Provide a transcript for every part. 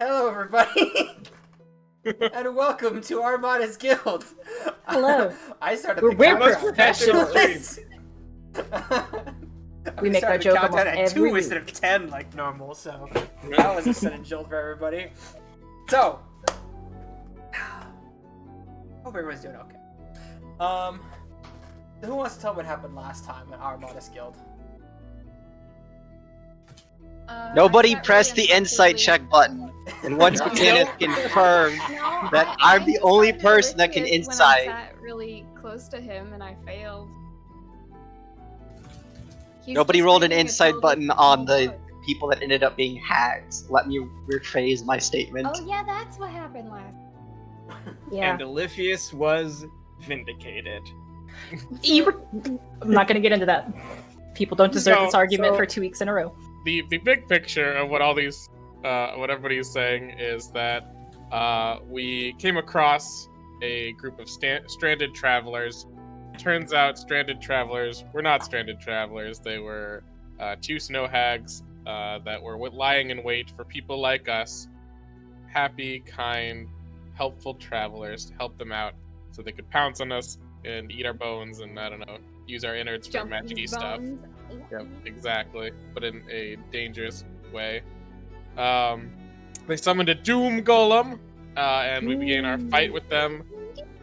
Hello, everybody, and welcome to Armada's Guild. Hello. I started We're the way countdown. professionals. We make that joke almost at 2 every week. instead of 10 like normal, so that was a sudden jolt for everybody. So, hope everyone's doing okay. Who wants to tell what happened last time at Armada's Guild? Nobody pressed the insight check button, and once again it's confirmed that I'm the only person that can insight. When I sat really close to him and I failed. Nobody rolled an insight button on the people that ended up being hags. Let me rephrase my statement. Oh yeah, that's what happened last. Yeah. And Oliphius was vindicated. I'm not going to get into that. People don't deserve this argument for 2 weeks in a row. The big picture of what all these, what everybody's saying is that we came across a group of stranded travelers. Turns out stranded travelers were not stranded travelers. They were two snow hags that were lying in wait for people like us, happy, kind, helpful travelers to help them out so they could pounce on us and eat our bones and, I don't know, use our innards for magic-y stuff. Yep, exactly, but in a dangerous way. They summoned a doom golem, and we began our fight with them.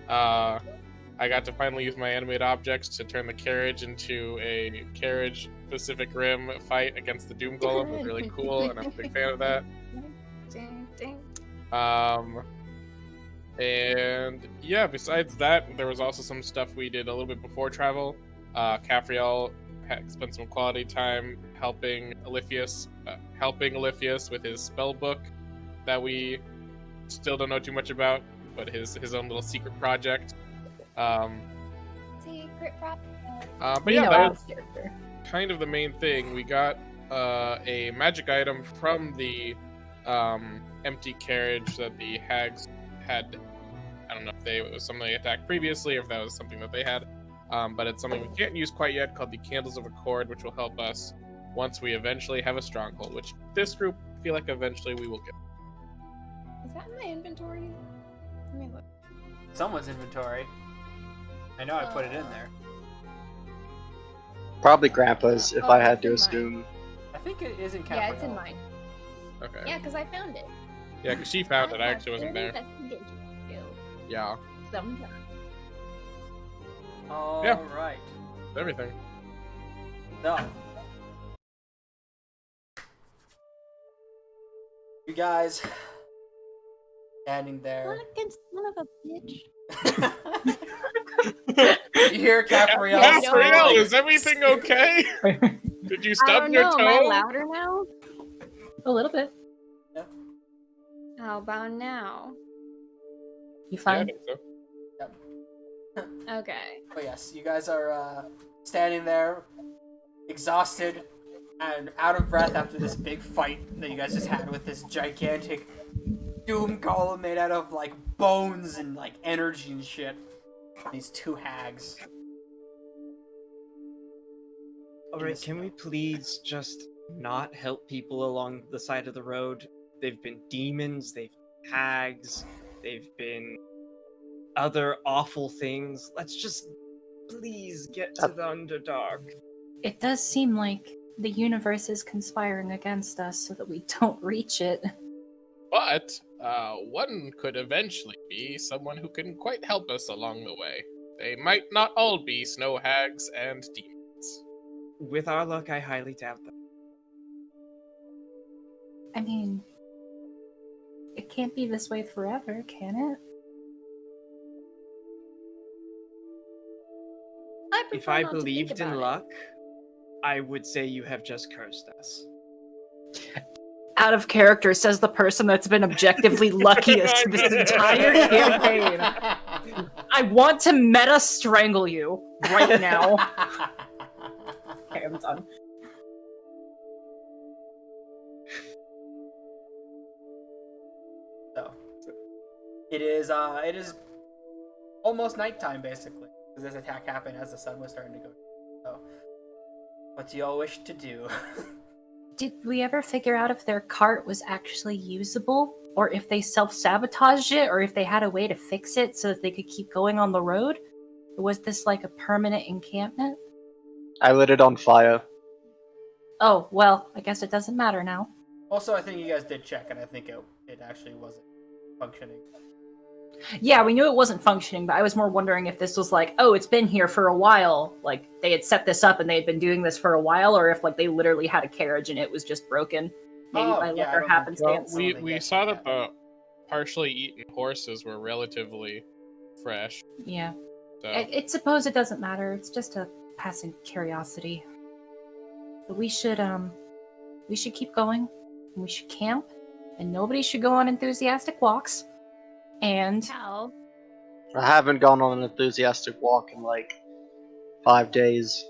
I got to finally use my animate objects to turn the carriage into a carriage Pacific Rim fight against the doom golem. It was really cool, and I'm a big fan of that. And yeah, besides that, there was also some stuff we did a little bit before travel. Caphriel spent some quality time helping Oliphius with his spell book that we still don't know too much about, but his own little secret project. Secret project. But yeah, that was kind of the main thing. We got a magic item from the empty carriage that the hags had. I don't know if it was something they attacked previously or if that was something that they had. But it's something we can't use quite yet, called the Candles of Accord, which will help us once we eventually have a stronghold, which this group, I feel like eventually we will get. Is that in my inventory? Let me look. Someone's inventory. I know I put it in there. Probably Grandpa's, if I had to assume. I think it is in Caphriel. Yeah, it's in mine. Okay. Yeah, because I found it. Yeah, because she found it. I actually wasn't there. Yeah. Sometimes. Alright. Everything. So. You guys standing there. Fucking son of a bitch. You hear Caphriel? Caphriel, is everything okay? Did you stub your toe? Am I louder now? A little bit. Yeah. How about now? You fine? Yeah, I think so. Okay. But yes, you guys are standing there, exhausted and out of breath after this big fight that you guys just had with this gigantic doom golem made out of like bones and like energy and shit. These two hags. Alright, can we please just not help people along the side of the road? They've been demons, they've been hags, they've been other awful things. Let's just please get to the Underdark. It does seem like the universe is conspiring against us so that we don't reach it. But one could eventually be someone who can quite help us along the way. They might not all be snow hags and demons. With our luck, I highly doubt that. I mean, it can't be this way forever, can it? If I believed in luck, I would say you have just cursed us. Out of character, says the person that's been objectively luckiest this entire campaign. I want to meta strangle you right now. Okay, I'm done. So, it is almost nighttime basically. This attack happened as the sun was starting to go. So, what do y'all wish to do? Did we ever figure out if their cart was actually usable? Or if they self-sabotaged it? Or if they had a way to fix it so that they could keep going on the road? Or was this like a permanent encampment? I lit it on fire. Oh, well, I guess it doesn't matter now. Also, I think you guys did check, and I think it actually wasn't functioning. Yeah, we knew it wasn't functioning, but I was more wondering if this was like, oh, it's been here for a while. Like, they had set this up and they had been doing this for a while, or if, like, they literally had a carriage and it was just broken. Maybe by luck or Well, happenstance. We saw that the partially eaten horses were relatively fresh. Yeah. So I suppose it doesn't matter. It's just a passing curiosity. But we should keep going. And we should camp. And nobody should go on enthusiastic walks. And Cal. I haven't gone on an enthusiastic walk in like 5 days.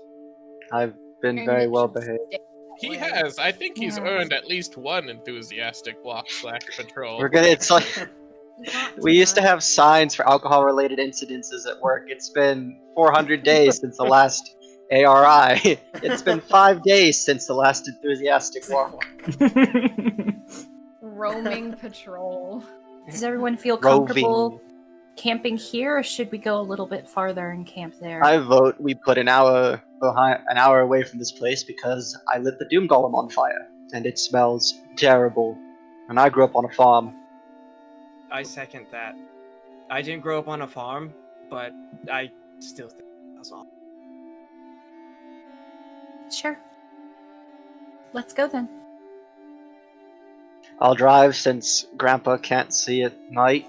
I've been And very it well should behaved. stay he that way. has. I think he's Yeah. earned at least one enthusiastic walk / patrol. We're gonna. It's like Not we used to tonight. have signs for alcohol-related incidences at work. It's been 400 days since the last ARI. It's been 5 days since the last enthusiastic walk. Roaming patrol. does everyone feel Roving. comfortable camping here, or should we go a little bit farther and camp there? I vote we put an hour away from this place because I lit the Doom Golem on fire and it smells terrible. And I grew up on a farm. I second that. I didn't grow up on a farm, but I still think that's all. Sure. Let's go then. I'll drive since Grandpa can't see at night.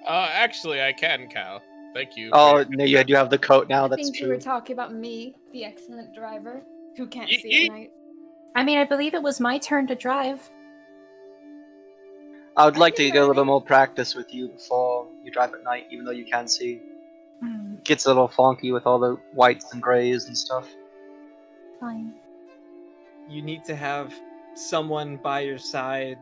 Actually, I can, Cal. Thank you. Oh, no, you do have the coat now. I That's think you were true. talking about me, the excellent driver, who can't Yeet, see yeet. at night. I mean, I believe it was my turn to drive. I would like I've to been get a little learning. more practice with you before you drive at night, even though you can see. Hmm, It gets a little funky with all the whites and grays and stuff. fine. You need to have someone by your side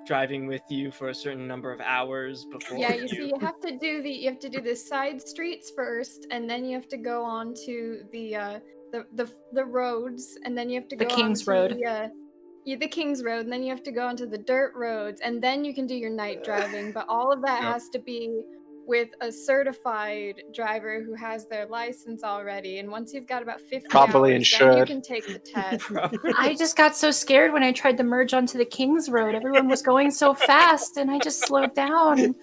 driving with you for a certain number of hours before Yeah, you see, you have to do the side streets first, and then you have to go on to the roads, and then you have to The go King's on to Road. the King's Road, and then you have to go onto the dirt roads, and then you can do your night driving. But all of that Yep. has to be with a certified driver who has their license already. And once you've got about 50 Properly hours, then you insured. can take the test. I just got so scared when I tried to merge onto the King's Road. Everyone was going so fast, and I just slowed down.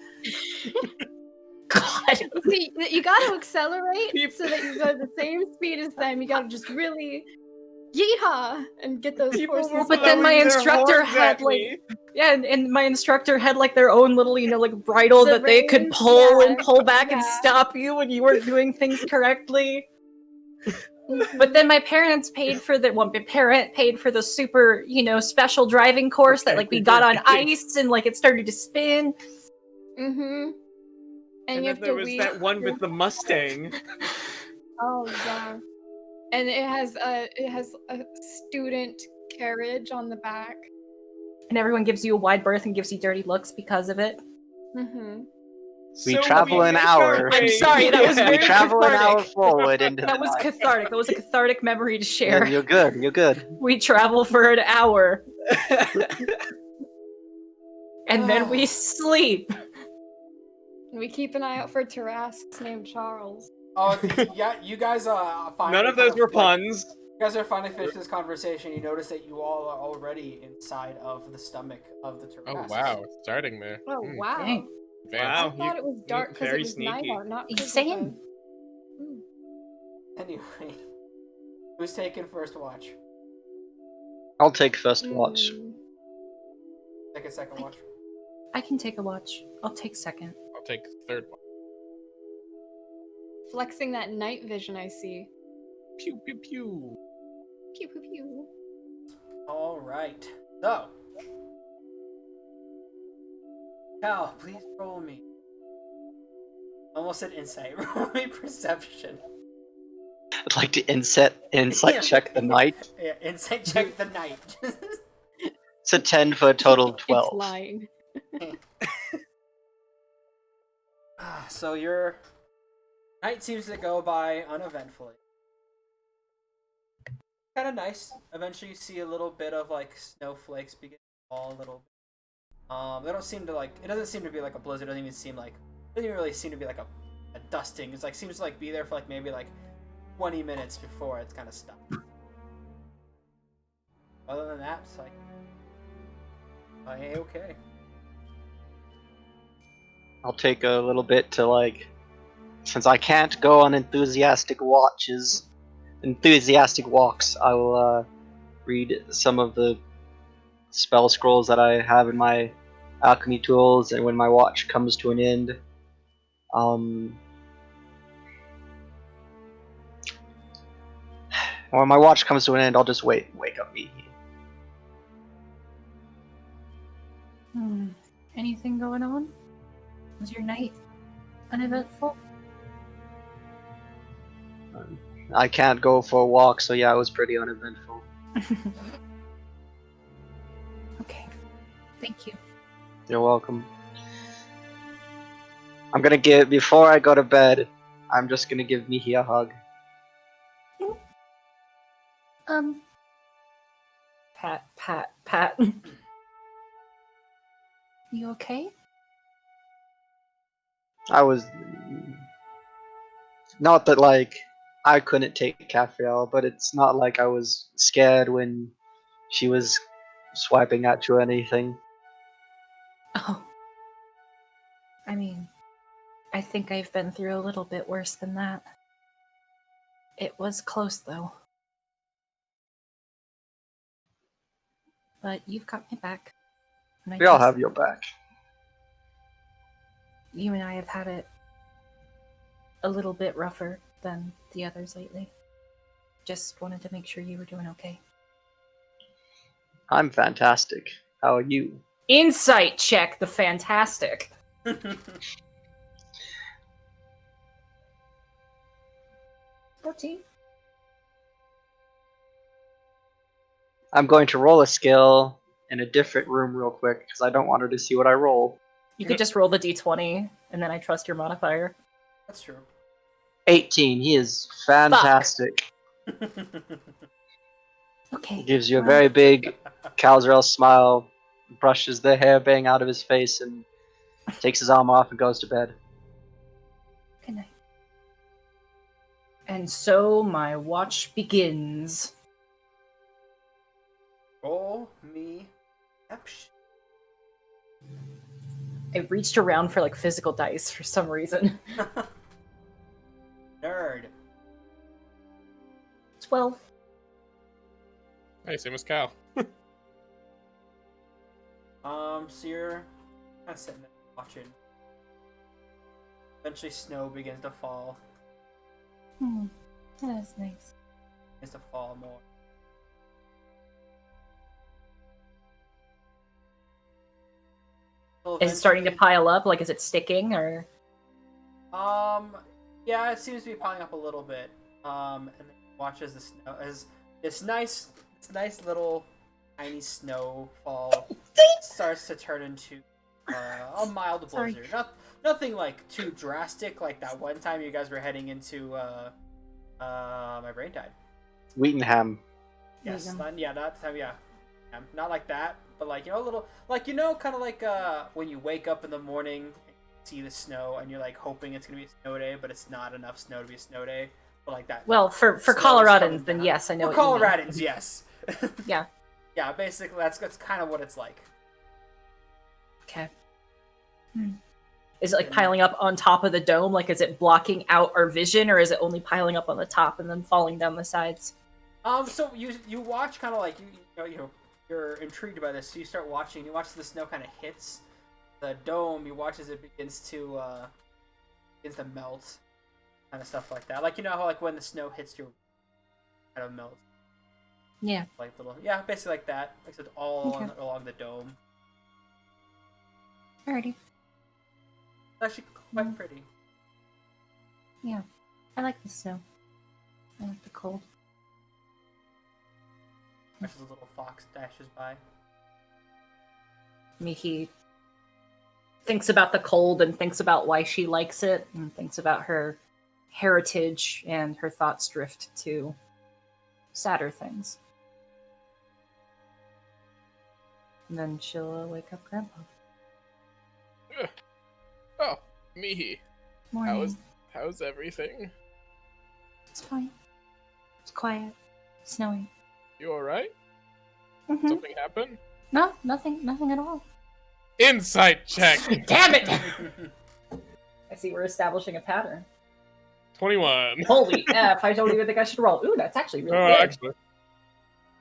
God. See, you got to accelerate so that you go the same speed as them. You got to just really yeehaw and get those People horses. were But then my blowing their instructor horns had, at like, me. Yeah, and my instructor had like their own little, like bridle The that they could reins, pull and yeah, pull back and yeah. stop you when you weren't doing things correctly. But then my parents paid for the my parent paid for the super, special driving course that like we got on ice and like it started to spin. Mm-hmm. And And you then have there to was weave that one through- with the Mustang. Oh yeah. And it has a student carriage on the back. And everyone gives you a wide berth and gives you dirty looks because of it. Mm-hmm. We So travel an make hour. our I'm way- sorry, that was We very travel an hour cathartic. forward into That the was night. cathartic. That was a cathartic memory to Yeah, share. you're good. You're good. We travel for an hour and then we sleep. We keep an eye out for Tarrasques named Charles. Oh, yeah, you guys finally None of kind those were like, puns. You guys are finally finished this conversation. You notice that you all are already inside of the stomach of the Oh Tarrasques. wow, starting there. Oh Hmm, wow. Dang. advanced. I Wow, thought it was dark because very it was night sneaky. out, not He's 'cause of saying. Anyway, who's taking first watch? I'll take first watch. Take a second watch. I can take a watch. I'll take second. I'll take third one. Flexing that night vision I see. Pew pew pew. Pew pew pew. All right. So, Cal, please roll me. Almost said insight. Roll me perception. I'd like to insight Yeah. check the night. Yeah, insight check the night. It's a 10 for a total of It's 12. lying. So your night seems to go by uneventfully. kind of nice. Eventually, you see a little bit of like snowflakes begin to fall a little bit. They don't seem to like. It doesn't seem to be like a blizzard. It doesn't even seem like. It doesn't even really seem to be like a dusting. It's like seems to like be there for like maybe like 20 minutes before it's kind of stopped. Other than that, it's like, okay. I'll take a little bit to like, since I can't go on enthusiastic walks, I will read some of the spell scrolls that I have in my alchemy tools, and when my watch comes to an end, when my watch comes to an end, I'll just wake up Mihi. Anything going on? Was your night uneventful? I can't go for a walk, so yeah, it was pretty uneventful. Okay. Thank you. You're welcome. Before I go to bed, I'm just gonna give Mihi a hug. Pat. You okay? I was... Not that, like, I couldn't take Caffriel, but it's not like I was scared when she was swiping at you or anything. Oh. I mean, I think I've been through a little bit worse than that. It was close, though. But you've got my back. And We all have your back. You and I have had it a little bit rougher than the others lately. Just wanted to make sure you were doing okay. I'm fantastic. How are you? Insight check the fantastic. 14. I'm going to roll a skill in a different room real quick, because I don't want her to see what I roll. You could just roll the d20, and then I trust your modifier. That's true. 18. He is fantastic. Okay. He gives you a very big Calzarel smile, brushes the hair bang out of his face, and takes his arm off and goes to bed. Good night. And so my watch begins. Roll me perception. I reached around for like physical dice for some reason. Nerd. 12. Hey, same as Cal. So you're kind of sitting there watching. Eventually, snow begins to fall. That is nice. Begins to fall more. Is it starting to pile up? Like, is it sticking, or? Yeah, it seems to be piling up a little bit. And then watch as the snow, as this nice little tiny snowfall starts to turn into a mild blizzard. Nothing like too drastic, like that one time you guys were heading into my brain died. Wheatenham. Yes, that time, yeah. Not like that, but like, a little, like, kind of like when you wake up in the morning and see the snow and you're like hoping it's gonna be a snow day, but it's not enough snow to be a snow day. But like that. Well, for Coloradans, then yes, I know. For Coloradans, yes. Yeah. Yeah, basically that's kind of what it's like. Okay. Is it like piling up on top of the dome? Like, is it blocking out our vision, or is it only piling up on the top and then falling down the sides? So you watch, kind of like you're intrigued by this, so you start watching. You watch the snow kind of hits the dome. You watch as it begins to melt, kind of stuff like that. Like, how like when the snow hits your, kind of melts. Yeah. Like basically like that. Like it's all along the dome. Alrighty. It's actually quite pretty. Yeah, I like the snow. I like the cold. As a little fox dashes by. Mihi thinks about the cold and thinks about why she likes it and thinks about her heritage, and her thoughts drift to sadder things. And then she'll wake up Grandpa. Oh, Mihi. Morning. How's everything? It's fine. It's quiet. It's snowing. You alright? Mm-hmm. Something happened? No, nothing at all. Insight check! Damn it! I see we're establishing a pattern. 21. Holy F, I don't even think I should roll. Ooh, that's actually really good. Actually.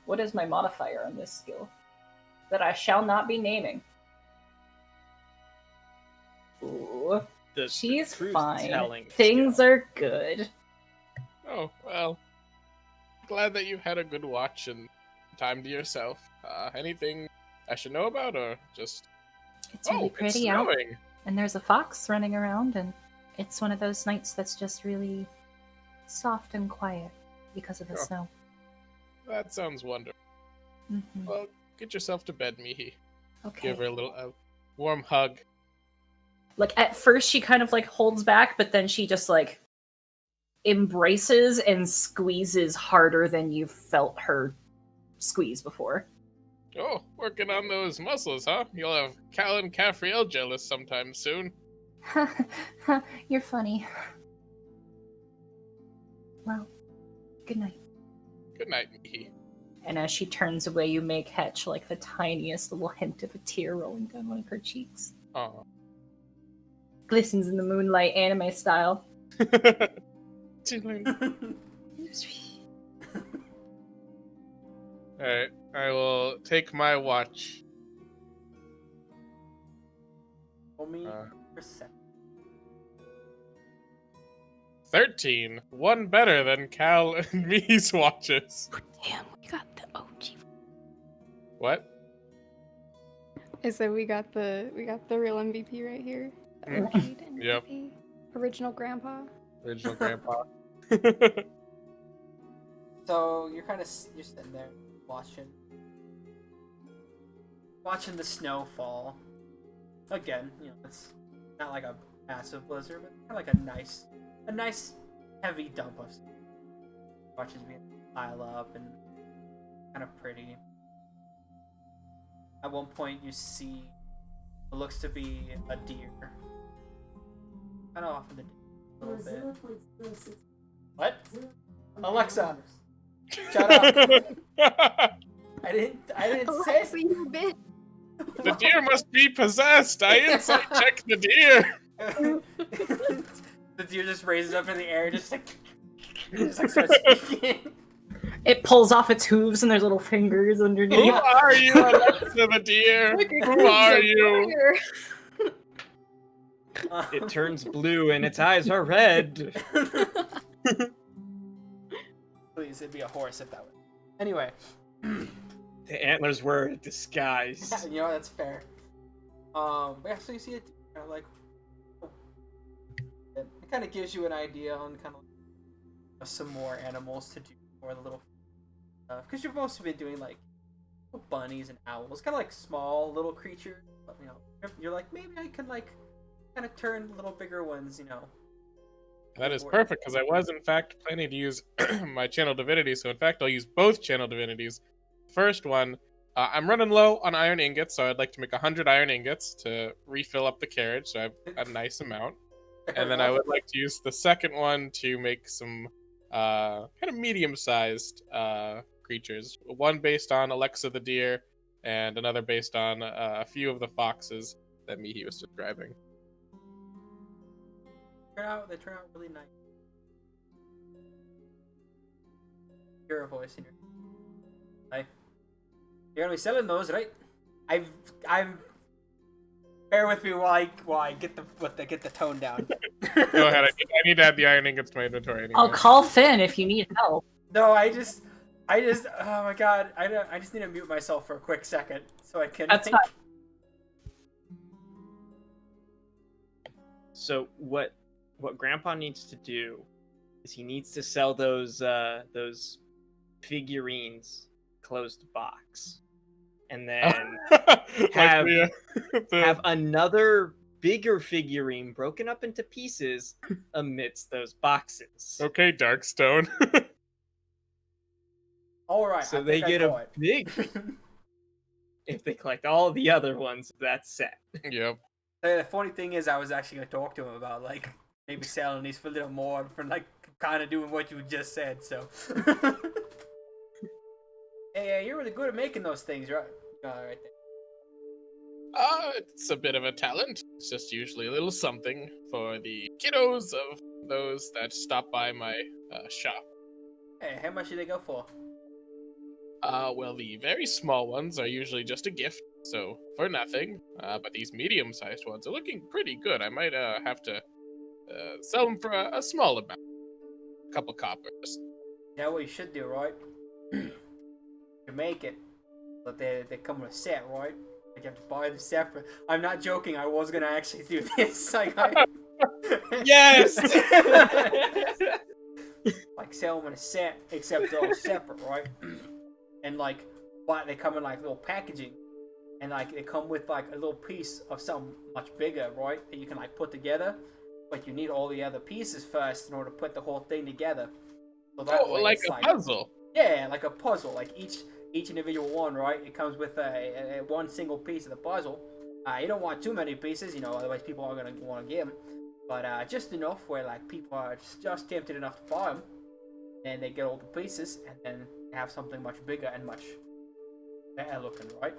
What is my modifier on this skill? That I shall not be naming. Ooh, The she's truth-telling fine. Things skill. are good. Oh, well. Glad that you had a good watch and time to yourself. Anything I should know about, or just... It's really it's pretty out. snowing. And there's a fox running around, and it's one of those nights that's just really soft and quiet because of the Oh. snow. That sounds wonderful. Mm-hmm. Well, get yourself to bed, Mihi. Okay. Give her a little warm hug. Like, at first she kind of, like, holds back, but then she just, like, embraces and squeezes harder than you've felt her squeeze before. Oh, working on those muscles, huh? You'll have Cal and Caffriel jealous sometime soon. You're funny. Well, good night. Good night, Mihi. And as she turns away, you may catch, like, the tiniest little hint of a tear rolling down one of her cheeks. Aw. Glistens in the moonlight, anime style. Alright, I will take my watch. Roll me Uh, perception. 13. One better than Cal and me's watches. Damn, we got the OG. What? I said we got the real MVP right here. The Mm. OG MVP. Yep. Original grandpa. Original grandpa. So you're you're sitting there watching the snow fall. Again, you know, it's not like a massive blizzard, but kind of like a nice heavy dump of snow. Watches being pile up and kind of pretty. At one point, you see what looks to be a deer, kind of off in the distance a little bit. What? Alexa, shut up! I didn't say. Alexa, you bitch. The deer must be possessed. I insight check the deer. The deer just raises up in the air, just like starts speaking. It pulls off its hooves and there's little fingers Who underneath. are you, Alexa the deer? Who are you? It turns blue and its eyes are red. Please, it'd be a horse if that was. Anyway, The antlers were a disguise. you know that's fair. But yeah, so you see it kind of like. It kind of gives you an idea on kind of some more animals to do for the little stuff, because you've mostly been doing like bunnies and owls, kind of like small little creatures. But, you know, you're like, maybe I can like kind of turn little bigger ones, you know. That is perfect, because I was in fact planning to use my channel divinity, so in fact I'll use both channel divinities. First one, I'm running low on iron ingots, so I'd like to make 100 iron ingots to refill up the carriage, so I have a nice amount. And then I would like to use the second one to make some kind of medium-sized creatures. One based on Alexa the deer, and another based on a few of the foxes that Mihi was describing. They turn out really nice. Hear a voice in your. Hi. You're gonna be selling those, right? I'm. Bear with me while I get the tone down. Go ahead. I need to add the iron ingots to my inventory anyway. I'll call Finn if you need help. No, I just. Oh my god! I just need to mute myself for a quick second so I can. That's think. fine. So what Grandpa needs to do is he needs to sell those figurines closed box, and then have have another bigger figurine broken up into pieces amidst those boxes. Okay, Darkstone. All right. So I they think get I a know it. big. If they collect all the other ones, that's set. Yep. The funny thing is, I was actually gonna talk to him about like maybe selling these for a little more for like kind of doing what you just said. So, hey, you're really good at making those things, right? Right there. It's a bit of a talent. It's just usually a little something for the kiddos of those that stop by my shop. Hey, how much do they go for? Well, the very small ones are usually just a gift, so for nothing. But these medium-sized ones are looking pretty good. I might have to sell them for a small amount, a couple coppers. You know what you should do, right? You make it, but they come with a set, right? Like you have to buy them separate. I'm not joking. I was gonna actually do this. Like, Yes. like sell them in a set, except they're all separate, right? And like, but they come in like little packaging, and like they come with like a little piece of something much bigger, right? That you can like put together. But you need all the other pieces first in order to put the whole thing together. So that way like it's a puzzle. Yeah, like a puzzle. Like each individual one, right? It comes with a one single piece of the puzzle. You don't want too many pieces, you know, otherwise people are gonna want to get them. But just enough where like people are just tempted enough to buy them, and they get all the pieces, and then have something much bigger and much better looking, right?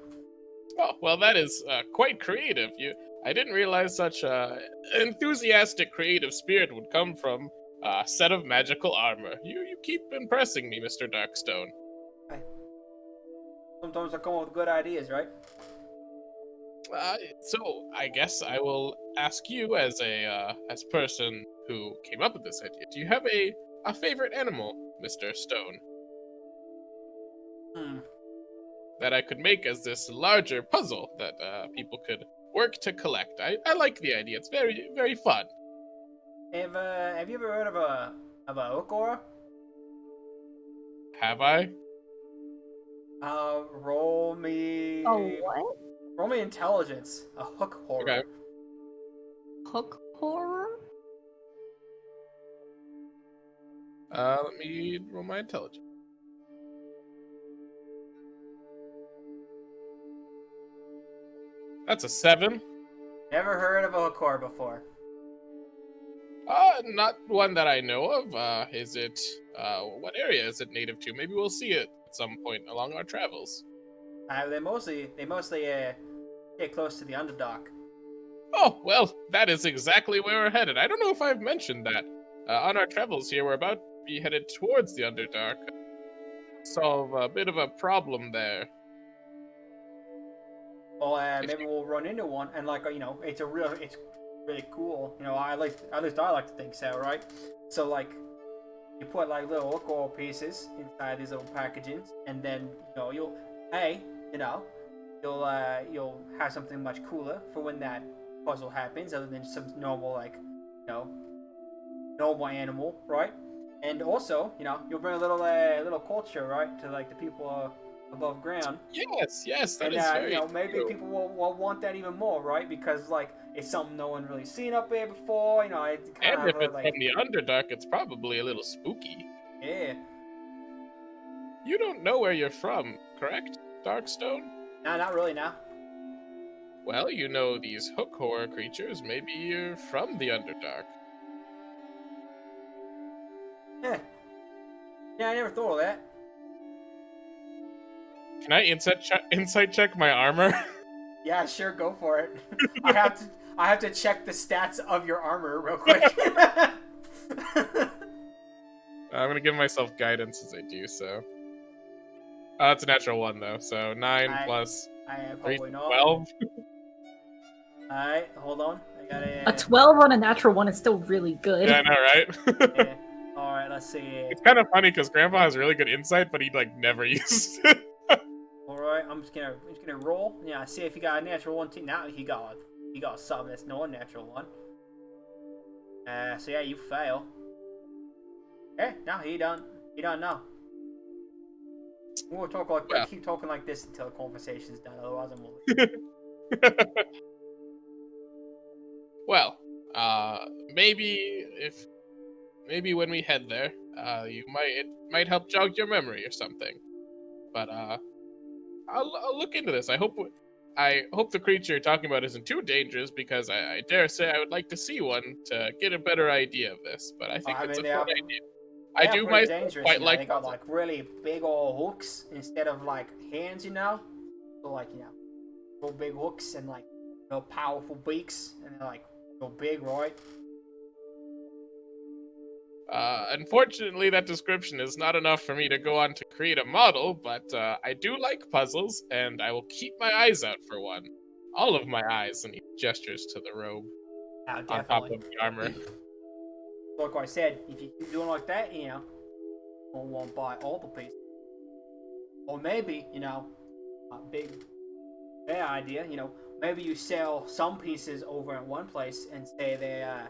Oh, well, that is quite creative. I didn't realize such enthusiastic creative spirit would come from a set of magical armor. You keep impressing me, Mr. Darkstone. Sometimes I come up with good ideas, right? So I guess I will ask you as as person who came up with this idea. Do you have a favorite animal, Mr. Stone? That I could make as this larger puzzle that people could work to collect. I like the idea. It's very, very fun. Have you ever heard of a okora? Have I? Roll me. Oh, what? Roll me intelligence. A hook horror. Okay. Hook horror? Let me roll my intelligence. That's a 7. Never heard of a hook horror before. Not one that I know of. Is it, what area is it native to? Maybe we'll see it at some point along our travels. They mostly get close to the Underdark. Oh, well, that is exactly where we're headed. I don't know if I've mentioned that. On our travels here, we're about to be headed towards the Underdark. Solve a bit of a problem there. Well, maybe we'll run into one, and like you know, it's really cool. You know, at least I like to think so, right? So like, you put like little alcohol pieces inside these little packages, and then you'll have something much cooler for when that puzzle happens, other than some normal like normal animal, right? And also, you'll bring a little culture, right, to like the people above ground. Yes, that And is very maybe true. people will want that even more, right? Because like it's something no one really seen up there before. It's kind And if of it's like from the Underdark, it's probably a little spooky. yeah. You don't know where you're from, correct, Darkstone? No, not really. Now. Well, you know these hook horror creatures. Maybe you're from the Underdark. Yeah. Yeah, I never thought of that. Can I insight check my armor? Yeah, sure, go for it. I have to check the stats of your armor real quick. I'm gonna give myself guidance as I do so. It's a natural 1 though, so 9 plus I am 3, probably not. 12. Alright, hold on. I A gotta. 12 on a natural 1 is still really good. Yeah, I know, right? Yeah. Alright, let's see. It's kind of funny because Grandpa has really good insight, but he like never uses it. Alright, I'm just gonna roll. Yeah, see if he got a natural 1 too. Now he got something that's no unnatural 1. So yeah, you fail. Okay, no, he don't know. We'll talk keep talking like this until the conversation's done. Otherwise, I'm will. Well, maybe when we head there, it might help jog your memory or something. But I'll look into this. I hope the creature you're talking about isn't too dangerous, because I dare say I would like to see one to get a better idea of this. But I think I it's mean, a they fun are, idea. they I are do pretty myself dangerous, quite you know. like They got puzzles. like really big old hooks instead of like hands, you know. So like, you know, real big hooks and like real powerful beaks, and they're like real big, right? Unfortunately, that description is not enough for me to go on to create a model, but I do like puzzles, and I will keep my eyes out for one. All of my eyes, and he gestures to the robe Yeah, on top definitely. of the armor. Like I said, if you keep doing like that, you know, we'll want to buy all the pieces. Or maybe, you know, a fair idea, you know, maybe you sell some pieces over in one place and say they're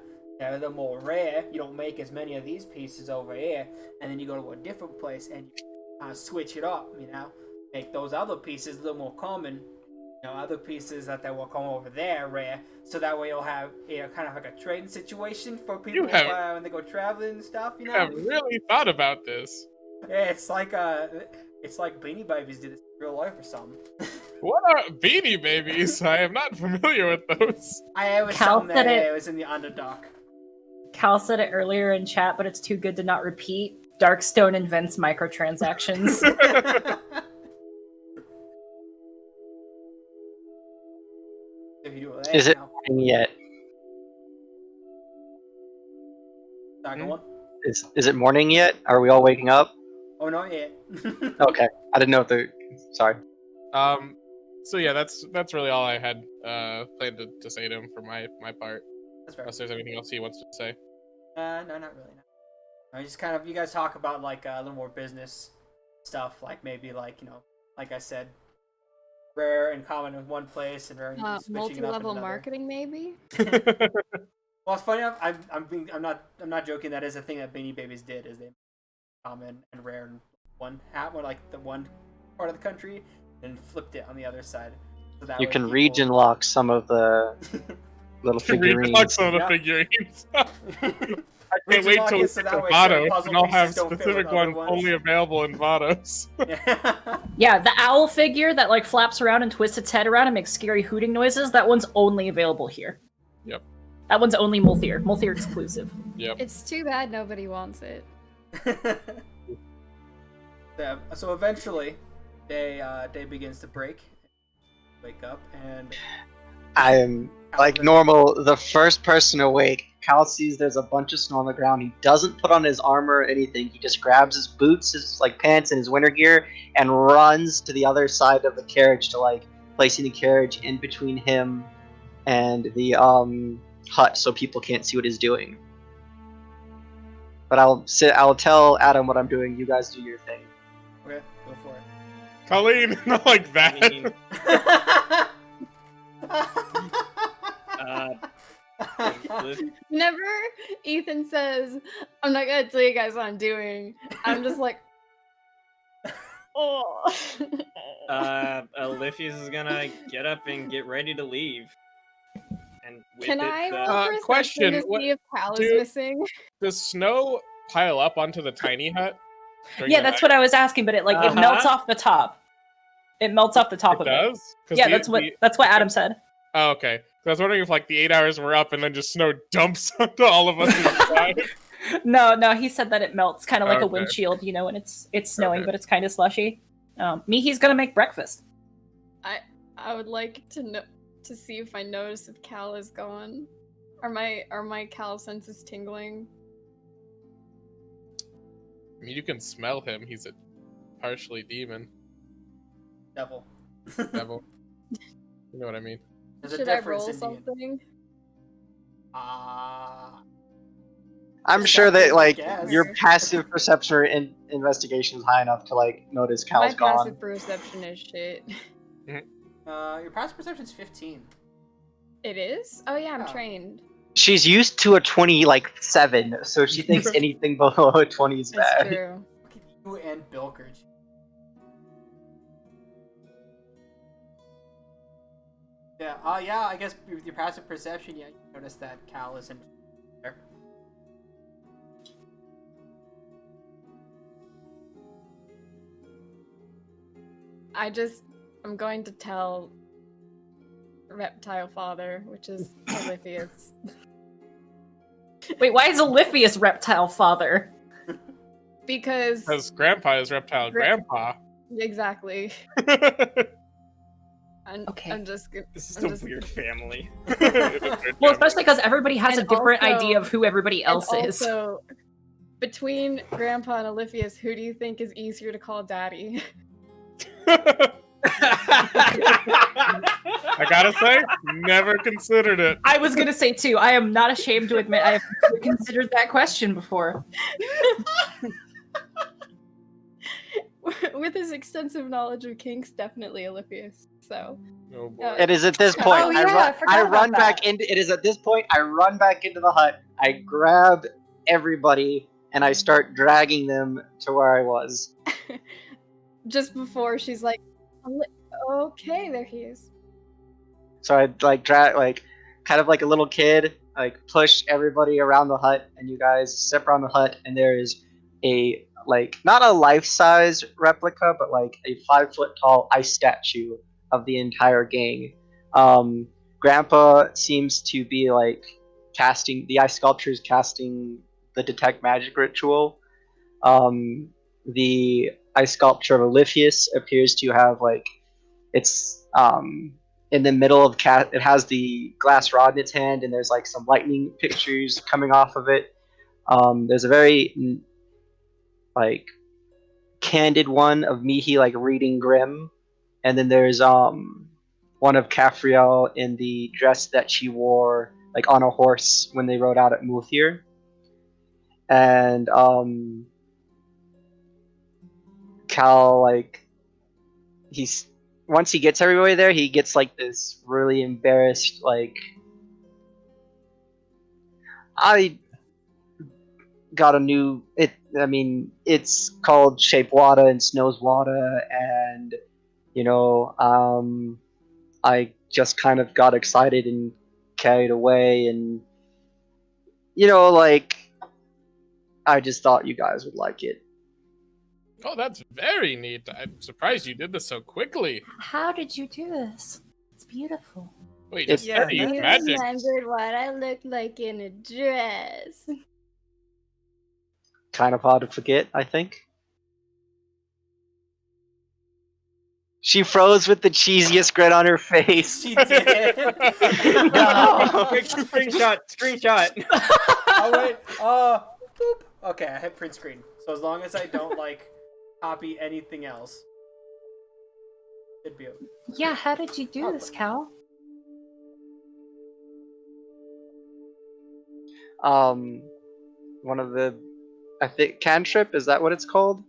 the more rare. You don't make as many of these pieces over here, and then you go to a different place and you switch it up, you know, make those other pieces a little more common. You know, other pieces that will come over there rare, so that way you'll have, you know, kind of like a trading situation for people when they go traveling and stuff. You know, I have really thought about this. yeah, it's like Beanie Babies did this in real life or something. What are Beanie Babies? I am not familiar with those. I was Cal something said that it- it was in the Underdark. Cal said it earlier in chat, but it's too good to not repeat. Darkstone invents microtransactions. If you do that, Is it you know, morning yet? second one. Is it morning yet? Are we all waking up? Oh, not yet. Okay, I didn't know if the. Sorry. So yeah, that's really all I had planned to say to him for my part. That's fair. Unless there's anything else he wants to say. No, not really. No. I just kind of, you guys talk about like a little more business stuff, like maybe like, you know, like I said, rare and common in one place and rare and switching it up in Multi-level another. marketing, maybe. Well, it's funny enough. I'm not joking. That is a thing that Beanie Babies did. Is they common and rare in one like the one part of the country, and flipped it on the other side. So that You way can people... region lock some of the little figurines. Some of the Yeah. figurines. I can't Region wait lock till it we so get that to way certain Vados, puzzle and I'll have pieces don't fit with specific other ones ones. only available in Vados. Yeah, the owl figure that like flaps around and twists its head around and makes scary hooting noises, that one's only available here. Yep. That one's only Multhir. Multhir exclusive. Yep. It's too bad nobody wants it. Yeah, so eventually, day begins to break. Wake up and I am like normal, the first person awake. Cal sees there's a bunch of snow on the ground. He doesn't put on his armor or anything. He just grabs his boots, his like pants, and his winter gear, and runs to the other side of the carriage to like placing the carriage in between him and the hut, so people can't see what he's doing. But I'll tell Adam what I'm doing. You guys do your thing. Okay, go for it. Colleen, not like that. I mean, Whenever Ethan says, "I'm not gonna tell you guys what I'm doing," I'm just like, oh. Oliphius is gonna get up and get ready to leave. And with Can it, I the- roll perception question, to what- see if Cal is dude- missing? Does snow pile up onto the tiny hut? during Yeah, the that's night? what I was asking, but it it melts off the top. It melts off the top It of it. does? 'Cause Yeah, the- that's what Adam said. Oh, okay. 'Cause I was wondering if like the 8 hours were up and then just snow dumps onto all of us inside. No, he said that it melts, kind of like a Okay. windshield, you know, when it's snowing, Okay. but it's kind of slushy. He's gonna make breakfast. I would like to see if I notice if Cal is gone. Are my Cal senses tingling? I mean, you can smell him. He's a partially demon. Devil. Devil. You know what I mean? There's a Should I difference roll in demon. something? I'm sure that like Yes. your passive perception or investigation is high enough to like notice My Cal's gone. passive perception is shit. Your passive perception's 15. It is? Oh yeah, I'm Yeah. trained. She's used to a 27, so she thinks anything below a 20 is That's bad. true. Look at you and Bilkers. Yeah, I guess with your passive perception, yeah, you notice that Cal isn't there. I'm going to tell Reptile Father, which is Olympius. Wait, why is Olympius reptile father? Because Grandpa is reptile grandpa. exactly. Okay. I'm just gonna. This is I'm a just weird gonna- family. Well, especially because everybody has a And different also- idea of who everybody And else is. also, between Grandpa and Olympius, who do you think is easier to call Daddy? I gotta say, never considered it. I was gonna say too. I am not ashamed to admit I have never considered that question before. With his extensive knowledge of kinks, definitely Olympius. So. Oh boy. It is at this point. Oh, yeah, I forgot I about run back that. into. It is at this point. I run back into the hut. I grab everybody and I start dragging them to where I was. Just before she's like, okay, there he is. So I like drag, like, kind of like a little kid, like push everybody around the hut, and you guys step around the hut, and there is a like not a life-size replica, but like a 5-foot tall ice statue of the entire gang. Grandpa seems to be like casting the ice sculpture is casting the detect magic ritual. The ice sculpture of Olympius appears to have like it's in the middle of it has the glass rod in its hand, and there's like some lightning pictures coming off of it. There's a very like candid one of Mihi like reading Grimm, and then there's one of Caphriel in the dress that she wore like on a horse when they rode out at Multhir. And Cal, like, he's once he gets everybody there, he gets like this really embarrassed, like, I got a new it's called Shape Water and Snows Water, and I just kind of got excited and carried away, and like, I just thought you guys would like it. Oh, that's very neat. I'm surprised you did this so quickly. How did you do this? It's beautiful. Wait, just Yeah, studied that- magic. remembered what I looked like in a dress. Kind of hard to forget, I think. She froze with the cheesiest grin on her face. She did. No. Quick, screenshot. Oh wait. Boop. Okay, I hit print screen. So as long as I don't like copy anything else, it'd be okay. Yeah, how did you do Oh, this, Cal? One of the, I think, cantrip, is that what it's called?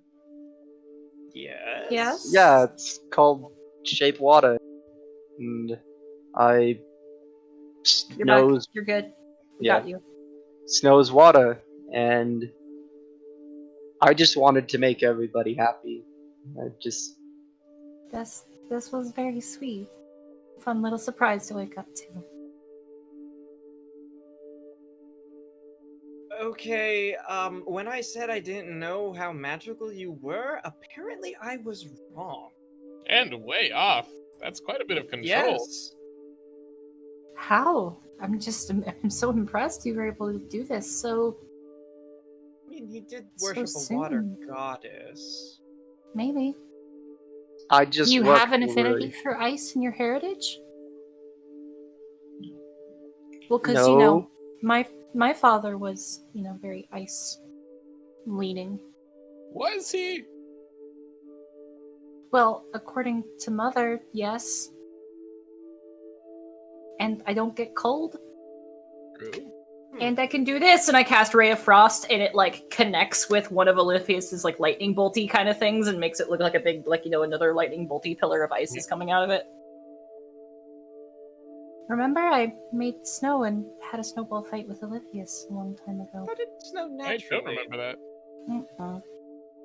Yes. Yes? Yeah, it's called Shape Water. And I You're back. snows You're good. We Yeah. got you. snows water, and I just wanted to make everybody happy. This was very sweet. Fun little surprise to wake up to. Okay, when I said I didn't know how magical you were, apparently I was wrong. And way off. That's quite a bit of control. Yes. How? I'm so impressed you were able to do this so I mean, he did So worship a water soon. goddess. maybe. I just Do you worked have an affinity really- for ice in your heritage? Well, because No. my father was, very ice leaning. Was he? Well, according to Mother, yes. And I don't get cold. True. And I can do this, and I cast Ray of Frost, and it connects with one of Olympius's lightning bolty kind of things, and makes it look like a big another lightning bolty pillar of ice is coming out of it. Remember, I made snow and had a snowball fight with Olympius a long time ago. How did it snow I naturally? don't remember that. Mm-mm.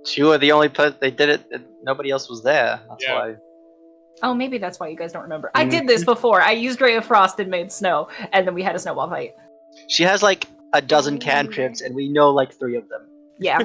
Two are the only they did it. Nobody else was there. That's Yeah. why. Oh, maybe that's why you guys don't remember. I did this before. I used Ray of Frost and made snow, and then we had a snowball fight. She has like a dozen I remember. cantrips, and we know like 3 of them. Yeah,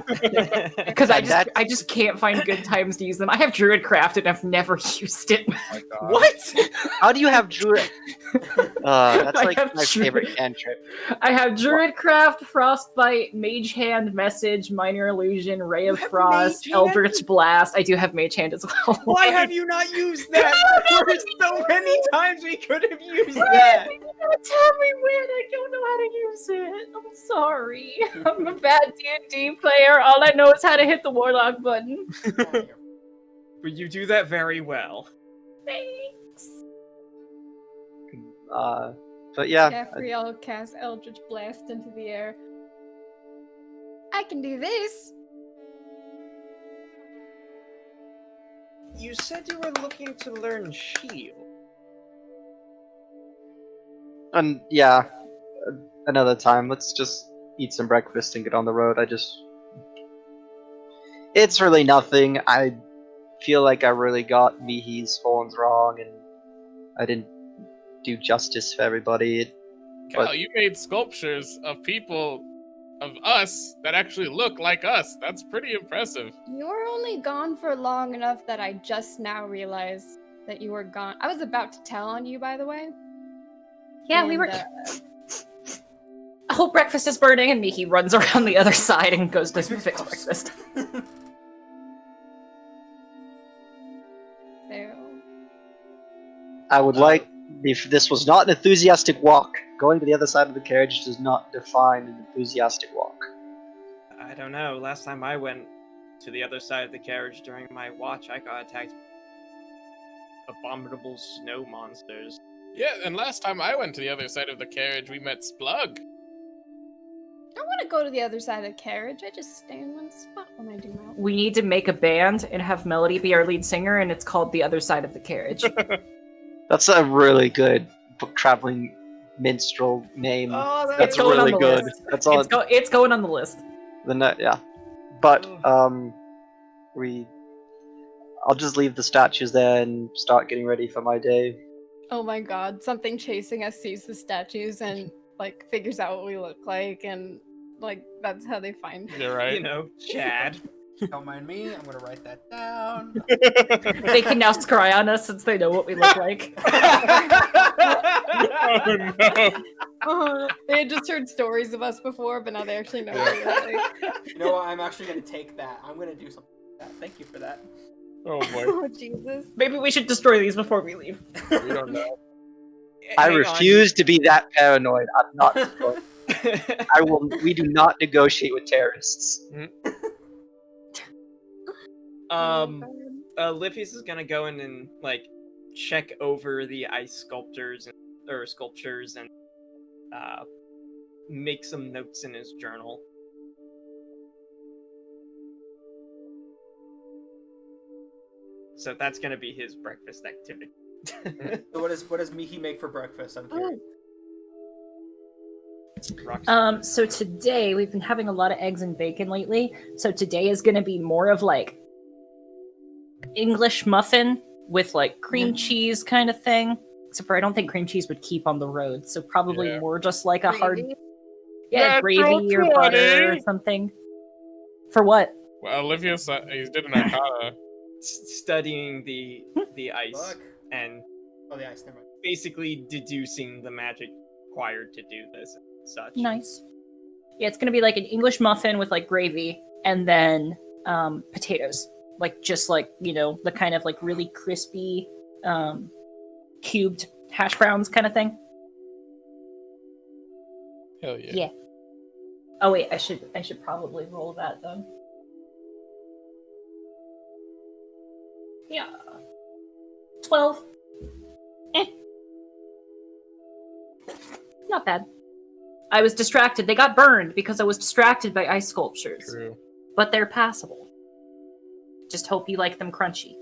because And I just can't find good times to use them. I have Druidcraft and I've never used it. Oh my God. What? How do you have Druid? That's I like have my Druid- favorite cantrip. I have Druidcraft, Frostbite, Mage Hand, Message, Minor Illusion, Ray of have Frost, Mage Hand? Eldritch Blast. I do have Mage Hand as well. Why have you not used that? There were so many times we could have used that. Tell me when. I don't know how to use it. I'm sorry. I'm a bad D&D player. All I know is how to hit the Warlock button. But you do that very well. Thanks. But yeah, Gabrielle casts Eldritch Blast into the air. I can do this. You said you were looking to learn shield. and yeah, another time. Let's just eat some breakfast and get on the road. It's really nothing. I feel like I really got Mihi's horns wrong, and I didn't do justice for everybody. Cal, you made sculptures of people, of us, that actually look like us. That's pretty impressive. You were only gone for long enough that I just now realized that you were gone. I was about to tell on you, by the way. Yeah, we And, were. A whole breakfast is burning, and Mihi runs around the other side and goes to fix breakfast. So, I would like, if this was not an enthusiastic walk, going to the other side of the carriage does not define an enthusiastic walk. I don't know. Last time I went to the other side of the carriage during my watch, I got attacked by abominable snow monsters. Yeah, and last time I went to the other side of the carriage, we met Splug. I don't want to go to the other side of the carriage. I just stay in one spot when I do my. We need to make a band and have Melody be our lead singer, and it's called The Other Side of the Carriage. That's a really good book traveling minstrel name. Oh, That's going on really the good. list. That's all. It's going on the list. Yeah, but Oh. I'll just leave the statues there and start getting ready for my day. Oh my god, something chasing us sees the statues and like figures out what we look like, and like that's how they find. You're right. You know, Chad. Don't mind me. I'm gonna write that down. They can now scry on us since they know what we look like. Oh no. Oh, they had just heard stories of us before, but now they actually know what we look like. You know what? I'm actually gonna take that. I'm gonna do something like that. Thank you for that. Oh boy. Oh Jesus! Maybe we should destroy these before we leave. We don't know. I Hang on. refuse to be that paranoid. I'm not. I will. We do not negotiate with terrorists. Liffy's is gonna go in and like check over the ice sculptures and make some notes in his journal. So that's gonna be his breakfast activity. So what does Mihi make for breakfast? I'm curious. Roxy. So today we've been having a lot of eggs and bacon lately. So today is going to be more of like English muffin with like cream cheese kind of thing. Except for I don't think cream cheese would keep on the road. So probably Yeah. more just like a hard, Gravy? gravy or butter or something. For what? Well, Olivia he did an arcana. Studying the ice Look. and Oh, the ice. Never mind. basically deducing the magic required to do this and such. Nice. Yeah, it's gonna be like an English muffin with like gravy and then potatoes. Like just like, you know, the kind of like really crispy cubed hash browns kind of thing. Hell yeah. Yeah. Oh wait, I should probably roll that though. Yeah. 12. Not bad. I was distracted. They got burned because I was distracted by ice sculptures. True. But they're passable. Just hope you like them crunchy.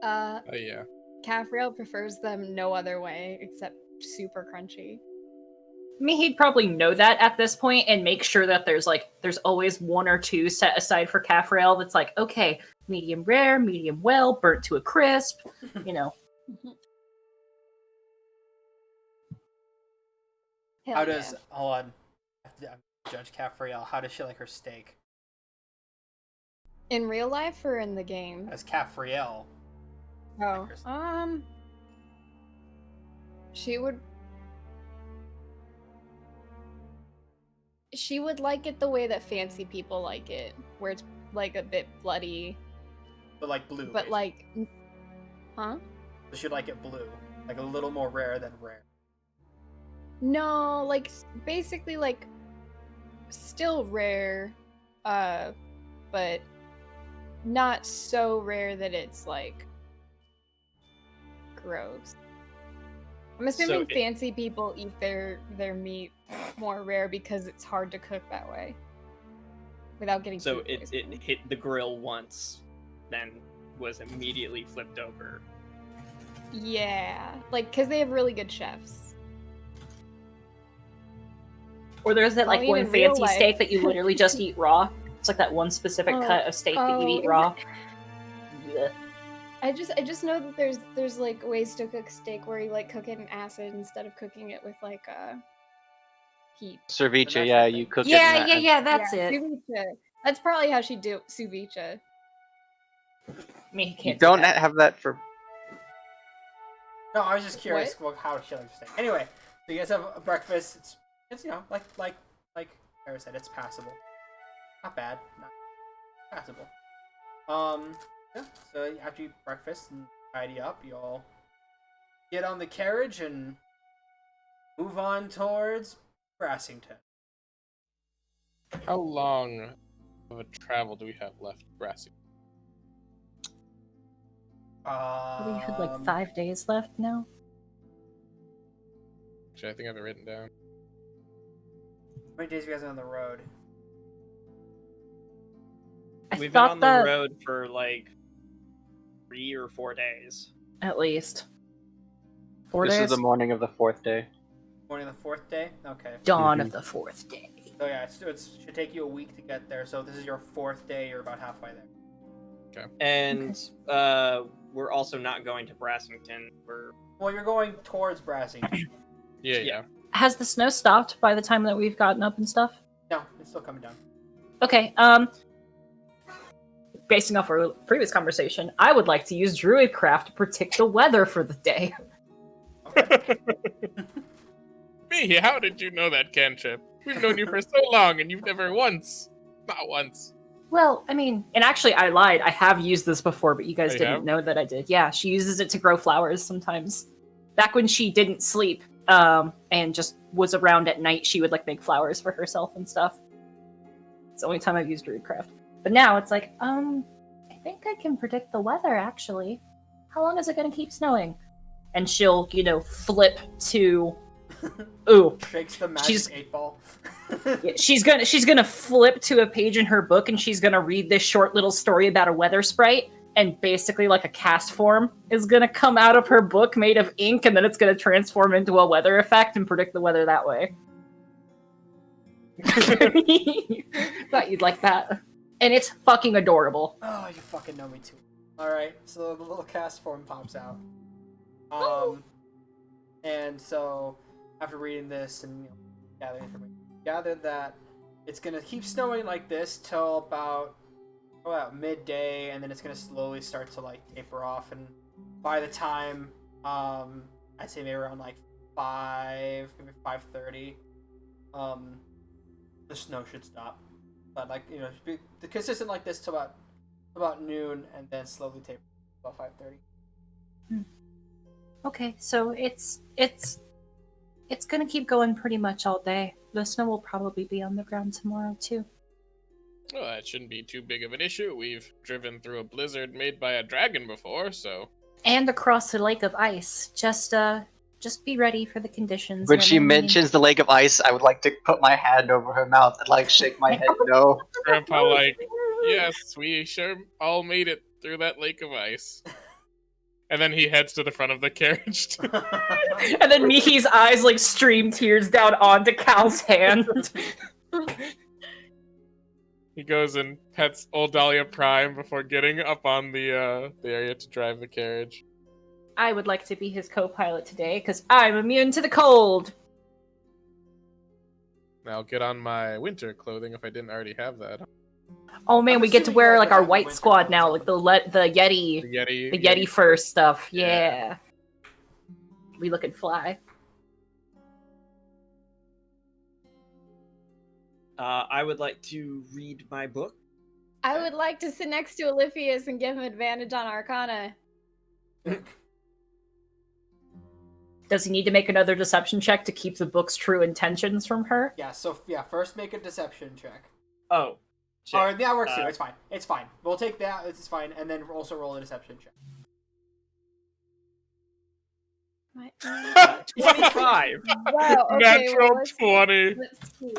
Oh yeah. Cafriel prefers them no other way except super crunchy. I mean, he'd probably know that at this point and make sure that there's always one or two set aside for Cafrael that's like, okay, medium rare, medium well, burnt to a crisp, you know. Hell How yeah. does hold on? I have to Judge Cafriel. How does she like her steak? In real life or in the game? As Caffriel. Oh. She would like it the way that fancy people like it, where it's like a bit bloody, But like blue. but like, huh? So she'd like it blue. Like a little more rare than rare. No, like basically like still rare, but not so rare that it's like gross. I'm assuming fancy people eat their meat more rare because it's hard to cook that way without getting So food it poisoning. hit the grill once, then was immediately flipped over. Yeah, like because they have really good chefs. Or there's that like Well, one even real fancy life. steak that you literally just eat raw. It's like that one specific cut of steak that you eat raw. Blech. I just know that there's like ways to cook steak where you like cook it in acid instead of cooking it with like heat. Ceviche, That's yeah, the you thing. cook it. Yeah, that's Yeah, it. Ceviche. That's probably how she do ceviche. I mean, he You can't don't do that. have that for. No, I was just curious how she likes steak. Anyway, so you guys have a breakfast. It's you know like Sarah said, it's passable. Not bad. Not passable. Yeah. So after you eat breakfast and tidy up, you all get on the carriage and move on towards Brassington. How long of a travel do we have left, Brassy? We had like 5 days left now. Actually, I think I have it written down. How many days you guys are on the road? We've been thought on that the road for like 3 or 4 days. at least 4 This days. is the morning of the 4th day. Morning of the 4th day? Okay. Dawn of the 4th day. So yeah, it should take you a week to get there. So this is your 4th day. You're about halfway there. And we're also not going to Brassington. Well, you're going towards Brassington. Yeah. Has the snow stopped by the time that we've gotten up and stuff? No, it's still coming down. Okay, basing off our previous conversation, I would like to use Druidcraft to predict the weather for the day. Me, how did you know that cantrip? We've known you for so long, and you've never once, not once. Well, I mean, and actually I lied. I have used this before, but you guys Oh, you didn't have? know that I did. Yeah, she uses it to grow flowers sometimes. Back when she didn't sleep, and just was around at night, she would like make flowers for herself and stuff. It's the only time I've used Druidcraft. But now it's like, I think I can predict the weather, actually. How long is it going to keep snowing? And she'll, flip to... Ooh. Shakes the magic She's- 8-ball. Yeah, she's gonna flip to a page in her book, and she's gonna read this short little story about a weather sprite, and basically like a cast form is gonna come out of her book made of ink, and then it's gonna transform into a weather effect and predict the weather that way. Thought you'd like that. And it's fucking adorable. Oh, you fucking know me too. Alright, so the little cast form pops out. And so, after reading this and gathering information, gathered that it's gonna keep snowing like this till about midday, and then it's gonna slowly start to like taper off, and by the time I'd say maybe around like 5, maybe 5:30, the snow should stop. But like be consistent like this till about noon, and then slowly taper about 5:30. Okay, so it's gonna keep going pretty much all day. The snow will probably be on the ground tomorrow too. Well, that shouldn't be too big of an issue. We've driven through a blizzard made by a dragon before, so... And across the lake of ice. Just be ready for the conditions. When and she I mean- mentions the lake of ice, I would like to put my hand over her mouth and like shake my head no. Grandpa, like, yes, we sure all made it through that lake of ice. And then he heads to the front of the carriage. And then Mihi's eyes like stream tears down onto Cal's hand. He goes and pets old Dahlia Prime before getting up on the area to drive the carriage. I would like to be his co-pilot today, because I'm immune to the cold. Now I'll get on my winter clothing if I didn't already have that. Oh man, I'm we get to assuming you wear guys like don't our have white winter squad clothes now, on. like the Yeti, The Yeti. the Yeti fur stuff. Yeah. Yeah. We looking fly. I would like to read my book. I would like to sit next to Oliphius and give him advantage on Arcana. Does he need to make another deception check to keep the book's true intentions from her? Yeah. So yeah, first make a deception check. Oh. Shit. Or that works too. Uh, It's fine. It's fine. We'll take that. It's fine, and then also roll a deception check. What? 25. Wow. Okay. Natural well, 20. let's see.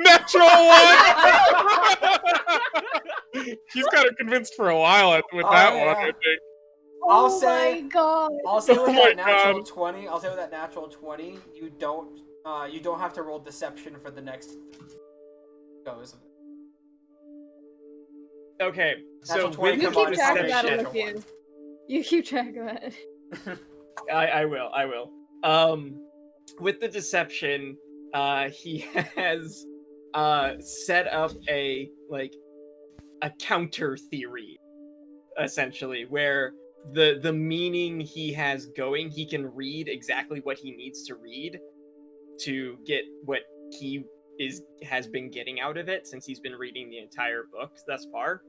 Natural 1! He's got her convinced for a while with Oh, that yeah. one, I think. I'll Oh say- my god. I'll say with Oh my that natural God. 20. I'll say with that natural 20. You don't have to roll deception for the next goes. Okay, so Natural 20 with You the combined keep track of that, deception. Oliphius. You keep track of that. I will. With the deception, he has set up a counter theory, essentially, where the meaning he has going, he can read exactly what he needs to read to get what he has been getting out of it, since he's been reading the entire book thus far.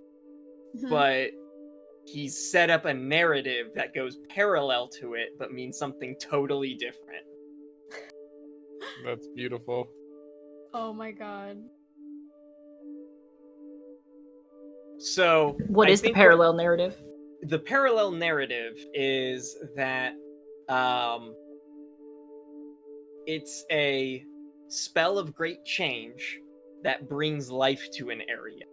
But he's set up a narrative that goes parallel to it, but means something totally different. That's beautiful. Oh my god. So, What I is the think parallel narrative? the parallel narrative is that it's a spell of great change that brings life to an area.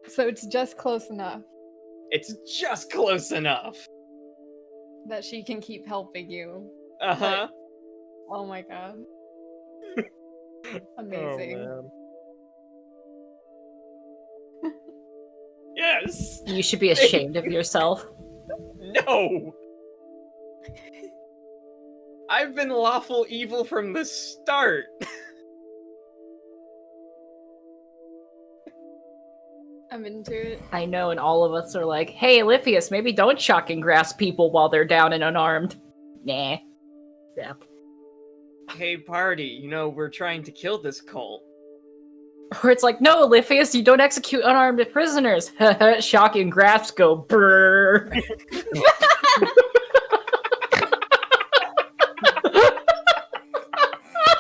So it's just close enough It's just close enough. that she can keep helping you. Uh-huh. Oh my god. Oh, Amazing. man. Yes. You should be ashamed of yourself. No. I've been lawful evil from the start. I'm into it. I know, and all of us are like, hey, Oliphius, maybe don't shock and grasp people while they're down and unarmed. Nah. Yeah. Hey, party, we're trying to kill this cult. Or it's like, no, Oliphius, you don't execute unarmed prisoners. Shock and grasp go brrr.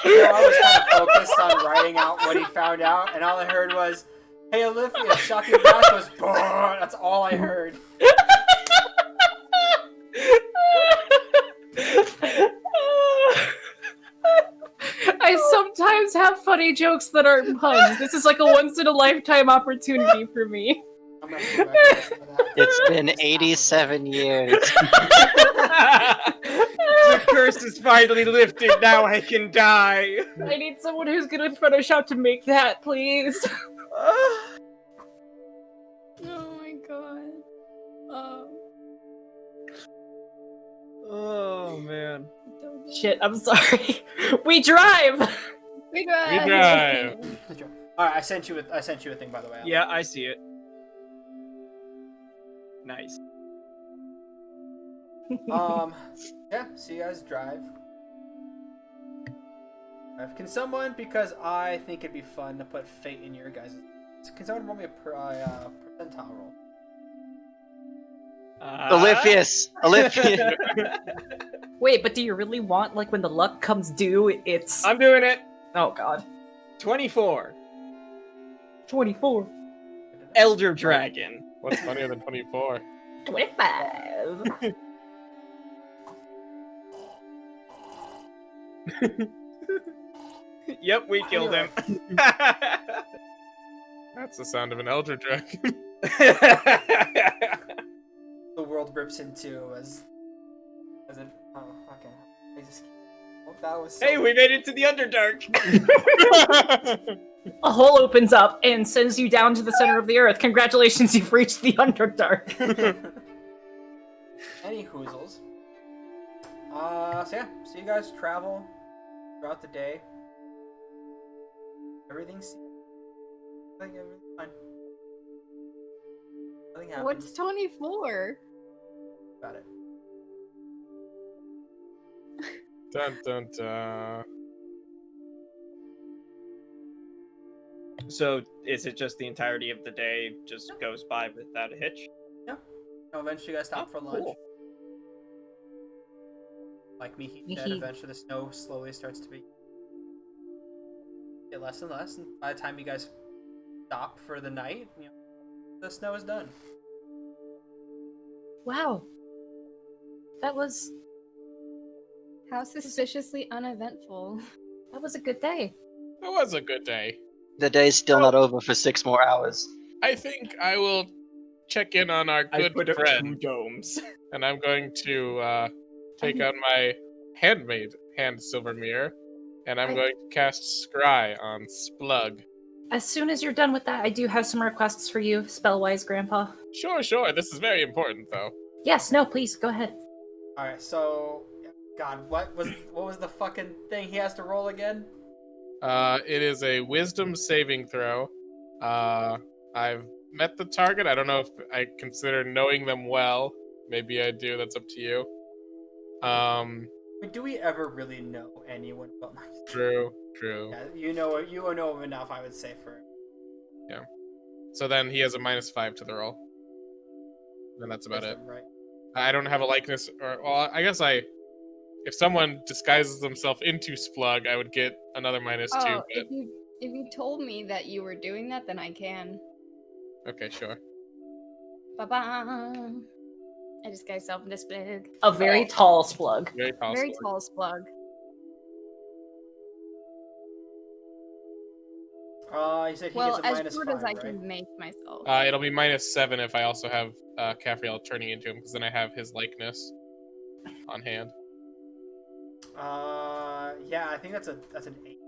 I was kind of focused on writing out what he found out, and all I heard was, "Hey, Olivia, shocking back was brrr." That's all I heard. I sometimes have funny jokes that aren't puns. This is like a once-in-a-lifetime opportunity for me. I'm gonna have to go back and listen to that. It's been 87 years. The curse is finally lifted, now I can die. I need someone who's good at Photoshop to make that, please. Oh my god. Oh, man. Shit, I'm sorry. We drive! We drive. We drive. All right, I sent you a thing, by the way. Yeah, I see it. Nice. Yeah. So you guys drive. Can someone, because I think it'd be fun to put fate in your guys'. Can someone roll me a percentile roll? Oliphius! Oliphius! Wait, but do you really want, like, when the luck comes due, it's... I'm doing it. Oh, God. 24. 24. Elder Dragon. What's funnier than 24? 25. Yep, we killed him. That's the sound of an elder dragon. The world rips in two as it. Oh, okay. I just. Oh, that was. So Hey, we made it to the Underdark. A hole opens up and sends you down to the center of the earth. Congratulations, you've reached the Underdark. Any hoozles. So yeah, so you guys travel throughout the day, everything's like everything's fine. Nothing happens What's 24? about it. Dun dun dun. So is it just the entirety of the day just goes by without a hitch? No, eventually you guys stop Oh, for lunch. cool. Like Mihi said, eventually the snow slowly starts to get less and less, and by the time you guys stop for the night, the snow is done. Wow. That was How suspiciously uneventful. a good day. It was a good day. The day's still not over for 6 more hours. I think I will check in on our I good put up 2 friend, domes. and I'm going to take out my handmade hand silver mirror, and I'm going to cast Scry on Splug. As soon as you're done with that, I do have some requests for you, spell-wise, Grandpa. Sure. This is very important, though. Yes, no, please, go ahead. Alright, so God, what was the fucking thing he has to roll again? It is a wisdom saving throw. I've met the target. I don't know if I consider knowing them well. Maybe I do. That's up to you. Do we ever really know anyone? Well, True. yeah, you know him enough, I would say, for. Yeah. So then he has a -5 to the roll. And that's about it. Wisdom, right? I don't have a likeness, or well, I guess if someone disguises themselves into Splug, I would get another -2. Oh, But if you told me that you were doing that, then I can. okay, sure. Ba-ba. I just got myself in this big. A very tall Splug. Very tall. Very Splug. tall Splug. You said he Well, gets a as short as -5, I right? can make myself. It'll be -7 if I also have Caphriel turning into him, because then I have his likeness on hand. Yeah, I think that's an 8.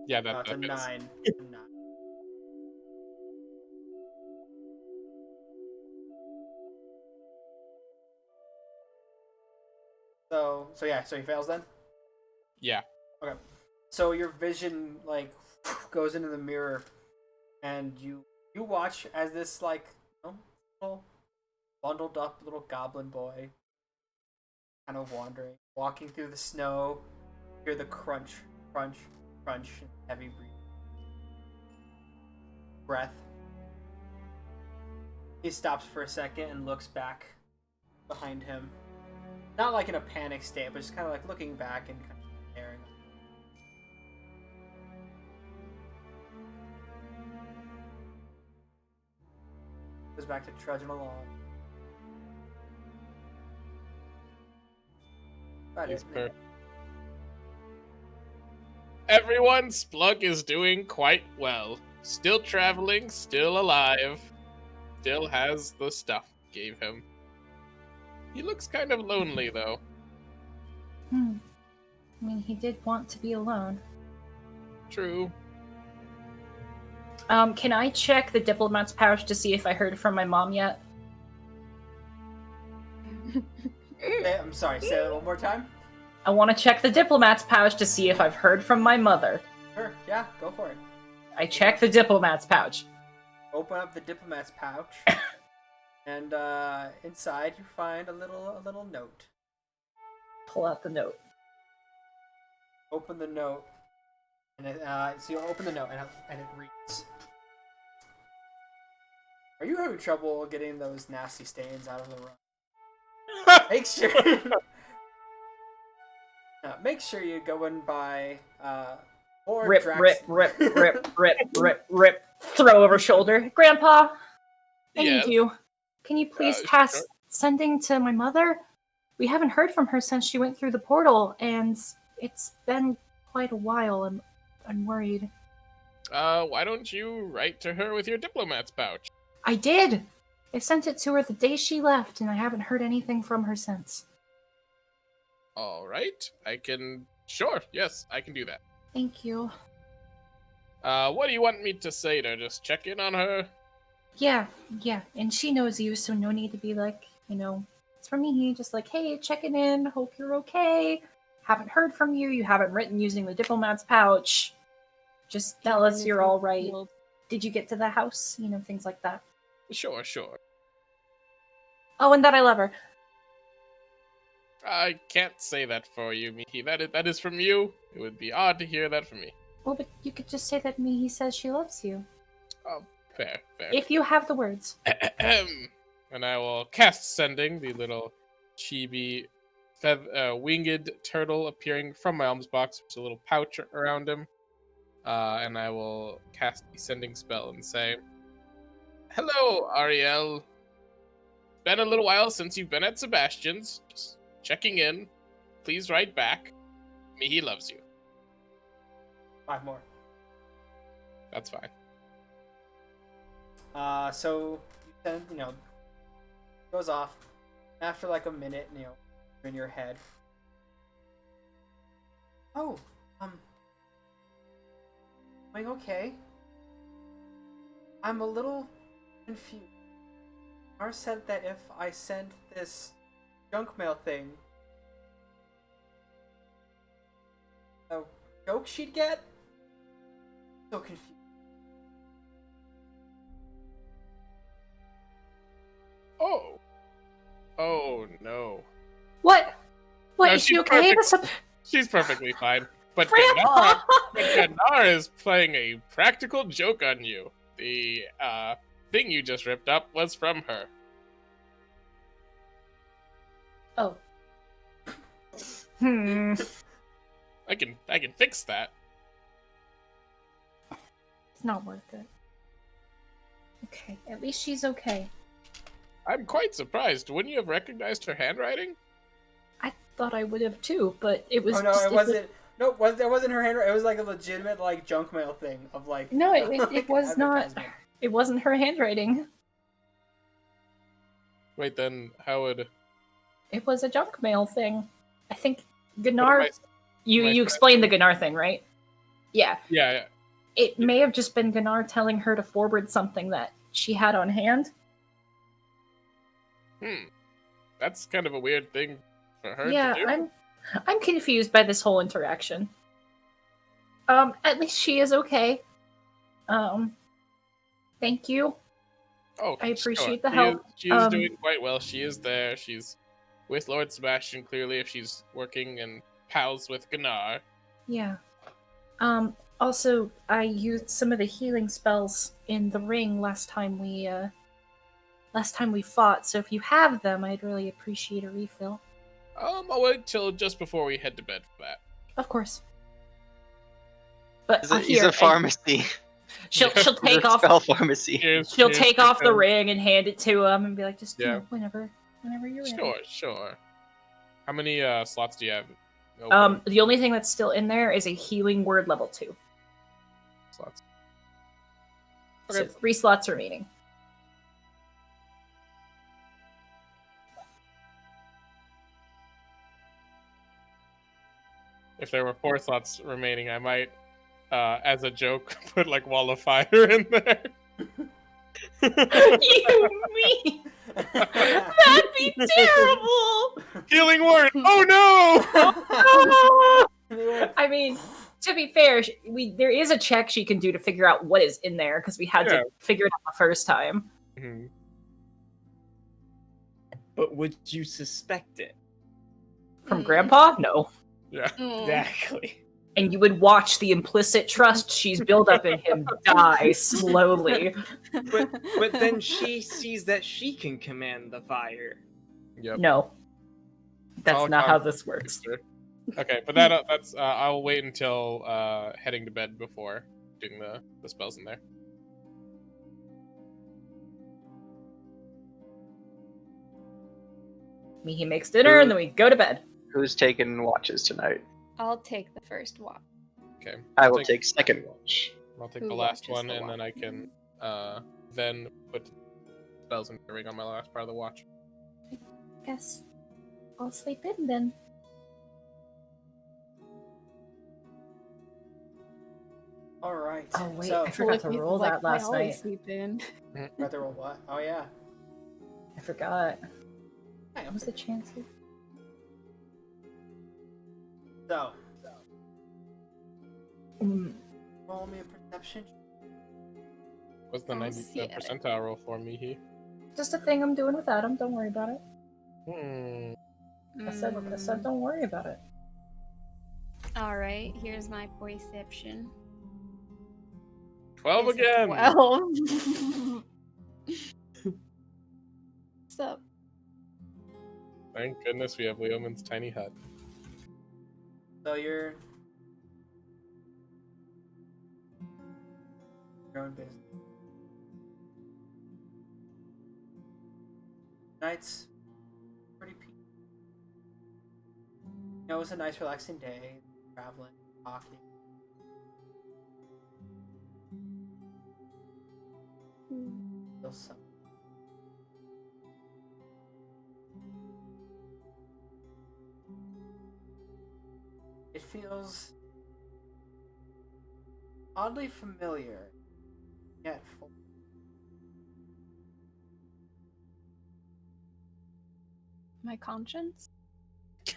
Yeah, No, it's a that fits. 9. It's a 9. So he fails then? Yeah. Okay. So your vision goes into the mirror, and you watch as this little bundled up little goblin boy, kind of walking through the snow. You hear the crunch, crunch, crunch, and heavy breath. He stops for a second and looks back behind him. Not like in a panic state, but just kind of looking back and kind of staring. Goes back to trudging along. About He's it. perfect. Everyone, Splug is doing quite well. Still traveling, still alive. Still has the stuff gave him. He looks kind of lonely, though. I mean, he did want to be alone. True. Can I check the diplomat's pouch to see if I heard from my mom yet? I'm sorry, say that one more time? I want to check the diplomat's pouch to see if I've heard from my mother. Sure, yeah, go for it. I check the diplomat's pouch. Open up the diplomat's pouch, and inside you find a little note. Pull out the note. Open the note, and so you open the note, and it reads: "Are you having trouble getting those nasty stains out of the room? Make sure you go and buy more Rip, Drax." rip. Throw over shoulder. Grandpa, I Yes. need you. Can you please Sure. pass sending to my mother? We haven't heard from her since she went through the portal, and it's been quite a while. I'm worried. Why don't you write to her with your diplomat's pouch? I did! I sent it to her the day she left, and I haven't heard anything from her since. Alright, sure, yes, I can do that. Thank you. What do you want me to say to her? Just check in on her? Yeah, and she knows you, so no need to be it's for me, just hey, checking in, hope you're okay. haven't heard from you, you haven't written using the diplomat's pouch. Just tell us you're all right. Did you get to the house? You know, things like that. Sure. Oh, and that I love her. I can't say that for you, Mihi. That is from you. It would be odd to hear that from me. Well, but you could just say that Mihi says she loves you. Oh, fair. If you have the words. And I will cast Sending, the little chibi winged turtle appearing from my alms box. There's a little pouch around him. And I will cast the Sending spell and say, "Hello, Ariel. Been a little while since you've been at Sebastian's. Just checking in. Please write back. Mihi loves you." 5 more. That's fine. So then, goes off. After like a minute, in your head. Oh, going okay. I'm a little confused. Mar said that if I sent this junk mail thing, a joke she'd get? So confused. Oh no. What? What, No, is she she's okay? perfect. She's perfectly fine. But Grandpa! Ganar is playing a practical joke on you. The thing you just ripped up was from her. Oh. I can fix that. It's not worth it. Okay, at least she's okay. I'm quite surprised. Wouldn't you have recognized her handwriting? I thought I would have too, but it was. Oh no, just, it wasn't. No, that wasn't her handwriting. It was like a legitimate junk mail thing of like. No, like, it was not. advertisement. It wasn't her handwriting. Wait, then how would? It was a junk mail thing. I think What am Ganar. I- You explained the Ganar thing, right? Yeah. Yeah. It may have just been Ganar telling her to forward something that she had on hand. That's kind of a weird thing for her Yeah, to do. I'm confused by this whole interaction. At least she is okay. Thank you. Oh, I appreciate the She help. is doing quite well. She is there. She's with Lord Sebastian, clearly, if she's working and pals with Ganar. Yeah. Also, I used some of the healing spells in the ring last time we fought, so if you have them, I'd really appreciate a refill. I'll wait till just before we head to bed for that. Of course. But He's a pharmacy. She'll He's take a off spell pharmacy. she'll take off the ring and hand it to him and be like, just whenever you're ready. Sure. How many slots do you have? The only thing that's still in there is a healing word level 2. Slots. So Okay. 3 slots remaining. If there were 4 slots remaining, I might, as a joke, put wall of fire in there. You mean? That'd be terrible! Healing word! Oh no! I mean, to be fair, there is a check she can do to figure out what is in there, because we had to figure it out the first time. Mhm. But would you suspect it? From Grandpa? No. Yeah. Exactly. And you would watch the implicit trust she's built up in him die slowly. But then she sees that she can command the fire. Yep. No. That's I'll not how this works. Okay, but that's I'll wait until heading to bed before doing the spells in there. He makes dinner and then we go to bed. Who's taking watches tonight? I'll take the first walk. Okay. I will take second watch. I'll take Who the last watches one, the and then I watch? can then put spells in the ring on my last part of the watch. Guess I'll sleep in then. All right. Oh wait, So, I forgot to roll that last I always night. sleep in. got to roll what? Oh yeah. I forgot. Hey, What was the chances? So, Mm. roll me a perception. What's the Oh, 95th shit. percentile roll for me here? Just a thing I'm doing with Adam. Don't worry about it. I said, don't worry about it. Alright, here's my perception. 12 It's a again! 12. What's up? Thank goodness we have Leoman's tiny hut. So you're your own business. Night's pretty peaceful. You know, it was a nice, relaxing day. Traveling, talking. Feel some. It feels oddly familiar, yet full. My conscience?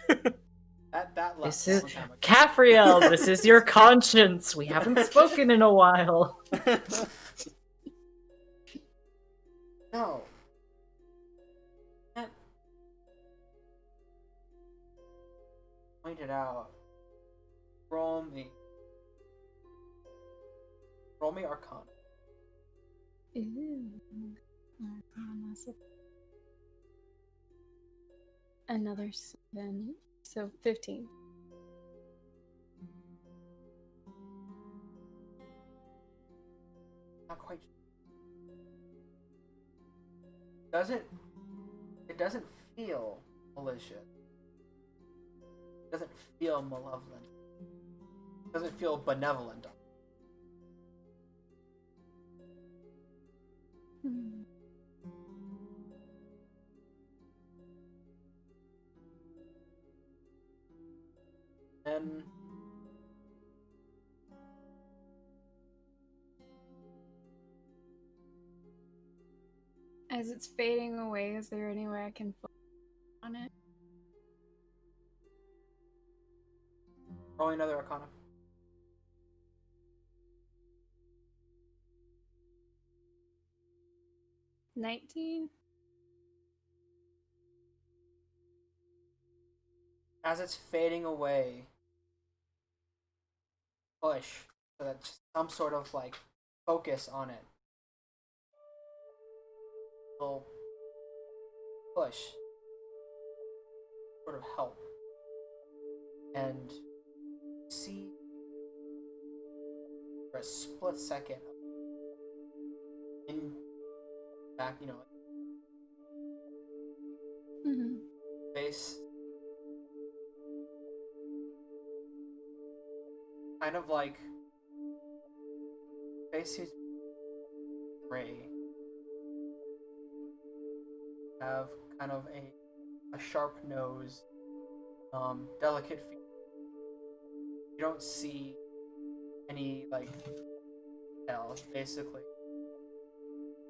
That left This a is long time ago. Caphriel. This is your conscience. We haven't spoken in a while. No. Can't point it out. Roll me Arcana. Ooh. Arcana, so- Another 7. So 15. Not quite. It doesn't feel malicious. It doesn't feel malevolent. It doesn't feel benevolent. Hmm. And As it's fading away, is there any way I can focus on it? roll another Arcana. $19? As it's fading away, push so that some sort of like focus on it. Will push, sort of help, and see for a split second in back, Mm-hmm. face, kind of like face seems gray, have kind of a sharp nose, delicate feet. You don't see any like details, basically.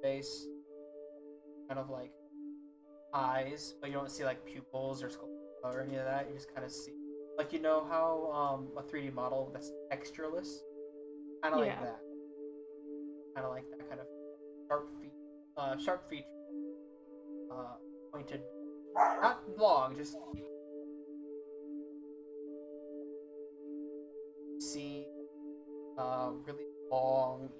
Face, kind of like eyes, but you don't see like pupils or skull or any of that. You just kind of see, like, you know how a 3D model that's textureless, kind of like Yeah. that, kind of like that kind of sharp feature, pointed, not long, just see really long.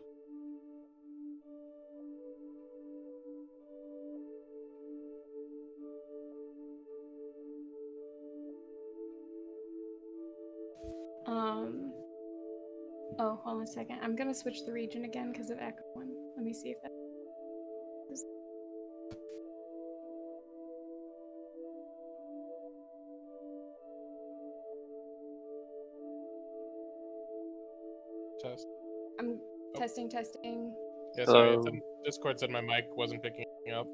Oh, hold on a second. I'm gonna switch the region again because of Echo 1. Let me see if that is. Test. I'm Oh. testing. Yeah, So- sorry. Discord said my mic wasn't picking up,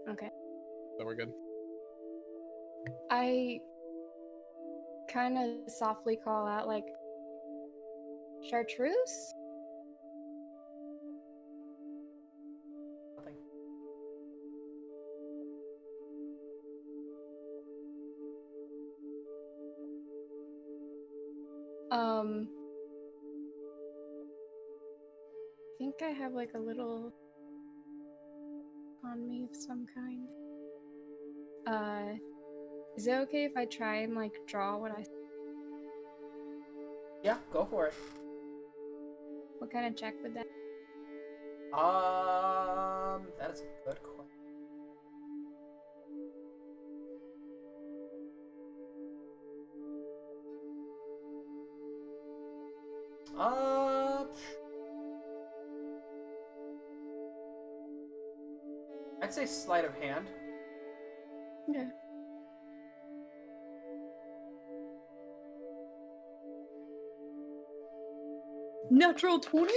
Okay. so we're good. I kind of softly call out, like, Chartreuse? Nothing. think I have like a little on me of some kind. Is it okay if I try and like draw what I? Yeah, go for it. What kind of check would that? That's a good question. I'd say sleight of hand. Okay. Natural 20?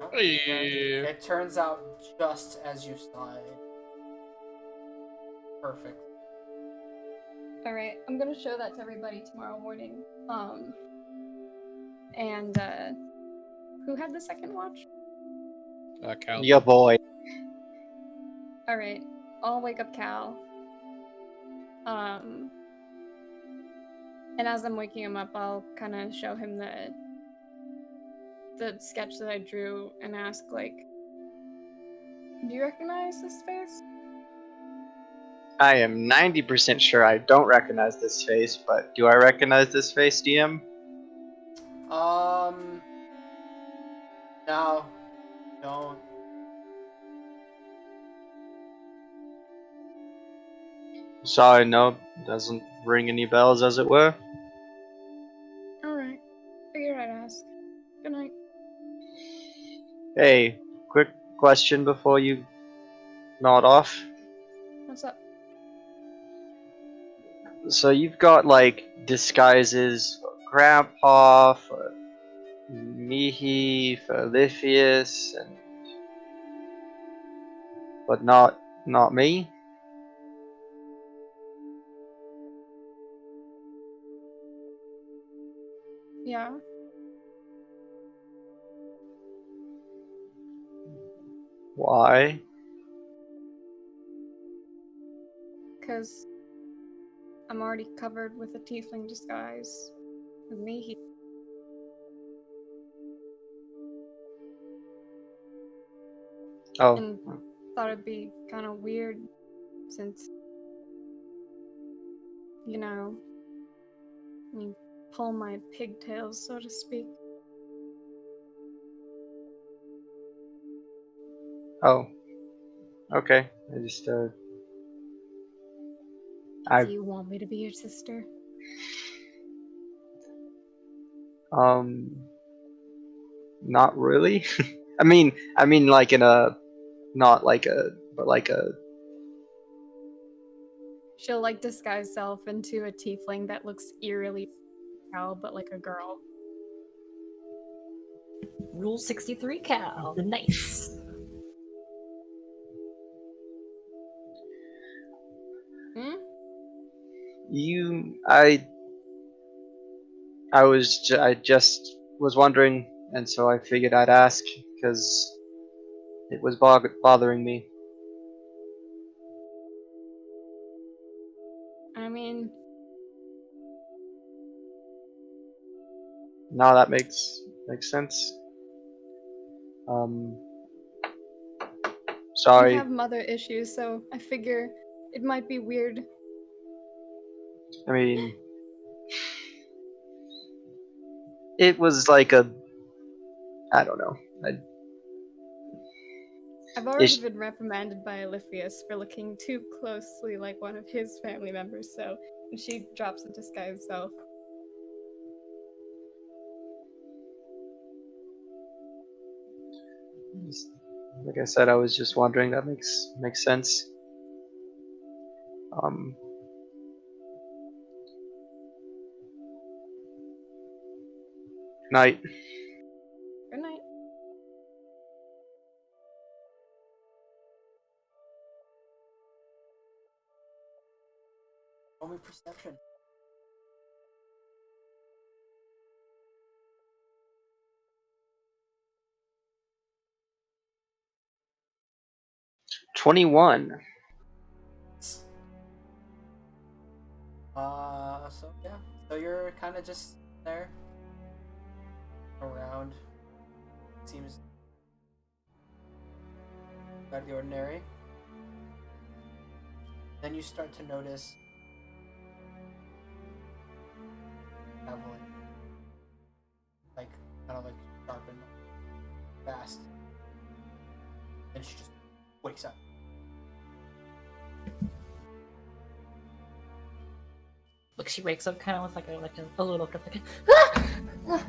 Oh, Hey. it turns out just as you saw it. Perfect. All right, I'm gonna show that to everybody tomorrow morning. And who had the second watch? Cal. Yeah, boy. All right, I'll wake up Cal. And as I'm waking him up, I'll kind of show him the sketch that I drew and ask, like, do you recognize this face? I am 90% sure I don't recognize this face, but do I recognize this face, DM? No, don't. Sorry, no, doesn't ring any bells, as it were. All right, figured I'd ask. Good night. Hey, quick question before you nod off. What's up? So you've got like disguises for Grandpa, for Mihi, for Lithius, and but not me. Yeah. Why? Because I'm already covered with a tiefling disguise. With me, he. Oh, And thought it'd be kind of weird since, you know, you pull my pigtails, so to speak. oh, okay. I just Do I you want me to be your sister? um, not really. I mean, like in a, not like a, but like a. She'll like disguise herself into a tiefling that looks eerily cow, but like a girl. Rule 63, Cal. Nice. Hmm? I just was wondering, and so I figured I'd ask because it was bothering me. I mean, Now that makes sense. we Sorry. have mother issues, so I figure it might be weird. I mean, it was like a, I don't know. I've already It's, been reprimanded by Oliphius for looking too closely like one of his family members, so when she drops into disguise herself. like I said, I was just wondering. That makes sense. Um, Night. Good night. Roll me perception. $21. So yeah. So you're kind of just there, around. Seems out of the ordinary. Then you start to notice Evelyn, like kind of like sharp and fast, and she just wakes up. Look, she wakes up kind of with like a little bit like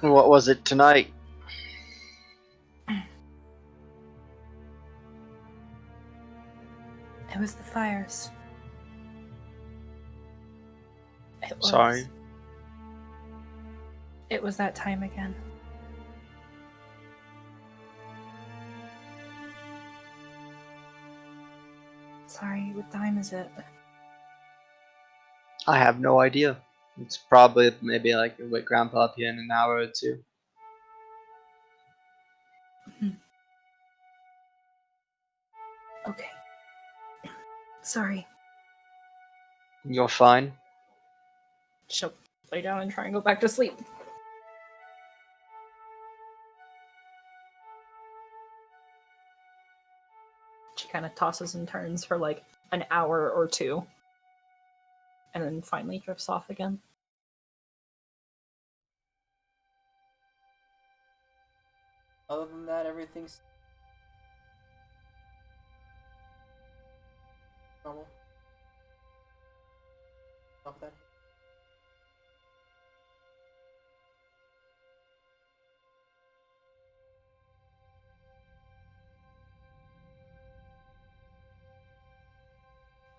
What was it tonight? It was the fires. Sorry. It was that time again. Sorry, what time is it? I have no idea. It's probably maybe like wake Grandpa up here in an hour or two. Okay. Sorry. You're fine. She'll lay down and try and go back to sleep. She kind of tosses and turns for like an hour or two. And then finally drifts off again. Other than that, everything's normal. Stop that.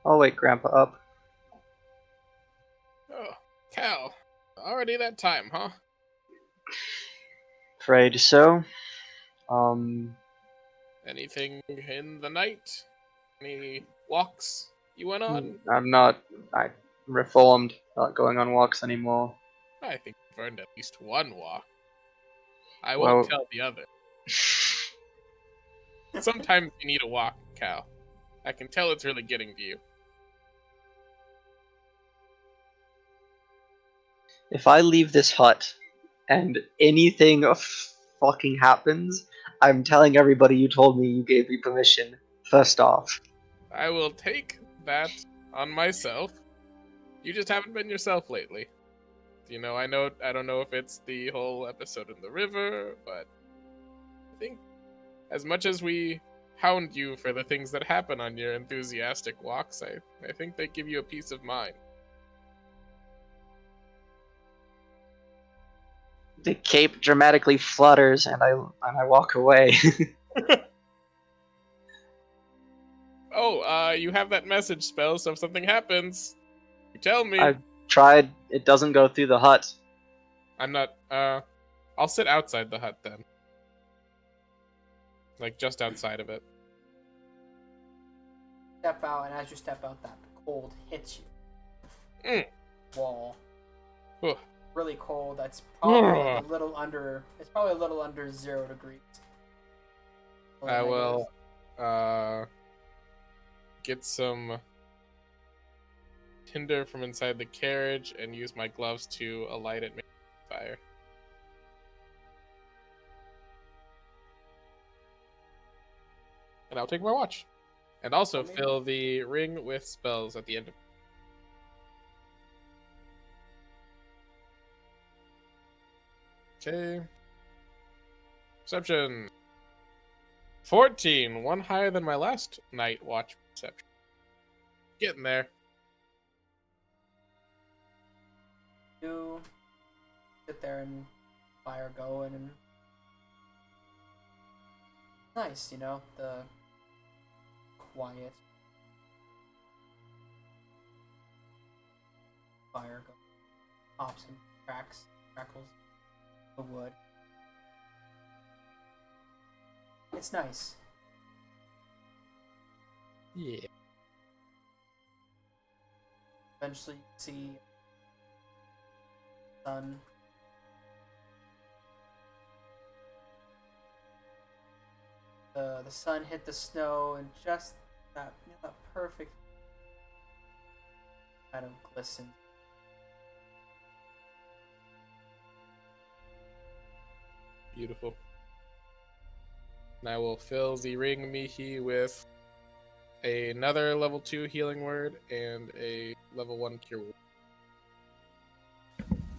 I'll wake Grandpa up. Oh, Cal. Already that time, huh? Afraid so. Anything in the night? Any walks you went on? I'm not. I reformed. Not going on walks anymore. I think you've earned at least one walk. I Well- won't tell the other. Sometimes you need a walk, Cal. I can tell it's really getting to you. If I leave this hut and anything fucking happens, I'm telling everybody you told me you gave me permission. First off. I will take that on myself. You just haven't been yourself lately. You know, I don't know if it's the whole episode in the river, but I think as much as we hound you for the things that happen on your enthusiastic walks, I think they give you a peace of mind. The cape dramatically flutters and I walk away. Oh, you have that message spell, so if something happens, you tell me. I've tried. It doesn't go through the hut. I'm not, I'll sit outside the hut then. Like, just outside of it. Step out, and as you step out, that cold hits you. Wall. Ugh. Really cold. That's probably like a little under. It's probably a little under 0 degrees. I will, get some tinder from inside the carriage and use my gloves to alight it, make fire. And I'll take my watch. And also fill the ring with spells at the end of it. Okay. Perception. 14. One higher than my last night watch perception. Getting there. You sit there and fire going and nice, you know, the quiet fire go pops and crackles the wood. It's nice. Yeah. Eventually you see sun. The sun hit the snow and just that, that perfect kind of glisten. Beautiful. And I will fill the ring Mihi with another level 2 healing word and a level 1 cure wound.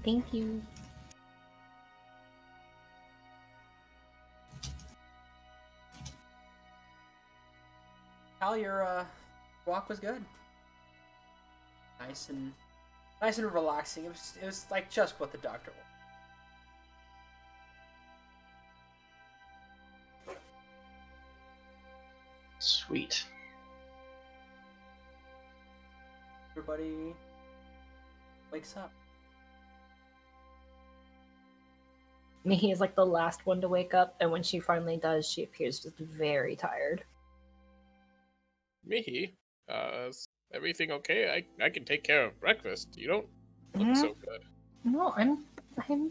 Thank you. Cal, your walk was good. Nice and relaxing. It was like just what the doctor wanted. Sweet. Everybody wakes up. Mihi is like the last one to wake up, and when she finally does, she appears just very tired. Mihi, is everything okay? I can take care of breakfast. You don't look so good. No, I'm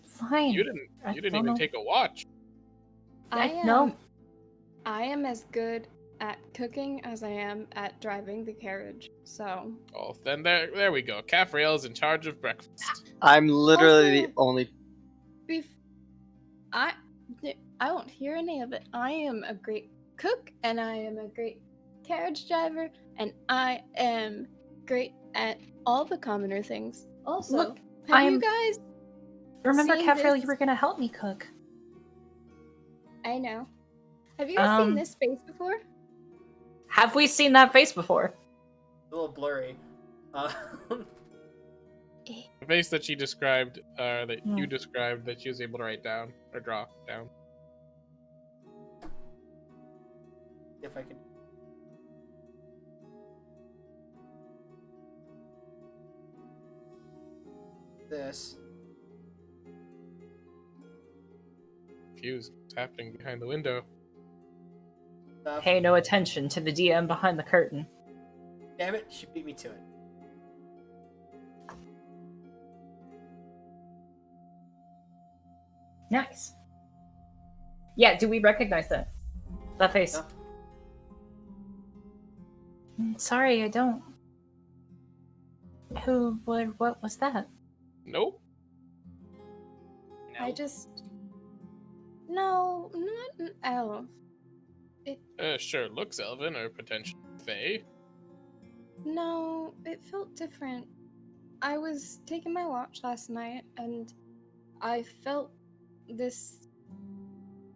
fine. You didn't even know. take a watch. No. I am as good at cooking as I am at driving the carriage. So. Oh, then there we go. Caffrey's in charge of breakfast. I'm literally Also, the only. I won't hear any of it. I am a great cook, and I am a great carriage driver, and I am great at all the commoner things. Also, Look, have you guys Remember, seen Caffrey, this? you were gonna help me cook. I know. Have you guys seen this face before? Have we seen that face before? A little blurry. The face that she described, that you described, that she was able to write down or draw down. If I can. This. Confused. What's happening behind the window? Pay no attention to the DM behind the curtain. Damn it, she beat me to it. Nice. Yeah, do we recognize that? That face? No. Sorry, I don't. What was that? Nope. I just. No, not an elf. Sure looks elven or potentially fae. No, it felt different. I was taking my watch last night and I felt this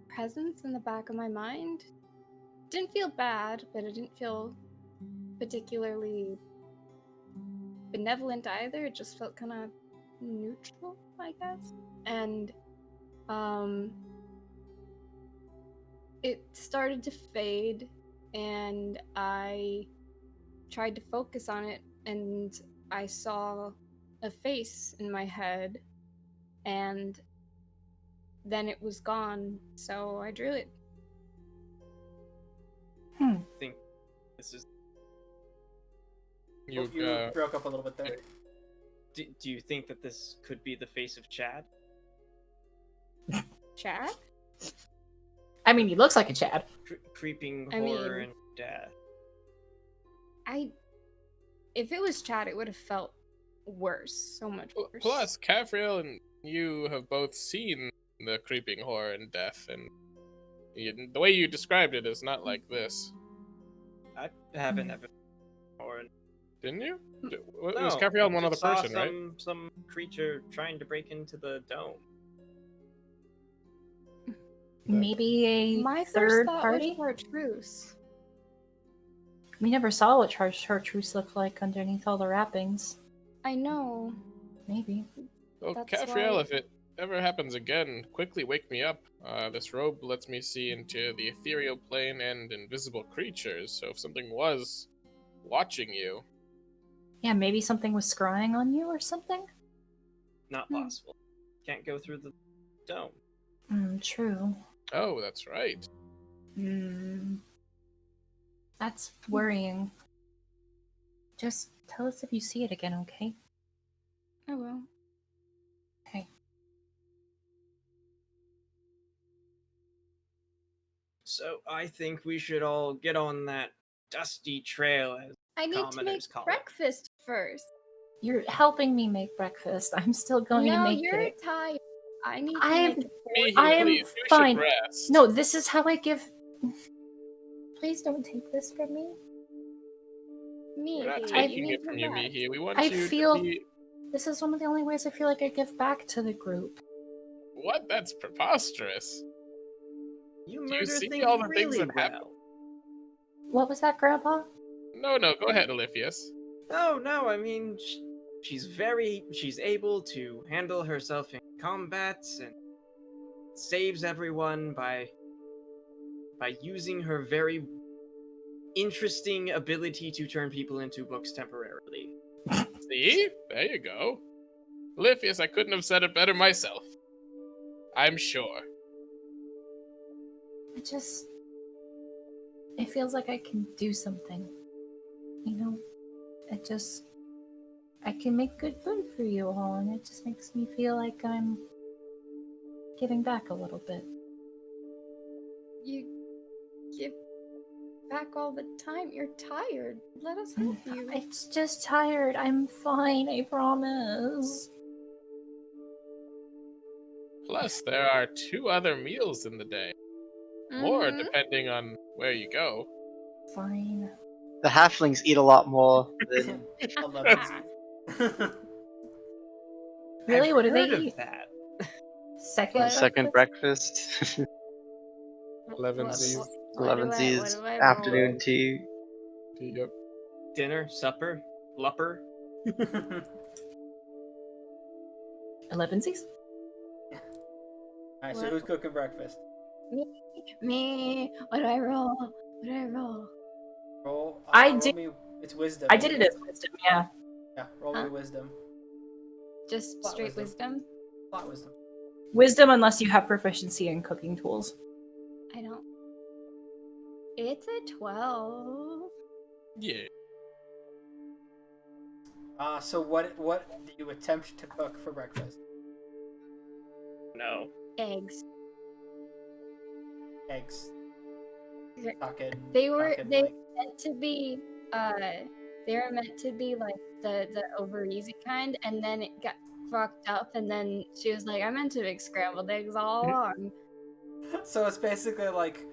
presence in the back of my mind. Didn't feel bad, but it didn't feel particularly benevolent either. It just felt kind of neutral, I guess. And it started to fade, and I tried to focus on it, and I saw a face in my head, and then it was gone, so I drew it. I think this is. You broke up a little bit there. Do you think that this could be the face of Chad? Chad? I mean, he looks like a Chad. Creeping I horror mean- and death. If it was Chad, it would have felt worse, so much worse. Plus, Caffrey and you have both seen the creeping horror and death, and the way you described it is not like this. I haven't ever. Or Didn't you? no, Was Caffrey one other just saw person, right? Some creature trying to break into the dome. Maybe a My first third thought party? was Chartreuse. We never saw what Chartreuse looked like underneath all the wrappings. I know. Maybe. Well, That's Caffrey, why- if it ever happens again, quickly wake me up. This robe lets me see into the ethereal plane and invisible creatures, so if something was watching you... Yeah, maybe something was scrying on you or something? Not possible. Can't go through the dome. True. Oh, that's right. That's worrying. Just tell us if you see it again, okay? I will. Okay. So I think we should all get on that dusty trail, as I need to make commoners call it. breakfast first. You're helping me make breakfast. I'm still going to No, make you're it. tired. I need to I'm make it Mihi, I am please. You fine. should rest. No, this is how I give. Please don't take this from me. Me. We're not you taking need it from to you, rest. Mihi. We want I you feel- to be... This is one of the only ways I feel like I give back to the group. What? That's preposterous. You you murder see things all the things really that happen? well. What was that, Grandpa? No, go ahead, Oliphius. No, I mean, she's able to handle herself in combats and saves everyone by using her very interesting ability to turn people into books temporarily. See? There you go. Oliphius, I couldn't have said it better myself. I'm sure. It feels like I can do something. You know? I can make good food for you all, and it just makes me feel like I'm giving back a little bit. You give back all the time. You're tired. Let us help you. It's just tired. I'm fine, I promise. Plus, there are 2 other meals in the day. More, Mhm. depending on where you go. Fine. The halflings eat a lot more than 11. Really? I've What do they heard of eat? that. Second What? second breakfast, 11Z's. What do I roll? afternoon tea. Yep. Dinner, supper, lupper. 11sies? Alright, so who's cooking breakfast? Me. What do I roll? What do I roll? Roll. I roll did- me. It's wisdom. I did it as wisdom, yeah. Yeah, roll me Huh? wisdom. Just Plot straight wisdom. wisdom? Plot wisdom. Wisdom unless you have proficiency in cooking tools. I don't. It's a 12. Yeah. So what do you attempt to cook for breakfast? No. Eggs. Eggs. Okay. Talking. They were talking, they like, meant to be they were meant to be like the over easy kind, and then it got fucked up, and then she was like, I meant to make scrambled eggs all along. So it's basically like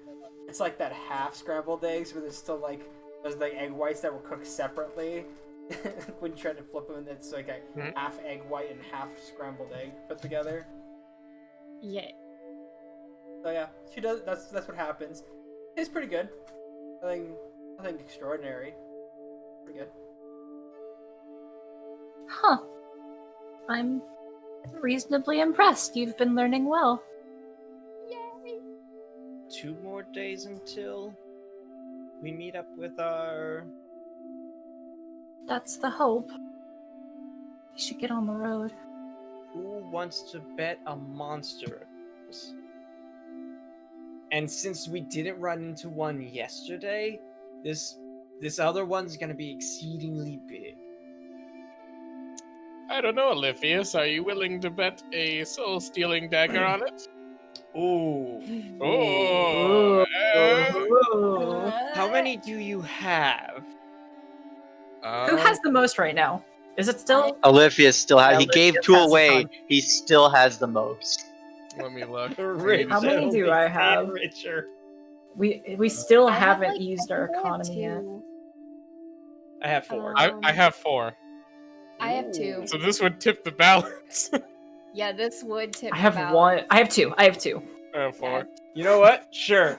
it's like that half scrambled eggs where there's still like those like egg whites that were cooked separately when you try to flip them, and it's like a half egg white and half scrambled egg put together. Yeah. So yeah, she does. That's what happens. It's pretty good. Nothing extraordinary. Pretty good. Huh. I'm reasonably impressed. You've been learning well. Yay. 2 more days until we meet up with our... That's the hope. We should get on the road. Who wants to bet a monster? And since we didn't run into one yesterday, this other one's gonna be exceedingly big. I don't know, Oliphius. Are you willing to bet a soul-stealing dagger on it? Ooh. Oh. How many do you have? Who has the most right now? Is it still? Oliphius still has. Yeah, He gave Oliphius 2 has a away. ton. He still has the most. Let me look. How many do I have? Richer. We still I have, haven't like, used our I think I have economy yet. 2. I have 4. I have 4. I have 2. So this would tip the balance. Yeah, this would tip. I have the one. balance. I have 2. I have 2. I have 4. You know what? Sure.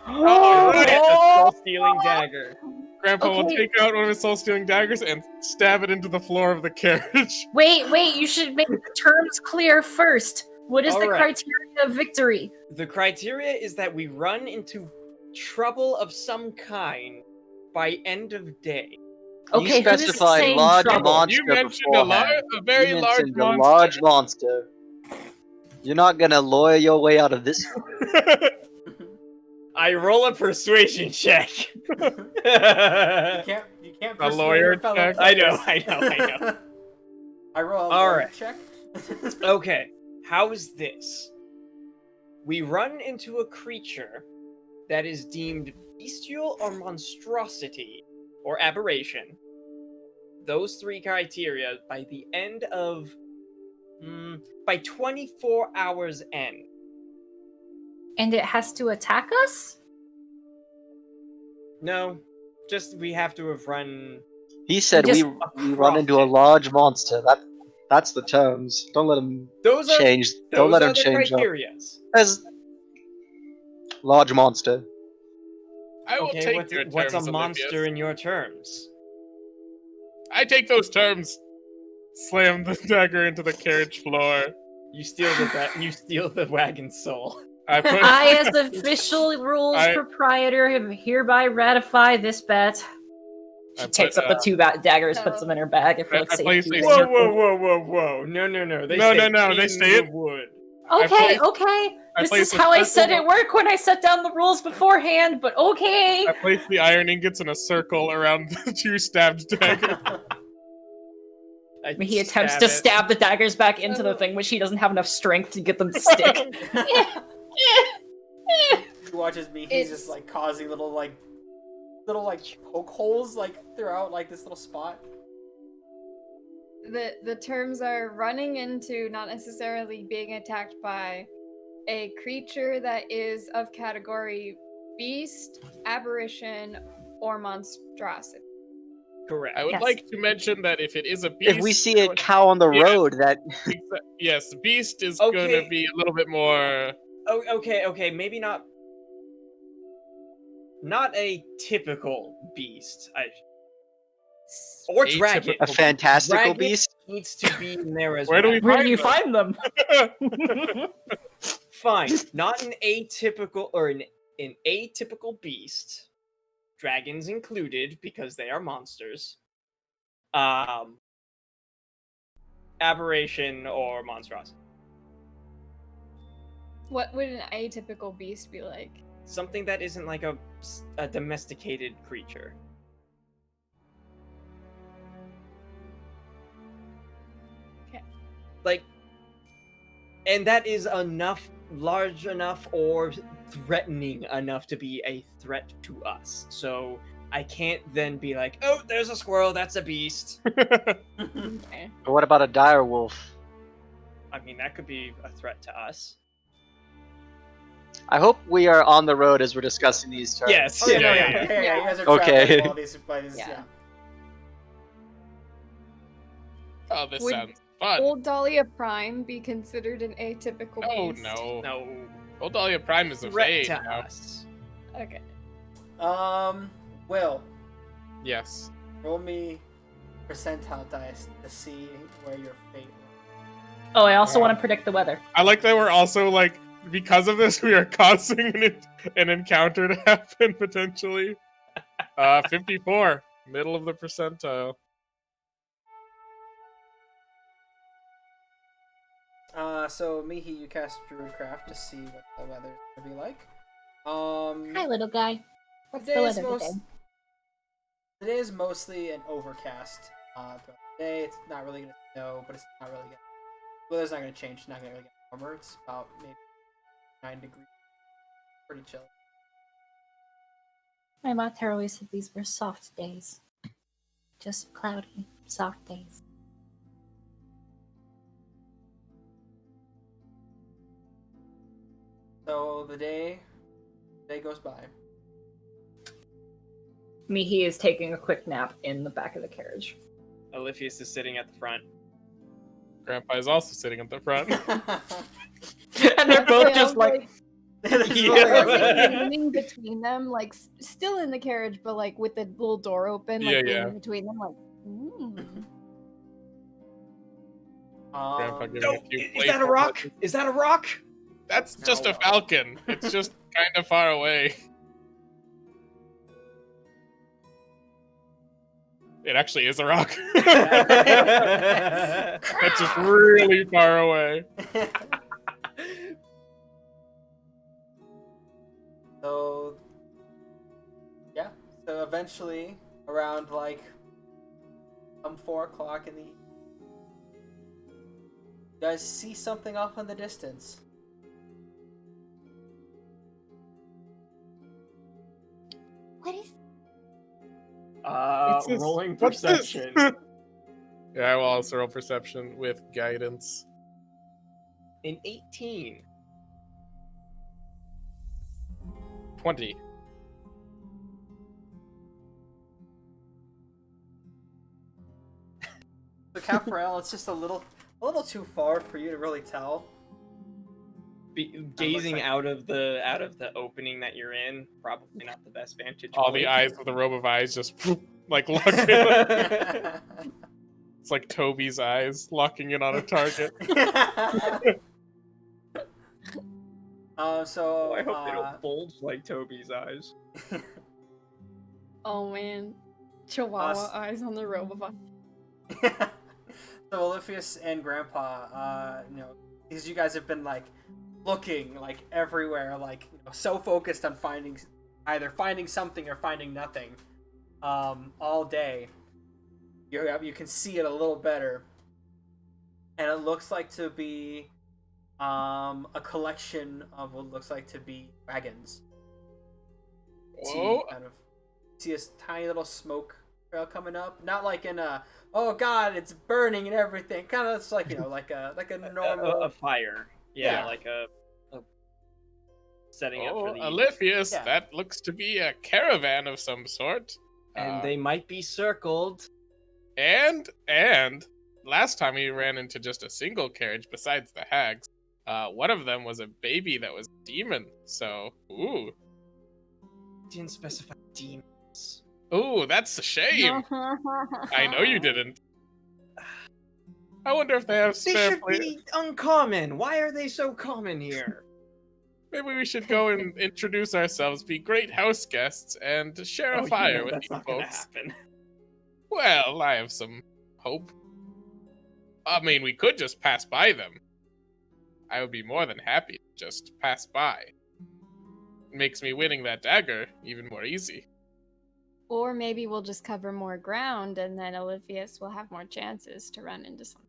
Oh! Stealing dagger. Grandpa will Okay. take out one of his soul-stealing daggers and stab it into the floor of the carriage. Wait, you should make the terms clear first. What is the Alright. criteria of victory? The criteria is that we run into trouble of some kind by end of day. Okay, you who's specified saying large trouble? monster You mentioned beforehand. a very You large mentioned a monster. large monster. You're not gonna lawyer your way out of this one. I roll a persuasion check. You I can't A persuade lawyer your fellow check? players. know. I roll a All lawyer right. check. Okay, how is this? We run into a creature that is deemed bestial or monstrosity or aberration. Those 3 criteria by the end of By 24 hours end. And it has to attack us? No, just we have to have run. He said Just we run into a across it. large monster. That's the terms. Don't let him Those are change. Don't those let are him the change up. criterias. As large monster. I will Okay, take your what's a terms, monster Olympius. in your terms? I take those terms. Slam the dagger into the carriage floor. You steal the wagon's soul. I put. I, as official rules I- proprietor, hereby ratify this bet. She I takes put, up the two daggers, puts them in her bag for I like place safety. these- Whoa! No! They No, stay no, they in stay the it- wood. I Okay, place- okay. I This place is a how I circle said it of- work when I set down the rules beforehand, but okay. I place the iron ingots in a circle around the two stabbed daggers. He attempts to stab the daggers back into the thing, which he doesn't have enough strength to get them to stick. He watches me. He's It's- just like causing little poke holes like throughout like this little spot. The terms are running into, not necessarily being attacked by, a creature that is of category beast, aberration, or monstrosity. Correct. I would Yes. like to mention that if it is a beast, If we see a cow on the Yeah. road, that yes, beast is Okay. going to be a little bit more. Oh, okay. Maybe not a typical beast. Or Atypical. dragon. a fantastical Dragon beast. needs to be in there as Where do well. we Where do you find them? Fine. Not an atypical or an atypical beast. Dragons included because they are monsters. Aberration or monstrosity. What would an atypical beast be like? Something that isn't like a domesticated creature. Okay. Like, and that is large enough or threatening enough to be a threat to us. So I can't then be like, oh, there's a squirrel, that's a beast. Okay. But what about a dire wolf? I mean, that could be a threat to us. I hope we are on the road as we're discussing these terms. Yes. Oh, yeah, Yeah, no, yeah, yeah, yeah. you guys are Okay. traveling all these by this, Yeah. yeah. Oh, this Would sounds fun. Old Dahlia Prime be considered an atypical Oh beast? no. No. Old Dahlia Prime is a Threat fade to now. us. Okay. Will, Yes. roll me percentile dice to see where your fate will. Oh, I also want to predict the weather. I like that we're also like, because of this, we are causing an encounter to happen potentially. 54, middle of the percentile. So Mihi, you cast Druidcraft to see what the weather's gonna be like. Hi, little guy. What's the Today is weather today? Today is mostly an overcast. Throughout the day, it's not really gonna snow, but it's not really gonna. Weather's not gonna change. It's not gonna really get warmer. It's about maybe 9 degrees. Pretty chill. My mater always said these were soft days. Just cloudy, soft days. So the day goes by. Mihi is taking a quick nap in the back of the carriage. Oliphius is sitting at the front. Grandpa is also sitting at the front. And they're both Yeah, just like, leaning between them, like still in the carriage, but like with the little door open, like Yeah. leaning between them, like. Mm. Grandpa giving No, a few is that a playful rock? nudges. Is that a rock? That's just a No. falcon. It's just kind of far away. It actually is a rock. That's just really far away. So, yeah. So eventually, around like 4 o'clock in the evening, you guys see something off in the distance. What is? Rolling What's this? perception. Yeah, I will also roll perception with guidance. An 18. 20. So Cafarel, it's just a little too far for you to really tell. Gazing like- out of the opening that you're in, probably not the best vantage All point. the eyes with the robe of eyes just like locked in. It's like Toby's eyes locking in on a target. So I hope they don't bulge like Toby's eyes. Oh man. Chihuahua eyes on the robot. So Oliphius and Grandpa, because you guys have been like looking like everywhere, like so focused on either finding something or finding nothing, all day. You can see it a little better, and it looks like to be a collection of what looks like to be wagons. Whoa. See a tiny little smoke trail coming up, not like in a oh god it's burning and everything, kind of. It's like like a normal a fire. Yeah, Yeah. like a setting up for the Oliphius, Yeah. that looks to be a caravan of some sort. and they might be circled. And last time we ran into just a single carriage besides the hags. One of them was a baby that was demon. So, ooh, Didn't specify demons. ooh, that's a shame. I know you didn't. I wonder if they have They spare should place. be uncommon. Why are they so common here? Maybe we should go and introduce ourselves, be great house guests, and share a Oh, fire you know with that's you not gonna folks. happen. Well, I have some hope. I mean, we could just pass by them. I would be more than happy to just pass by. It makes me winning that dagger even more easy. Or maybe we'll just cover more ground and then Oliphius will have more chances to run into something.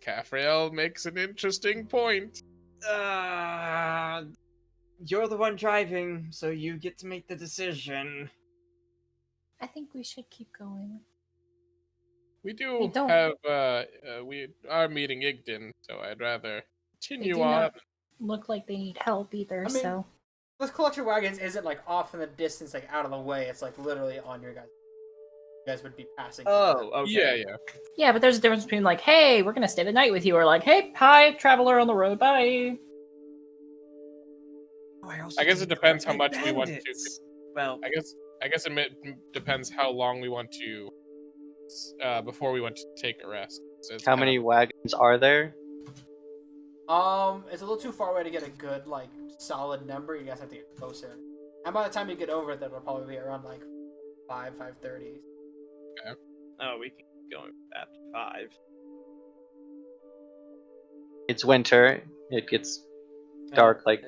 Caffriel makes an interesting point. You're the one driving, so you get to make the decision. I think we should keep going. We We do don't- have, we are meeting Igden, so I'd rather They continue do on. not look like they need help either, I mean- so. This collection of wagons isn't like off in the distance, like out of the way. It's like literally on your guys. You guys would be passing. Oh, okay. Yeah. Yeah, but there's a difference between like, hey, we're gonna stay the night with you, or like, hey, hi, traveler on the road, bye. Oh, I guess it depends how much we want to. Bandits. Well, I guess it depends how long we want to, before we want to take a rest. So it's How kind many of- wagons are there? It's a little too far away to get a good like solid number. You guys have to get closer. And by the time you get over there, it'll probably be around like 5:30. oh, we can keep going after 5. It's winter. It gets dark like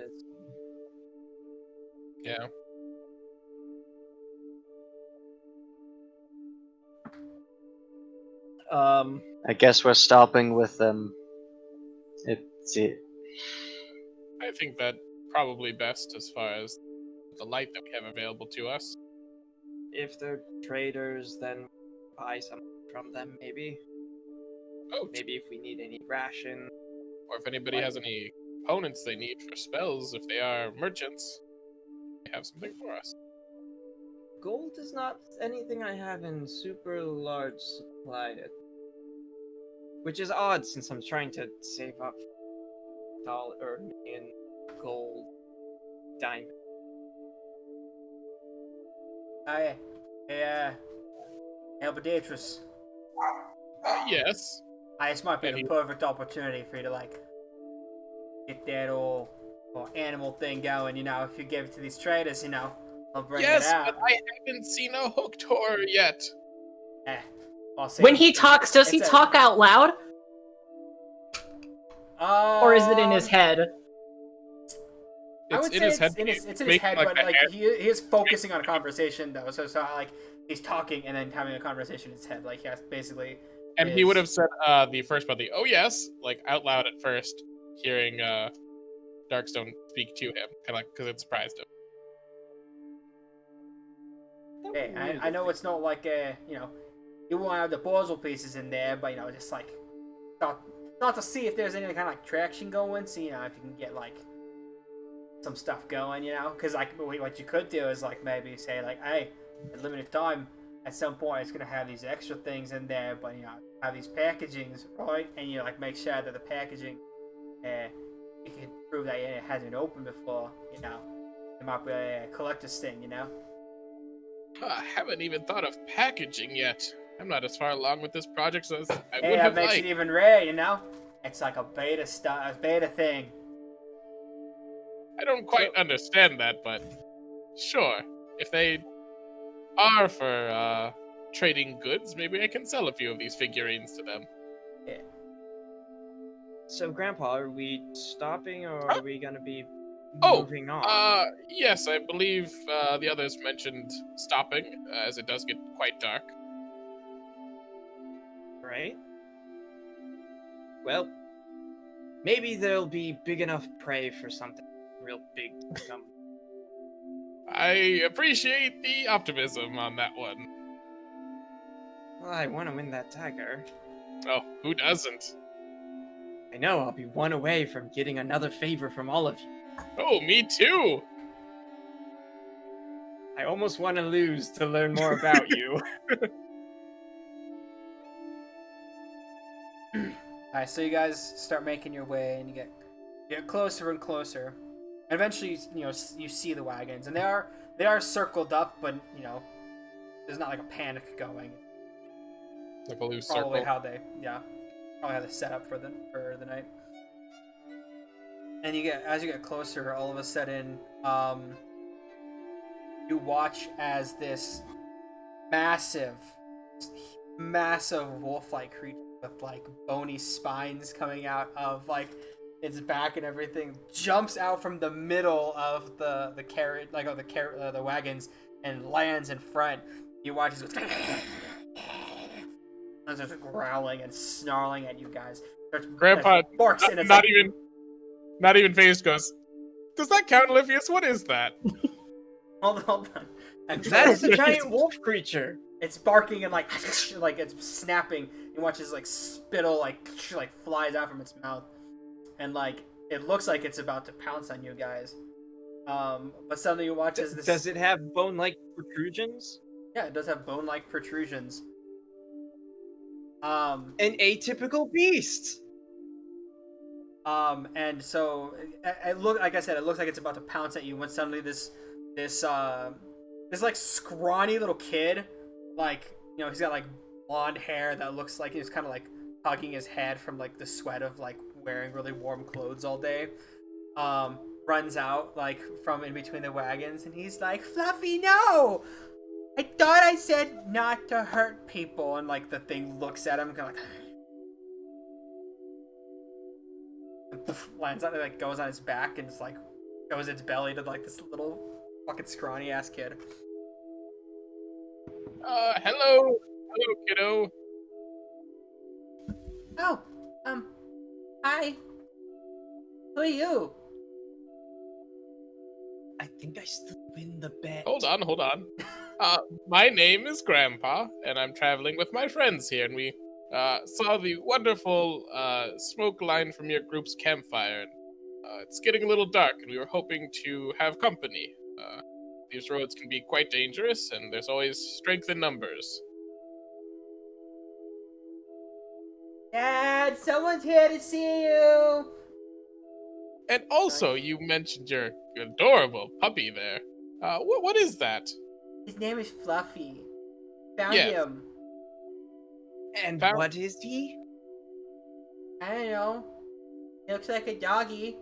Yeah. I guess we're stopping with them. It's it. I think that probably best as far as the light that we have available to us. If they're traders, then buy some from them, maybe. Oh, Maybe if we need any ration. or if anybody has any components they need for spells, if they are merchants, they have something for us. Gold is not anything I have in super large supply, which is odd since I'm trying to save up dollar or in gold diamond. Hey, Albadatrus. Yes. This might be And the he- perfect opportunity for you to like get that or animal thing going. If you give it to these traders, I'll bring Yes, it out. but I haven't seen a hooked horror yet. I'll see. When he talks, does he It's a- talk out loud? Or is it in his head? I It's would in say his head. it's in his making, head, like, but the like hand- he is focusing on a conversation though. So like he's talking and then having a conversation in his head. Like yes, basically. And he would is- have said the first part, the oh yes, like out loud at first, hearing Darkstone speak to him, kind of like because it surprised him. Hey, I know it's not like you won't have the puzzle pieces in there, but just like start to see if there's any kind of like traction going. See, if you can get like some stuff going, because like what you could do is like maybe say like, hey, at limited time, at some point it's gonna have these extra things in there, but have these packagings, right? And like make sure that the packaging, you can prove that it hasn't opened before. It might be a collector's thing, I haven't even thought of packaging yet. I'm not as far along with this project as I Hey, would that have makes liked. it even rare, It's like a beta thing. I don't quite understand that, but sure. If they are for trading goods, maybe I can sell a few of these figurines to them. Yeah. So, Grandpa, are we stopping or are we gonna be Oh, moving on? yes, I believe the others mentioned stopping, as it does get quite dark. Right? Well, maybe there'll be big enough prey for something real big to come. I appreciate the optimism on that one. Well, I want to win that tiger. Oh, who doesn't? I know I'll be one away from getting another favor from all of you. Oh, me too! I almost want to lose to learn more about you. Alright, so you guys start making your way, and you get closer and closer. And eventually, you see the wagons, and they are circled up, but there's not like a panic going. Like a loose Probably circle. how they set up for the night. And as you get closer, all of a sudden, you watch as this massive wolf-like creature with like bony spines coming out of like its back and everything jumps out from the middle of the carriage, like the wagons, and lands in front. You watch as it just growling and snarling at you guys. Grandpa, barks and it's not even phased, goes, does that count, Livius? What is that? Hold on. That is a giant wolf creature. It's barking and like it's snapping. You watch as like spittle like flies out from its mouth, and like it looks like it's about to pounce on you guys. But suddenly you watch as this. Does it have bone-like protrusions? Yeah, it does have bone-like protrusions. An atypical beast. And so it looks like it's about to pounce at you when suddenly this like scrawny little kid, like he's got like blonde hair that looks like he's kind of like hugging his head from like the sweat of like wearing really warm clothes all day, runs out like from in between the wagons, and he's like, Fluffy, no, I thought I said not to hurt people. And like the thing looks at him kind of like and poof, lands on it, like goes on his back and just like shows its belly to like this little fucking scrawny ass kid. Hello, kiddo. Oh, hi. Who are you? I think I still win the bet. Hold on. My name is Grandpa, and I'm traveling with my friends here, and we saw the wonderful smoke line from your group's campfire. And, it's getting a little dark, and we were hoping to have company. These roads can be quite dangerous, and there's always strength in numbers. Dad, someone's here to see you. And also, you mentioned your adorable puppy there. What is that? His name is Fluffy. Found Yes. him. And Bar- what is he? I don't know. He looks like a doggy.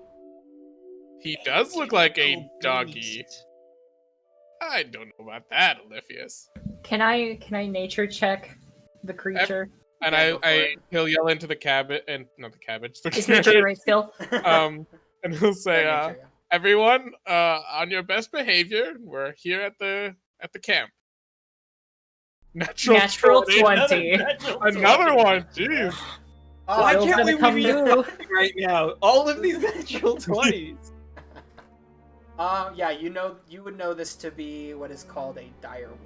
He does look like a Typical doggy. beast. I don't know about that, Oliphius. Can I nature check the creature? And Yeah, go for he'll yell into the cabbage, and not the cabbage, the Is nature a great skill? and he'll say, Yeah, nature, yeah. everyone, on your best behavior, we're here at the camp. Natural 20. Another one, jeez. Oh, Why Bill's can't we gonna come be you. right now? All of these natural 20s. yeah, you would know this to be what is called a dire wolf.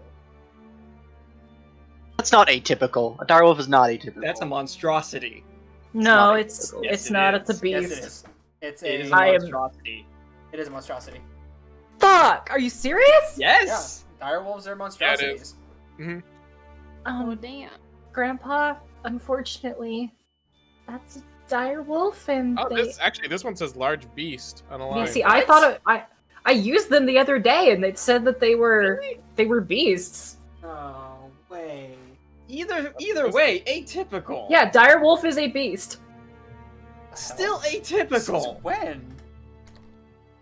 That's not atypical. A direwolf is not atypical. That's a monstrosity. No, not it's atypical. Yes, it's it not. is. It's a Yes, beast. it is. It's It is a. a I am- monstrosity. It is a monstrosity. Fuck! Are you serious? Yes. Yeah, direwolves are monstrosities. Oh Um, damn. Grandpa, unfortunately, that's a dire wolf, and Oh, they. this one says large beast on a Yeah, line. see, I thought I used them the other day, and it said that they were beasts. Oh wait. Either way, atypical. Yeah, dire wolf is a beast. Still Since atypical. when?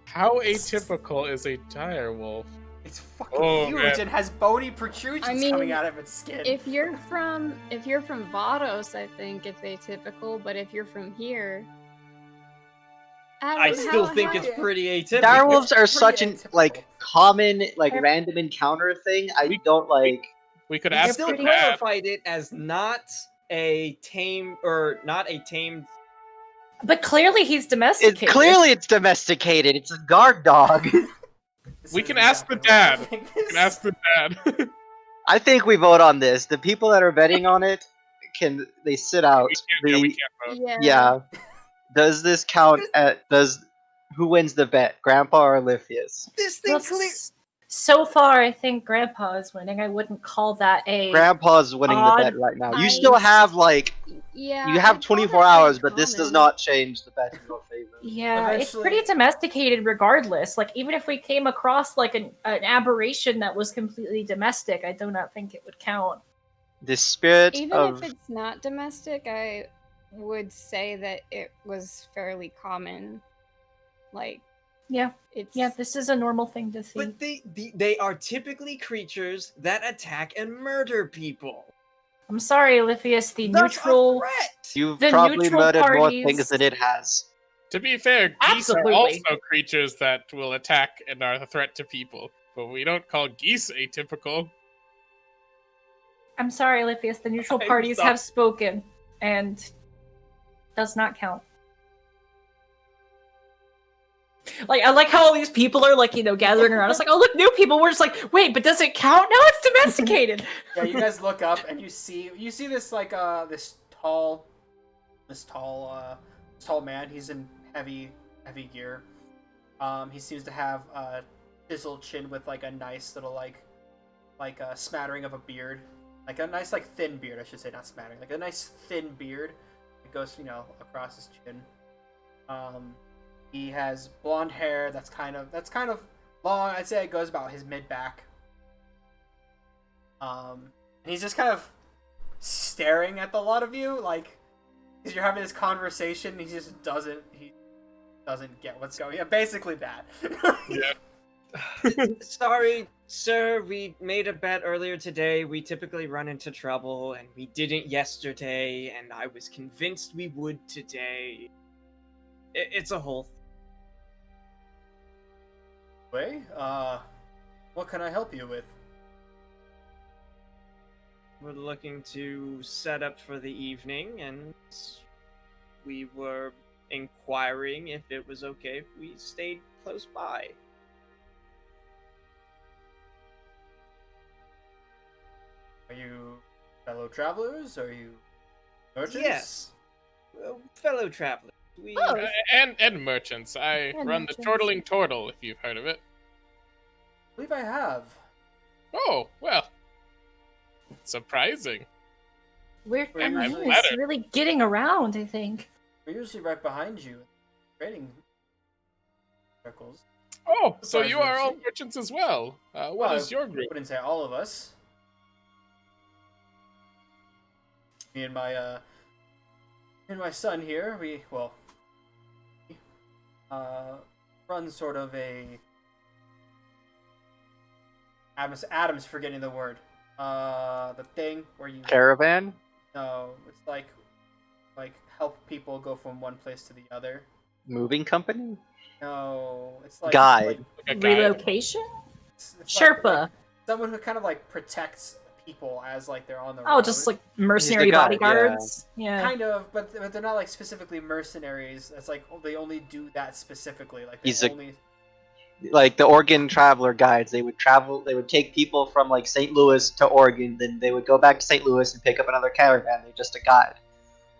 How atypical is a dire wolf? It's fucking Oh, huge man. and has bony protrusions I mean, coming out of its skin. If you're from Vados, I think it's atypical, but if you're from here, I Adam, still think how- it's pretty atypical. Direwolves are pretty such an atypical. like common like They're- random encounter thing. I We- don't like. We could We ask still the dad. clarified it as not a tamed. But clearly, he's It's domesticated. clearly it's domesticated. It's a guard dog. This We is can ask the exactly what I dad. think We this- can ask the dad. I think we vote on this. The people that are betting on it they sit out. we The can't vote. yeah. Does this count at who wins the bet, Grandpa or Lithius? This thing Well, clear. so far, I think Grandpa is winning. I wouldn't call that a. Grandpa's winning the Odd bet right now. You I- still have like Yeah, you have I'd call 24 that hours, pretty but this does common. not change the bet in your favor. Yeah, it's Eventually- pretty domesticated regardless. Like, even if we came across like an aberration that was completely domestic, I do not think it would count. The spirit Even of if it's not domestic, I would say that it was fairly common. Like, Yeah, it's yeah, this is a normal thing to see. But they are typically creatures that attack and murder people. I'm sorry, Lithius, the Thus a neutral. threat. you've the probably neutral murdered more parties- things than it has. To be fair, geese Absolutely. are also creatures that will attack and are a threat to people. But we don't call geese atypical. I'm sorry, Lithius, the neutral I'm parties sorry. have spoken, and does not count. Like, I like how all these people are, like, gathering around. It's like, oh, look, new people. We're just like, wait, but does it count? No, it's domesticated. Yeah, you guys look up and you see this like this tall man. He's in heavy gear. He seems to have a chiseled chin with like a nice little like a smattering of a beard, like a nice like thin beard, I should say, not smattering, like a nice thin beard that goes across his chin. He has blonde hair that's kind of long. I'd say it goes about his mid back. And he's just kind of staring at the lot of you, like, because you're having this conversation. He doesn't get what's going on. Yeah, basically that. Yeah. Sorry, sir. We made a bet earlier today. We typically run into trouble, and we didn't yesterday, and I was convinced we would today. It's a whole thing. Way, what can I help you with? We're looking to set up for the evening, and we were inquiring if it was okay if we stayed close by. Are you fellow travelers? Are you merchants? Yes. Fellow travelers. We Oh. And merchants. I And run merchants. the Chortling Tortle, if you've heard of it. I believe I have. Oh, well. Surprising. We're We're I usually- mean, it's really getting around, I think. We're usually right behind you, trading circles. Oh, so Surprised you to are all see. merchants as well. What is your I group? wouldn't say all of us. Me and my son here, we run sort of a Adam's forgetting the word. The thing where you Caravan? no, it's like help people go from one place to the other. Moving company? No, it's like Guide. like, Like a guide? Relocation? it's Sherpa. like someone who kind of like protects people as like they're on the Oh, road. just like mercenary guide, yeah. bodyguards. Yeah. Kind of, but they're not like specifically mercenaries. It's like they only do that specifically. Like they He's a- only like the Oregon traveler guides. They would travel. They would take people from like St. Louis to Oregon. Then they would go back to St. Louis and pick up another caravan. They're just a guide,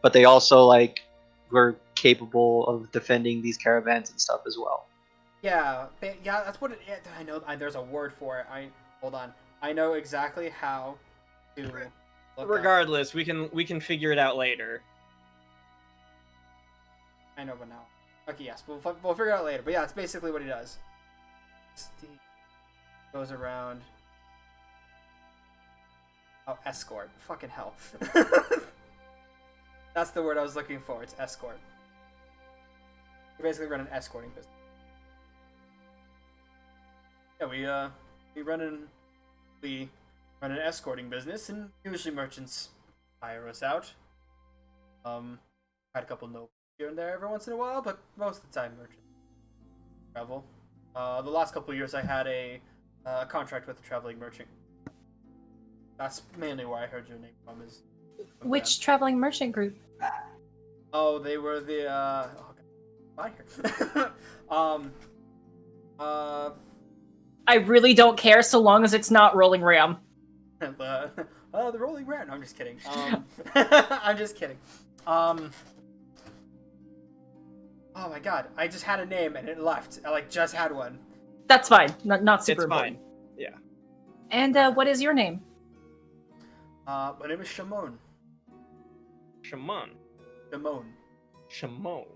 but they also like were capable of defending these caravans and stuff as well. Yeah, that's what it. I know. There's a word for it. Hold on. I know exactly how to. Look Regardless, we can figure it out later. I know, but now. Okay, yes, we'll figure it out later. But yeah, it's basically what he does. He goes around. Oh, escort. Fucking hell. That's the word I was looking for. It's escort. We basically run an escorting business. Yeah, we run an escorting business, and usually merchants hire us out. Had a couple nobles here and there every once in a while, but most of the time merchants travel. The last couple of years I had a contract with a traveling merchant. That's mainly where I heard your name from. Is Which traveling merchant group? Oh, they were the bye here. I really don't care so long as it's not Rolling Ram. the Rolling Ram. No, I'm just kidding. I'm just kidding. Oh my god, I just had a name and it left. I just had one. That's fine. Not super It's important. fine. Yeah. And what is your name? My name is Shimon. Shimon. Shimon.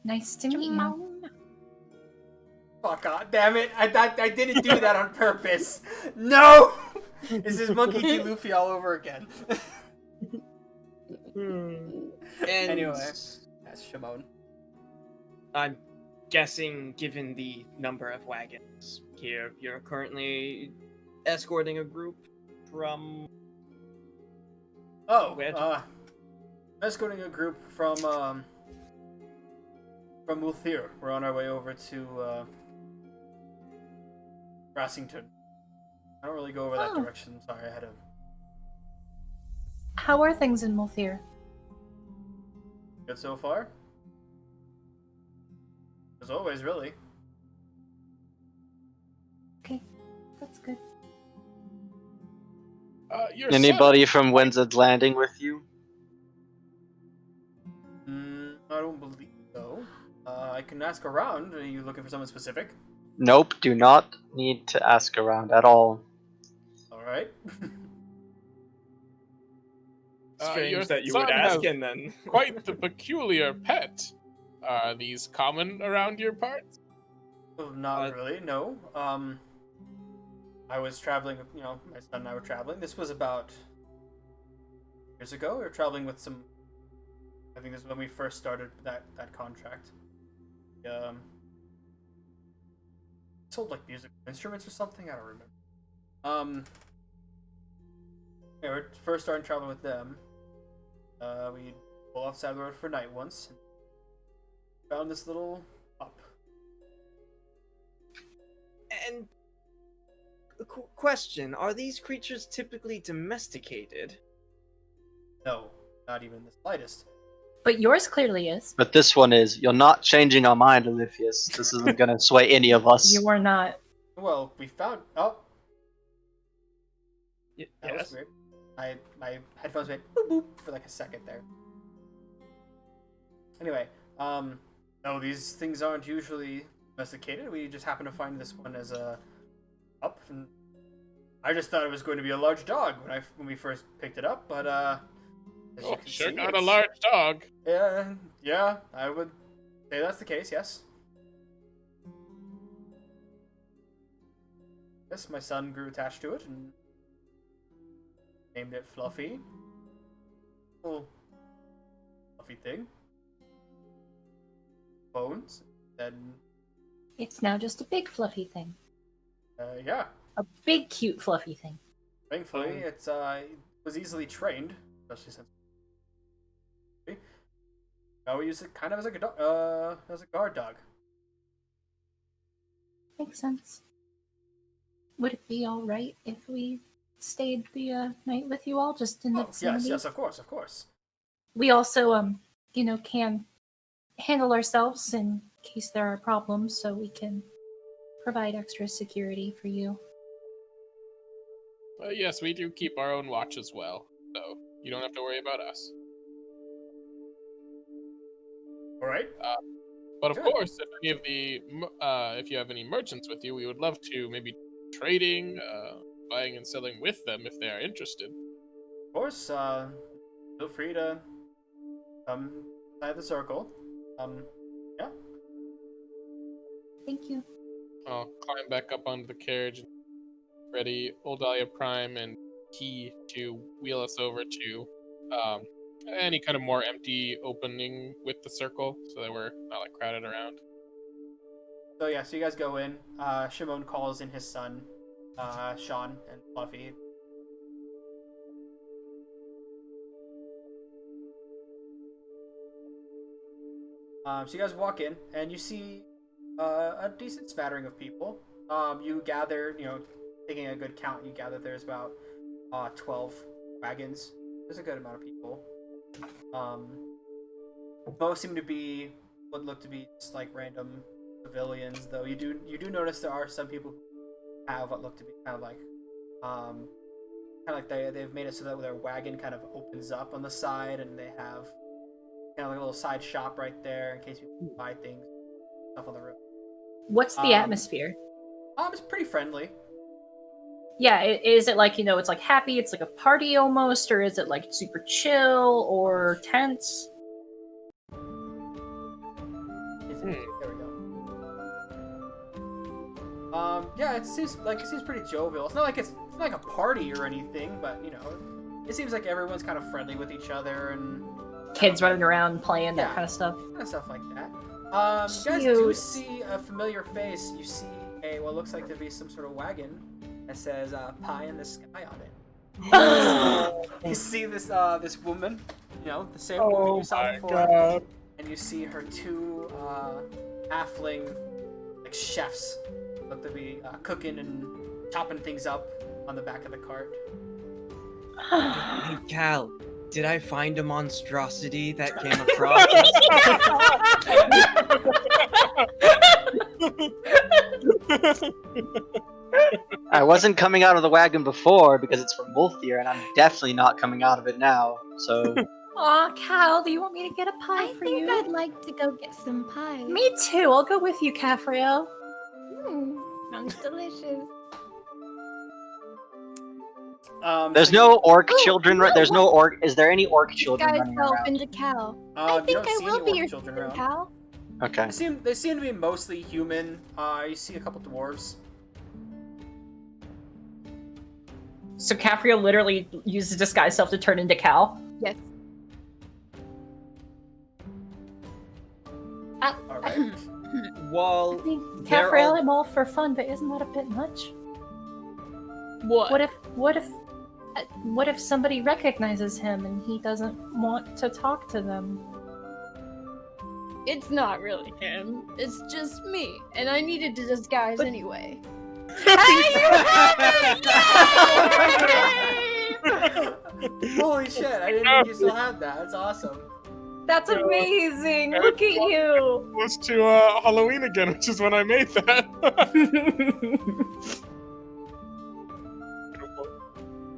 Nice to meet you. Oh god damn it! I didn't do that on purpose. No! This is Monkey D. Luffy all over again. And Anyway, that's Shimon. I'm guessing, given the number of wagons here, you're currently escorting a group from. Oh, Where? escorting a group from Multhir. We're on our way over to Brassington. I don't really go over that direction. Sorry, I had to. How are things in Multhir? Good so far. As always, really. Okay, that's good. Your Anybody from Windsor's Landing with you? I don't believe so. I can ask around. Are you looking for someone specific? Nope, do not need to ask around at all. Alright. Strange your that you son would ask, has and then. quite the peculiar pet. Are these common around your parts? Well, not really, no. I was traveling, my son and I were traveling. This was about years ago. We were traveling with some. I think this is when we first started that contract. Sold like musical instruments or something. I don't remember. Yeah, we're first starting traveling with them. We pull off the side of the road for night once. And found this little pup. And question: are these creatures typically domesticated? No, not even the slightest. But yours clearly is. But this one is. You're not changing our mind, Oliphius. This isn't gonna sway any of us. You are not. Well, we found. Oh, that Yes. was weird. My headphones went boop boop for like a second there. Anyway, no, these things aren't usually domesticated. We just happen to find this one as a pup, and I just thought it was going to be a large dog when we first picked it up, but as you can Sure see, got a it's- large dog. Yeah, I would say that's the case. Yes. Yes, my son grew attached to it and named it Fluffy. Little fluffy thing. Bones. Then, It's now just a big fluffy thing. yeah. A big cute fluffy thing. Thankfully, it was easily trained, especially since. Now we use it kind of as a guard dog. Makes sense. Would it be all right if we stayed the night with you all, just in the vicinity? Yes, of course. We also, can handle ourselves in case there are problems, so we can provide extra security for you. Yes, we do keep our own watch as well, so you don't have to worry about us. All right. But of Good. course, if any of if you have any merchants with you, we would love to maybe trading, buying and selling with them if they are interested. Of course. Feel free to come inside the circle. Yeah. Thank you. I'll climb back up onto the carriage, ready Old Dahlia Prime and Key to wheel us over to any kind of more empty opening with the circle, so that we're not like crowded around. So yeah, so you guys go in. Shimon calls in his son, Sean and Fluffy. So you guys walk in, and you see a decent smattering of people. You gather, taking a good count, you gather there's about 12 wagons. There's a good amount of people. Most seem to be what look to be just like random civilians, though you do notice there are some people who have what look to be kind of like they've made it so that their wagon kind of opens up on the side, and they have kind of like a little side shop right there in case people buy things, stuff on the roof. What's the atmosphere? It's pretty friendly. Yeah, is it like, it's like happy, it's like a party almost, or is it like super chill or tense? There we go. Yeah, it seems pretty jovial. It's not like it's not like a party or anything, but it seems like everyone's kind of friendly with each other and Kids running around playing, that Yeah. kind of stuff. kind of stuff like that. You guys do see a familiar face. You see what looks like to be some sort of wagon that says "Pie in the Sky" on it. You see this woman, the same woman you saw before, God. and you see her two halfling like chefs look to be cooking and chopping things up on the back of the cart. Hey, Cal, did I find a monstrosity that came across? I wasn't coming out of the wagon before because it's from Wolfear, and I'm definitely not coming out of it now. So Aw, Cal, do you want me to get a pie I for think you? I'd like to go get some pie. Me too, I'll go with you, Cafriel. Sounds delicious. there's no orc children. There's no orc. Is there any orc This children guy's running fell around? into Cal. You I think don't I see will any be orc your children sister, around. Cal. Okay. They seem to be mostly human. You see a couple dwarves. So Cafriel literally uses disguise self to turn into Cal. Yes. All right. While I think there Cafriel, are- I'm all for fun, but isn't that a bit much? What? What if somebody recognizes him and he doesn't want to talk to them? It's not really him. It's just me, and I needed to disguise But- anyway. Holy shit! I didn't think you still had that. That's awesome. That's amazing! Look at you! Close to Halloween again, which is when I made that.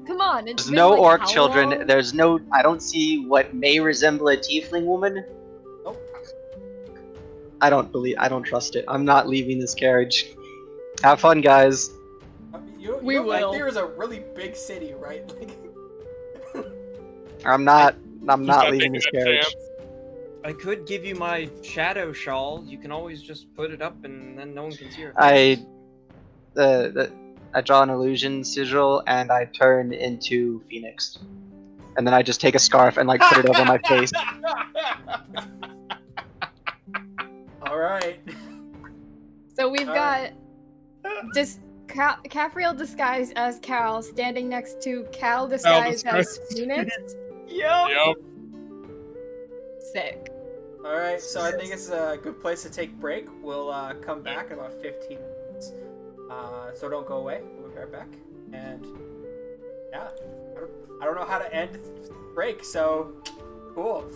Come on, it's There's been no like orc how children. long? There's no. I don't see what may resemble a tiefling woman. Nope. I don't trust it. I'm not leaving this carriage. Have fun, guys. I mean, We will. There is a really big city, right? Like, I'm not He's not leaving taking this a carriage. chance. I could give you my shadow shawl. You can always just put it up, and then no one can see your face. I draw an illusion sigil and I turn into Phoenix, and then I just take a scarf and like put it over my face. all right. So we've All got right. Cafriel disguised as Cal standing next to Cal disguised as Phoenix. Yep. Sick. All right. So I think it's a good place to take break. We'll come back in about 15 minutes. So don't go away. We'll be right back. And yeah, I don't know how to end break. So cool.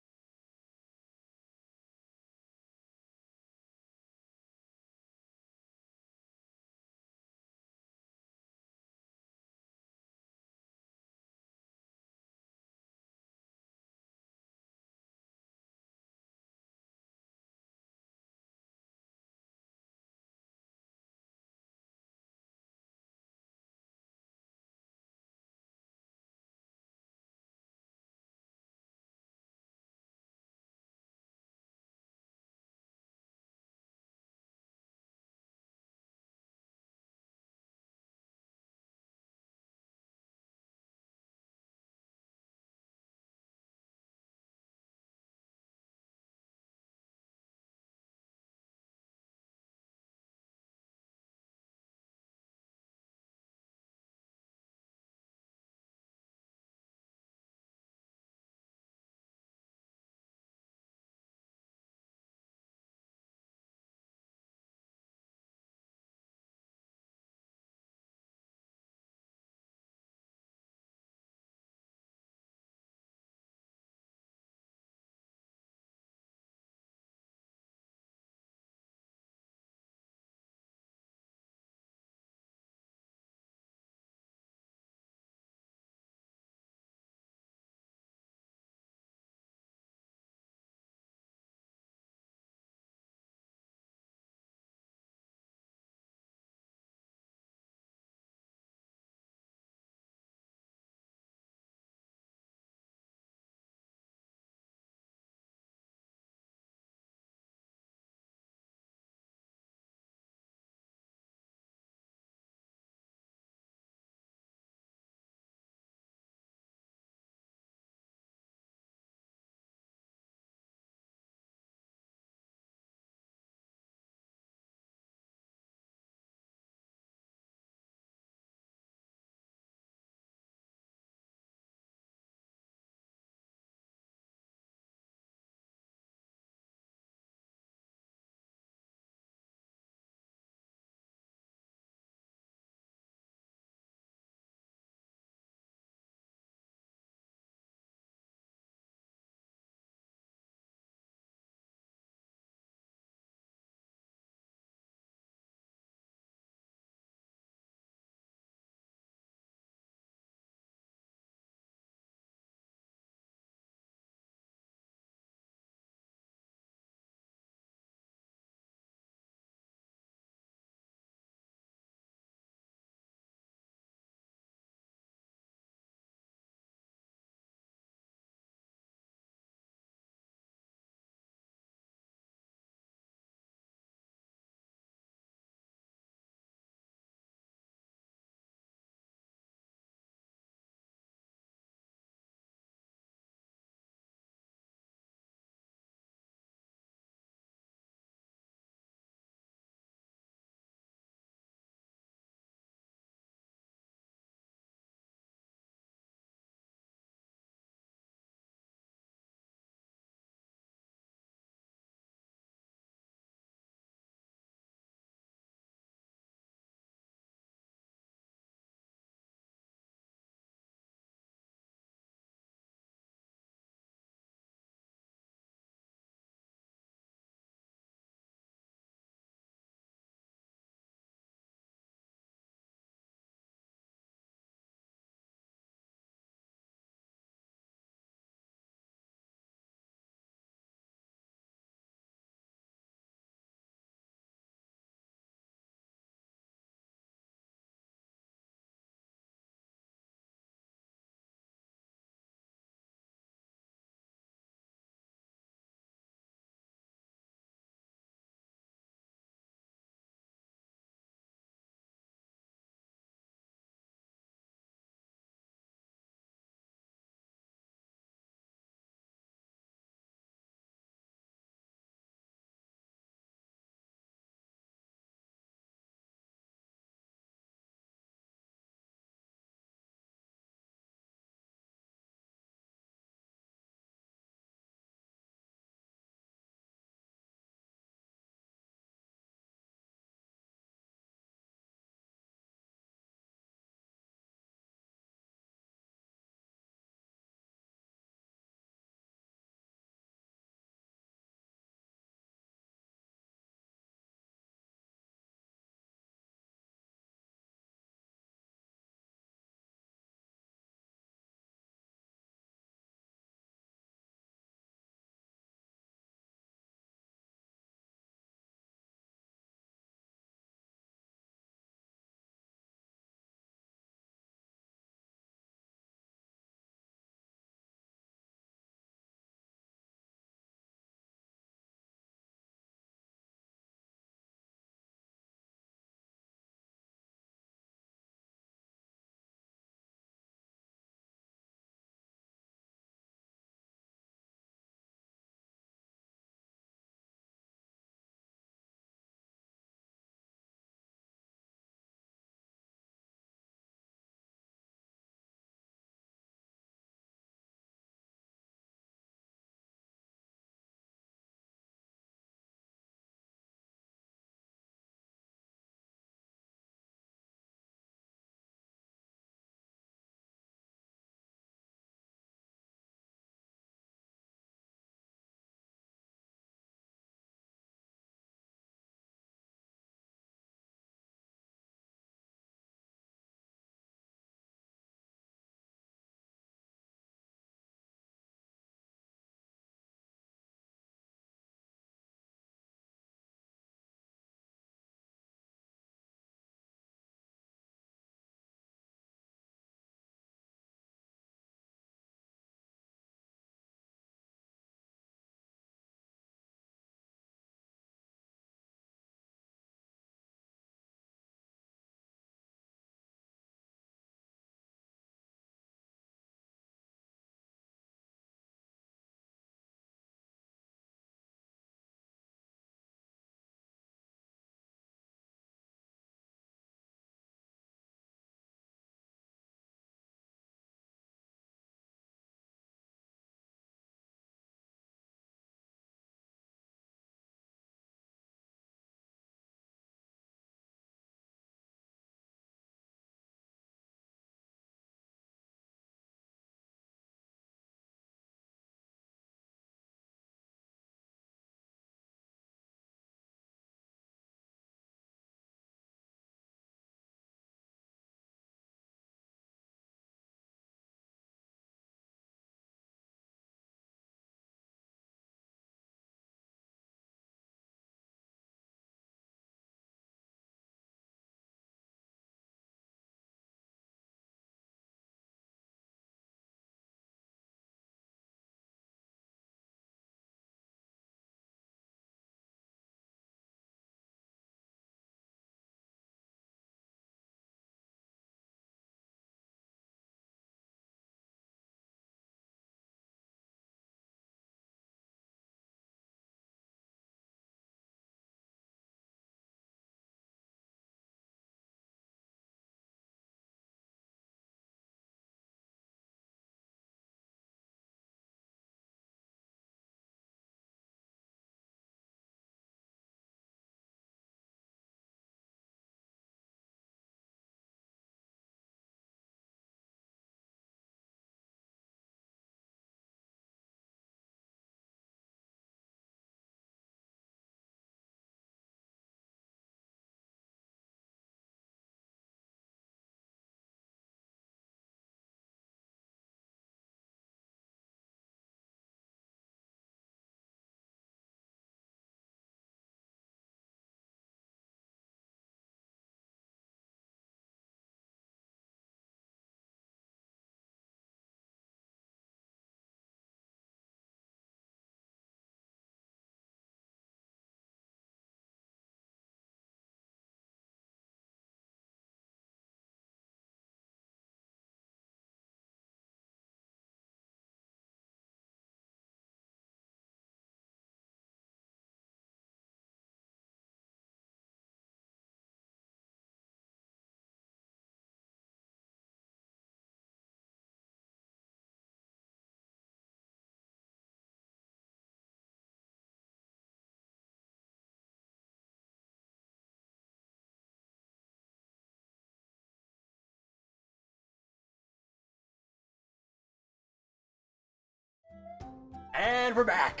And we're back.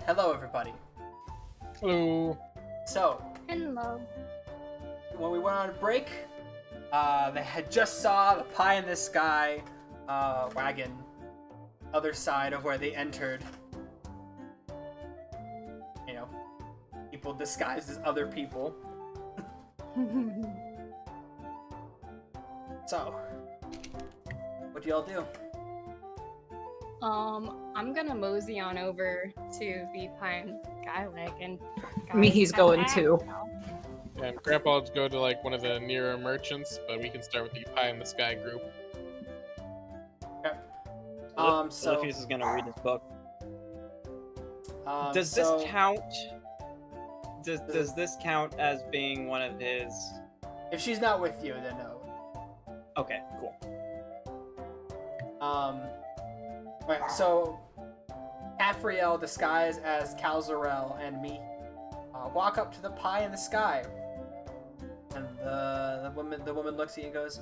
Hello, everybody. Hello. So, Hello. when we went on break, they had just saw the pie in the sky wagon, other side of where they entered. You know, people disguised as other people. So, what do y'all do? I'm gonna mosey on over to the pie and sky wagon. He's going too. And Grandpa will go to like one of the nearer merchants, but we can start with the pie in the sky group. Okay. So Oliphius is gonna read his book. Does so- this count? Does this count as being one of his? If she's not with you, then no. Okay, cool. Right, so Caphriel, disguised as Calzarel, and me walk up to the pie in the sky, and the woman looks at you and goes,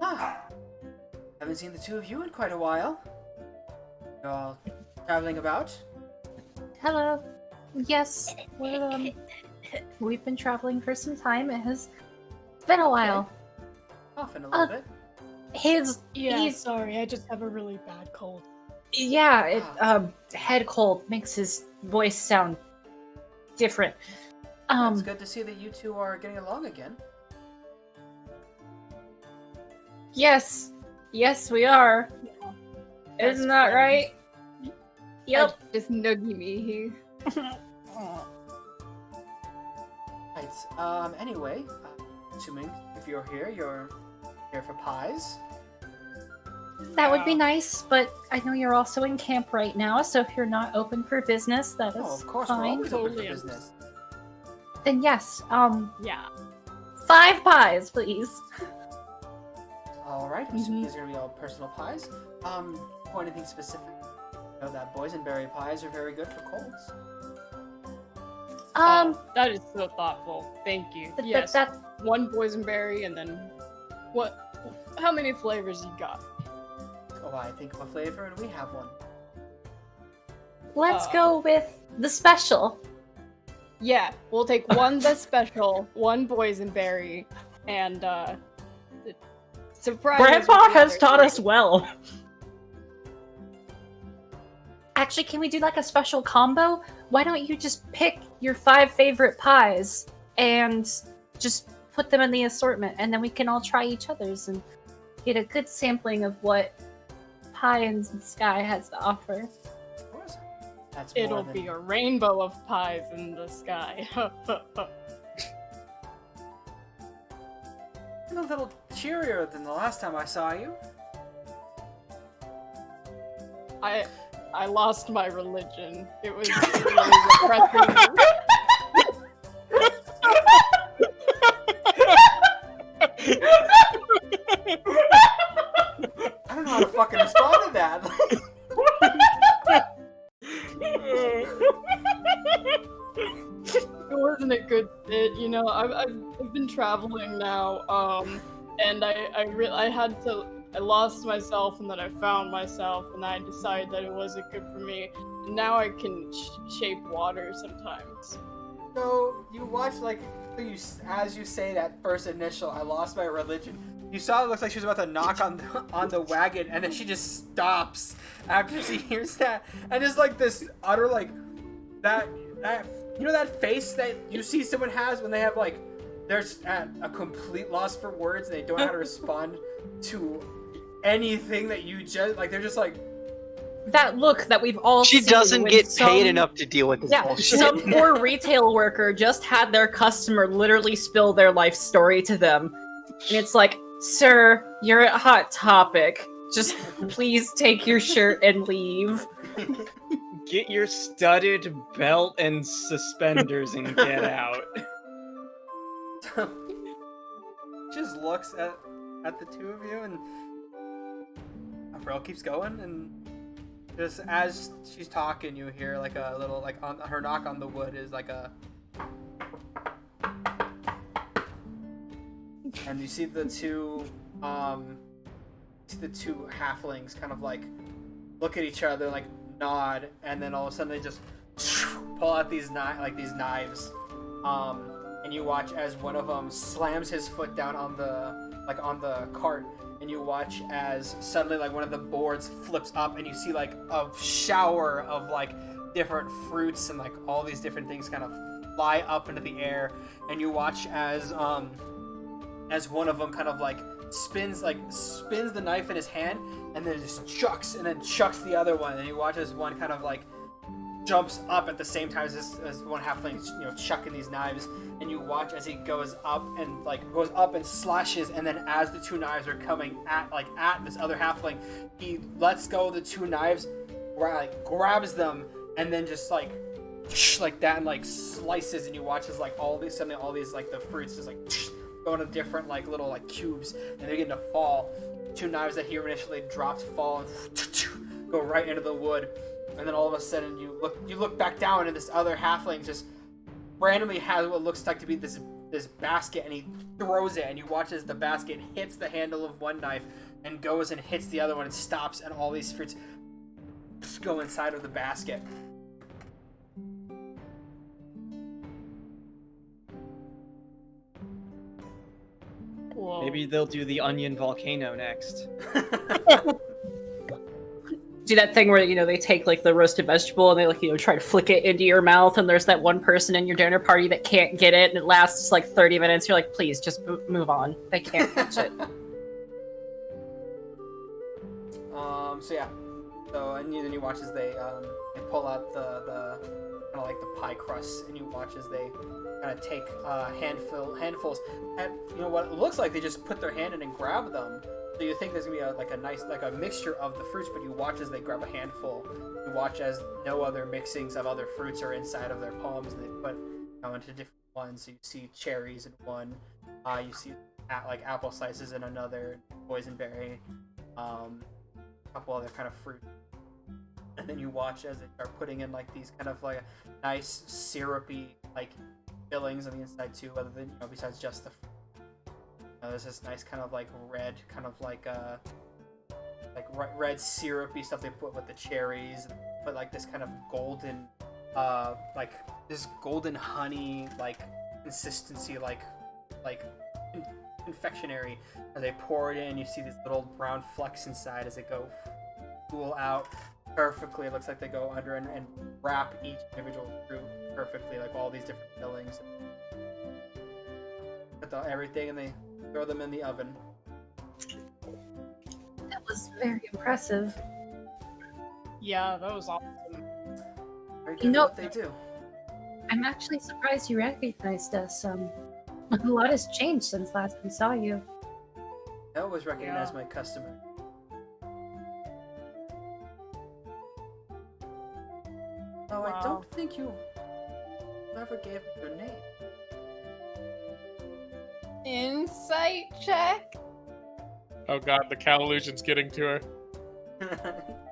haven't seen the two of you in quite a while. You all traveling about? Hello. Yes, we've been traveling for some time. It's been a while. Often a little bit. He's Sorry, I just have a really bad cold. head cold makes his voice sound different. It's good to see that you two are getting along again. Yes, we are. That's Isn't that fun. right? Yep. Just noogie me. Right. Anyway, assuming if you're here for pies. That would be nice, but I know you're also in camp right now, so if you're not open for business, that is Oh, of course, we're fine. always open for Totally business. Then yes, Yeah. 5 pies, please. All right. I'm assuming these are gonna be all personal pies. For anything specific? I know that boysenberry pies are very good for colds. That is so thoughtful. Thank you. But Yes. that's One boysenberry and then what? How many flavors you got? Oh, I think of a flavor, and we have one. let's go with the special. Yeah, we'll take one the special, one boysenberry, and the surprise. Grandpa has taught us well. Actually, can we do like a special combo? Why don't you just pick your 5 favorite pies and just put them in the assortment, and then we can all try each other's and get a good sampling of what Pie in the Sky has to offer. Of course. That's more It'll than... be a rainbow of pies in the sky. You're a little cheerier than the last time I saw you. I lost my religion. It was really repressing. I don't know how to fucking respond to that. It wasn't a good fit, you know. I've been traveling now, and I lost myself, and then I found myself, and I decided that it wasn't good for me. And now I can shape water sometimes. So you watch as you say that first initial, I lost my religion. You saw it looks like she was about to knock on the wagon, and then she just stops after she hears that, and it's like this utter that you know that face that you see someone has when they have they're at a complete loss for words and they don't know how to respond to anything that you just they're just like. That look that we've all She seen doesn't when get some- paid enough to deal with this Yeah, bullshit. some poor retail worker just had their customer literally spill their life story to them. And it's like, sir, you're at Hot Topic. Just please take your shirt and leave. Get your studded belt and suspenders and get out. Just looks at the two of you, and Avril keeps going, and just as she's talking, you hear a little on her knock on the wood is and you see the two halflings kind of look at each other, nod, and then all of a sudden they just pull out these knives. And you watch as one of them slams his foot down on the cart, and you watch as suddenly like one of the boards flips up, and you see like a shower of like different fruits and like all these different things kind of fly up into the air, and you watch as one of them kind of like spins the knife in his hand, and then just chucks the other one, and you watch as one kind of like jumps up at the same time as one halfling, chucking these knives, and you watch as he goes up and slashes, and then as the two knives are coming at this other halfling, he lets go of the two knives, grabs them, and then just like that, and like slices, and you watch as like all these like the fruits just like go into different like little like cubes, and they begin to fall. Two knives that he initially dropped fall and go right into the wood. And then all of a sudden you look back down, and this other halfling just randomly has what looks like to be this basket, and he throws it, and you watch as the basket hits the handle of one knife and goes and hits the other one and stops, and all these fruits go inside of the basket. Whoa. Maybe they'll do the onion volcano next. Do that thing where they take like the roasted vegetable and they try to flick it into your mouth, and there's that one person in your dinner party that can't get it, and it lasts like 30 minutes. You're like, please just move on. They can't catch it. And then you watch as they pull out the kind of like the pie crusts, and you watch as they kind of take handfuls, and what it looks like they just put their hand in and grab them. So you think there's gonna be a nice mixture of the fruits, but you watch as they grab a handful. You watch as no other mixings of other fruits are inside of their palms, and they put into different ones. So you see cherries in one, you see apple slices in another, boysenberry, a couple other kind of fruit, and then you watch as they start putting in like these kind of like nice syrupy like fillings on the inside too, other than besides just the fruit. There's this nice kind of like red, kind of like red syrupy stuff they put with the cherries, and put like this kind of golden, this golden honey like consistency, like confectionery. As they pour it in, you see these little brown flecks inside as they go cool out perfectly. It looks like they go under and wrap each individual fruit perfectly, like all these different fillings. Put everything, and they throw them in the oven. That was very impressive. Yeah, that was awesome. Very good at what they do. I'm actually surprised you recognized us. A lot has changed since last we saw you. I always recognize my customer. Oh, I don't think you ever gave me your name. Insight check. Oh god, the Cal illusion's getting to her.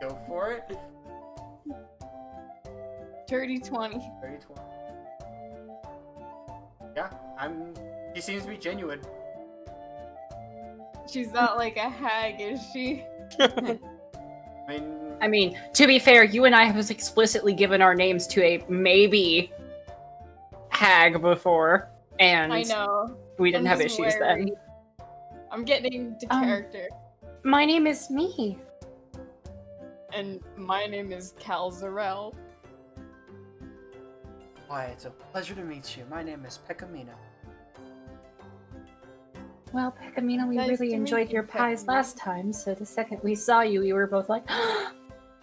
Go for it. Dirty 20. Very 20. Yeah, he seems to be genuine. She's not like a hag, is she? I mean, to be fair, you and I have explicitly given our names to a maybe hag before, and I know. We didn't have issues then. I'm getting into character. My name is me. And my name is Cal Zarel. Why, it's a pleasure to meet you. My name is Pecamina. Well, Pecamina, we Nice really to enjoyed meet your you, pies Pecamina. last time, so the second we saw you, we were both like,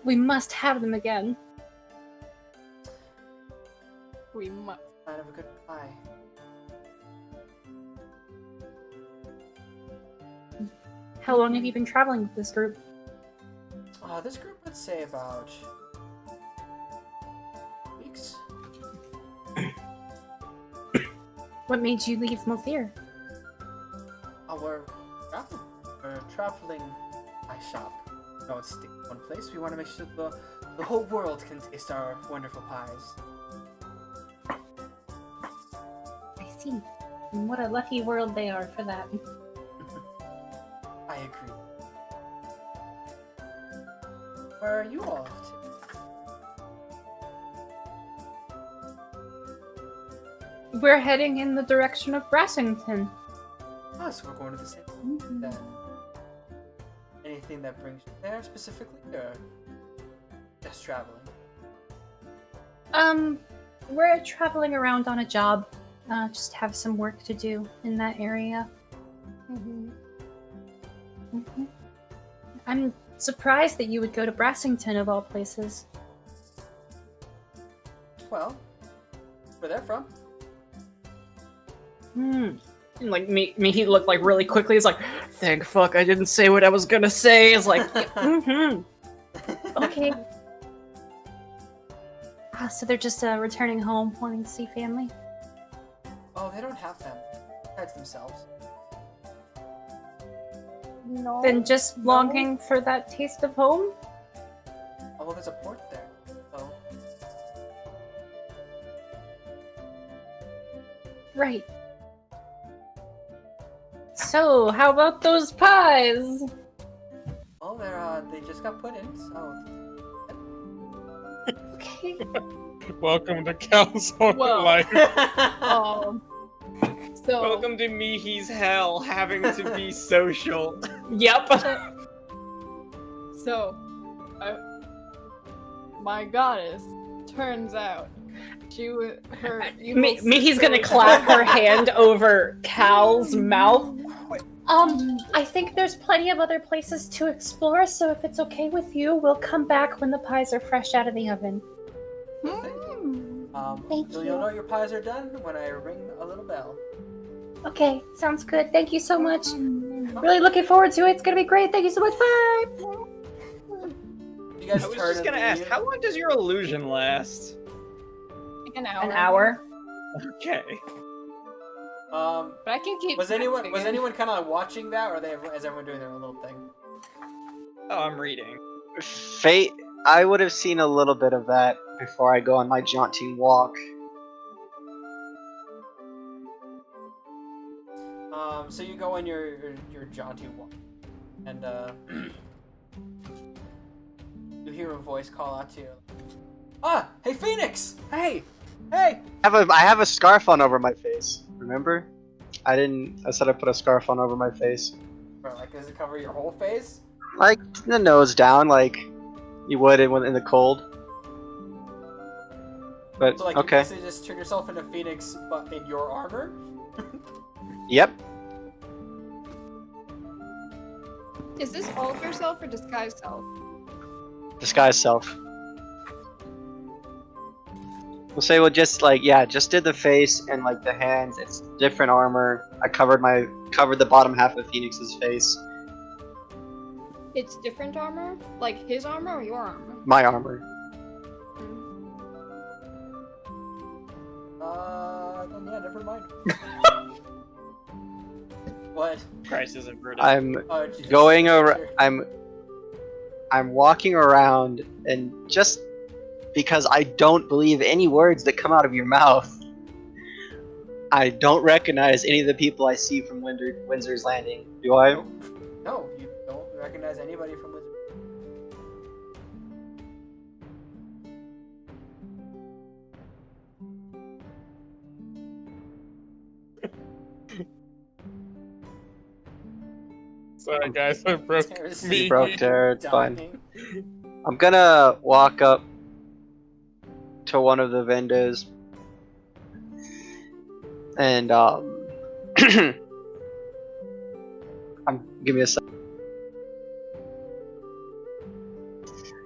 we must have them again. We must. Kind of a good pie. How long have you been traveling with this group? This group would say about weeks. What made you leave Mothier? We're traveling pie shop. We don't stick in one place. We want to make sure the whole world can taste our wonderful pies. I see. And what a lucky world they are for that. I agree. Where are you all off to? We're heading in the direction of Brassington. Oh, so we're going to the same then. Anything that brings you there specifically, or just traveling? We're traveling around on a job. Just have some work to do in that area. Mm-hmm. I'm surprised that you would go to Brassington of all places. Well, where they're from. And like me, he looked like really quickly. He's like, "Thank fuck I didn't say what I was gonna say." It's like, okay. So they're just returning home, wanting to see family. Oh, they don't have family. Besides themselves. No. Then just longing for that taste of home. Oh, well, there's a port there. So Right. So, how about those pies? well, they just got put in. So Okay. Welcome to Cal's own Whoa. life. So Welcome to Mihi's hell, having to be social. Yep. So, my goddess, turns out, her evil Mihi's gonna sister- clap her hand over Cal's mouth. I think there's plenty of other places to explore, so if it's okay with you, we'll come back when the pies are fresh out of the oven. Thank so you. you'll know your pies are done when I ring a little bell. Okay, sounds good. Thank you so much. Really looking forward to it. It's gonna be great. Thank you so much. Bye! You guys I was turn just and gonna ask, leave. how long does your illusion last? Like an hour. An hour. Okay. Um, But I can keep. was anyone texting. kind of watching that, or is everyone doing their own little thing? Oh, I'm reading. Fate. I would have seen a little bit of that before I go on my jaunting walk. So you go on your jaunty walk, and you hear a voice call out to you. Ah, hey Phoenix! Hey! I have a scarf on over my face. Remember? I said I put a scarf on over my face. Bro, like, does it cover your whole face? Like the nose down, like you would in the cold. But So like, you okay. basically just turn yourself into Phoenix, but in your armor. Yep. Is this alter self or disguise self? Disguise self. We'll say we'll just just did the face and like the hands. It's different armor. I covered the bottom half of Phoenix's face. It's different armor? Like his armor or your armor? My armor. Then yeah, never mind. What? Christ is inverted. I'm Oh, Jesus. going around. I'm walking around, and just because I don't believe any words that come out of your mouth, I don't recognize any of the people I see from Windsor's Landing. Do I? Nope. No, you don't recognize anybody from Wizard. Sorry, guys, I broke There's me. You broke there. It's fine. dying. I'm gonna walk up to one of the vendors and give me a sec.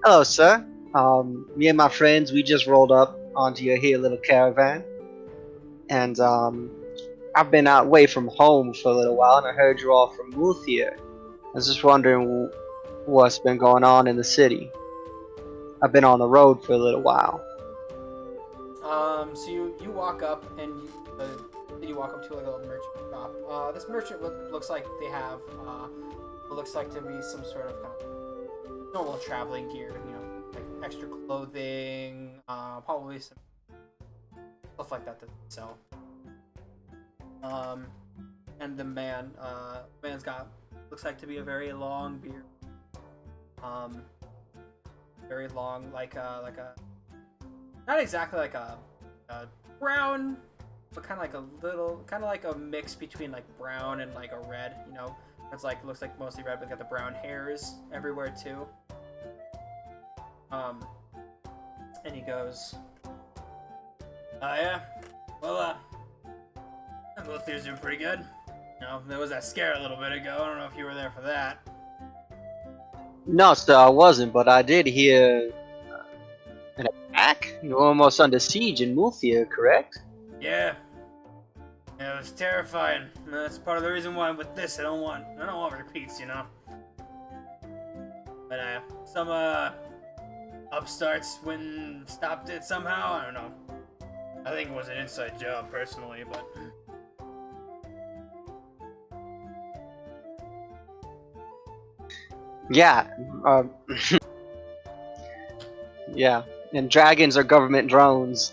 Hello, sir. Me and my friends, we just rolled up onto your here little caravan, and I've been out away from home for a little while, and I heard you're all from Multhia. I was just wondering what's been going on in the city. I've been on the road for a little while. So you walk up and you walk up to like a little merchant shop. This merchant looks like they have what looks like to be some sort of kind of normal traveling gear, you know, like extra clothing, probably some stuff like that to sell. And the man's got looks like to be a very long beard. Very long, like a not exactly like a brown but kind of like a little, kind of like a mix between like brown and like a red. You know, it's like looks like mostly red, but got the brown hairs everywhere too. And he goes, "Oh yeah, well both these are pretty good. You know, there was that scare a little bit ago. I don't know if you were there for that." No, sir, I wasn't, but I did hear an attack. You were almost under siege in Multhia, correct? Yeah. Yeah, it was terrifying. That's part of the reason why with this I don't want repeats, you know. But some upstarts went and stopped it somehow. I don't know. I think it was an inside job personally, but Yeah. Yeah. And dragons are government drones.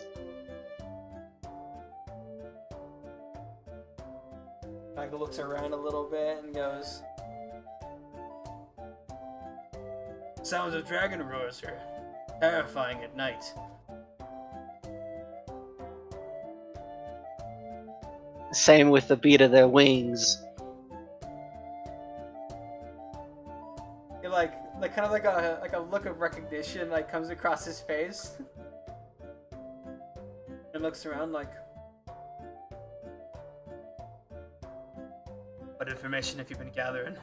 Michael looks around a little bit and goes, "Sounds of dragon roars are terrifying at night." Same with the beat of their wings. He like kind of like a look of recognition like comes across his face. And looks around like, "What information have you been gathering?"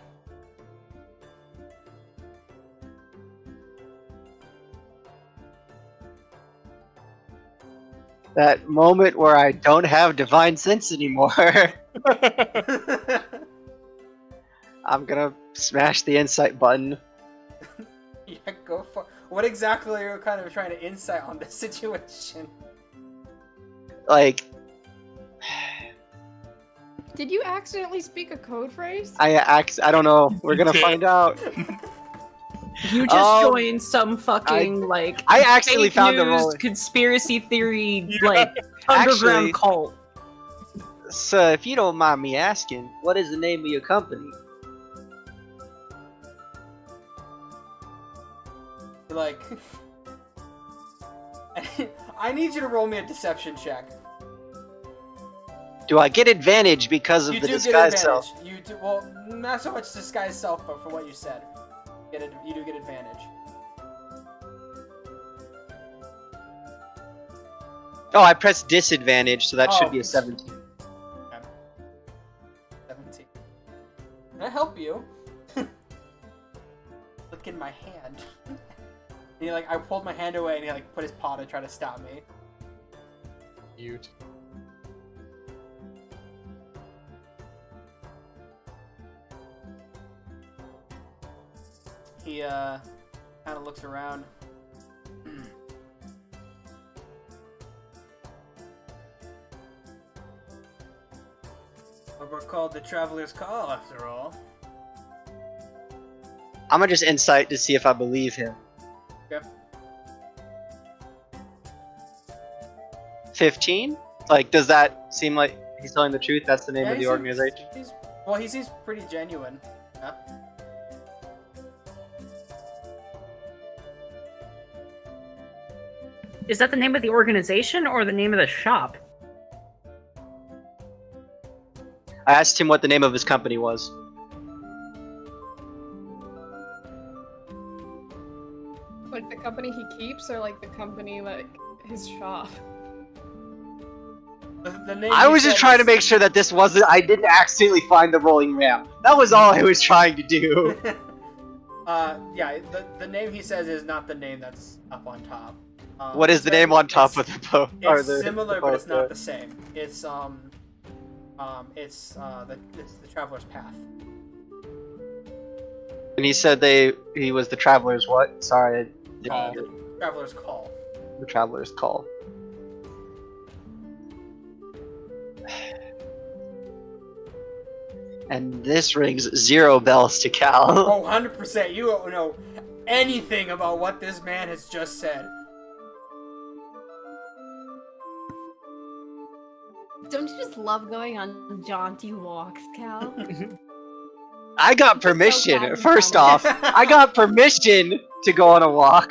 That moment where I don't have divine sense anymore. I'm gonna smash the insight button. Yeah, go for. What exactly are you kind of trying to insight on this situation? Like, Did you accidentally speak a code phrase? I don't know. We're gonna find out. You just joined some fucking I actually fake found the news, role. conspiracy theory like underground Actually- cult. So, if you don't mind me asking, what is the name of your company? Like, I need you to roll me a deception check. Do I get advantage because of You the do get disguise advantage. self? You do, well, not so much disguise self, but for what you said, you do get advantage. Oh, I pressed disadvantage, so that should Oh. be a 17. Okay. 17. Can I help you? Look in my hand. And he I pulled my hand away, and he put his paw to try to stop me. Cute. He kind of looks around. But we're called the Traveler's Call, after all. I'm gonna just insight to see if I believe him. Okay. 15? Like, does that seem like he's telling the truth? That's the name Yeah, of the he seems- organization? He seems pretty genuine. Yeah. Is that the name of the organization or the name of the shop? I asked him what the name of his company was. Like the company he keeps, or like the company his shop? The name I he was just said trying to is- make sure that this wasn't. I didn't accidentally find the rolling ramp. That was all I was trying to do. Yeah, the name he says is not the name that's up on top. What is the name on top of the boat? It's similar, but it's not the same. It's the Traveler's Path. And he said he was the Traveler's what? Sorry, I didn't Call. hear. Traveler's Call. The Traveler's Call. And this rings 0 bells to Cal. Oh, 100%. You don't know anything about what this man has just said. Don't you just love going on jaunty walks, Cal? I got so permission. glad you First found off, I got permission to go on a walk.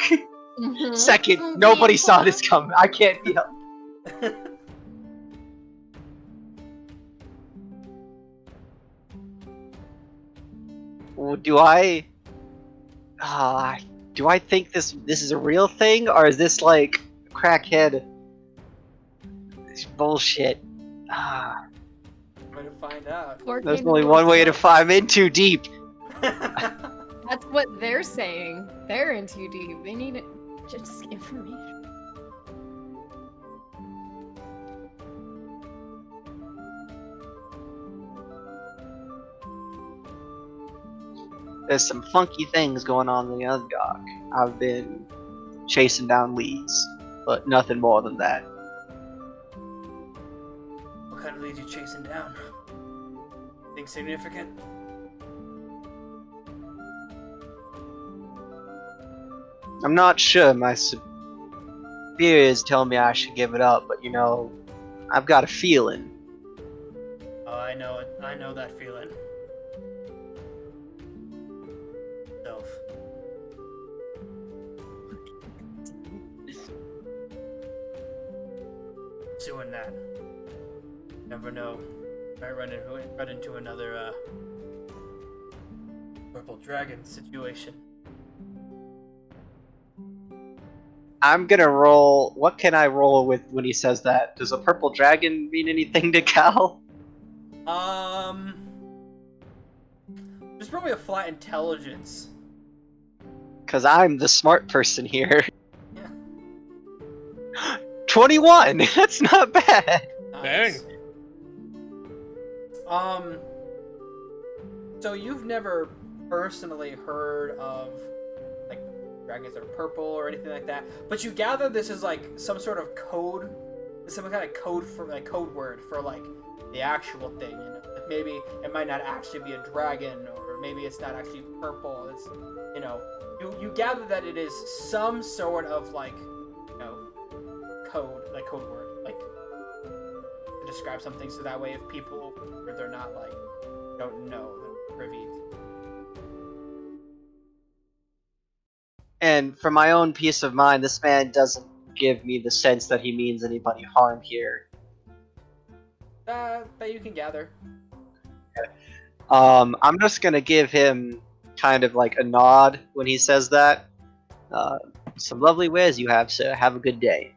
Mhm. Second, Mhm. nobody saw this coming. I can't be helped. Do I? Do I think this is a real thing, or is this like crackhead bullshit? Ah, Way to find out. there's only one way to find. I'm in too deep. That's what they're saying. They're in too deep. They need just information. There's some funky things going on in the Underdark. I've been chasing down leads, but nothing more than that. What kind of leads you chasing down? Think significant? I'm not sure. My superiors tell me I should give it up, but I've got a feeling. Oh, I know it. I know that feeling. Self. Doing that. Never know. Might run into another purple dragon situation. I'm gonna roll. What can I roll with when he says that? Does a purple dragon mean anything to Cal? Just probably a flat intelligence. Cause I'm the smart person here. Yeah. 21. That's not bad. Nice. Dang. So you've never personally heard of like dragons that are purple or anything like that, but you gather this is like some sort of code, some kind of code for like code word for like the actual thing. Like maybe it might not actually be a dragon, or maybe it's not actually purple. It's you gather that it is some sort of like code, like code word, like to describe something, so that way if people, or they're not like don't know, they're privy. And for my own peace of mind, this man doesn't give me the sense that he means anybody harm here. That you can gather. I'm just gonna give him kind of like a nod when he says that. Some lovely wares you have, sir. Have a good day.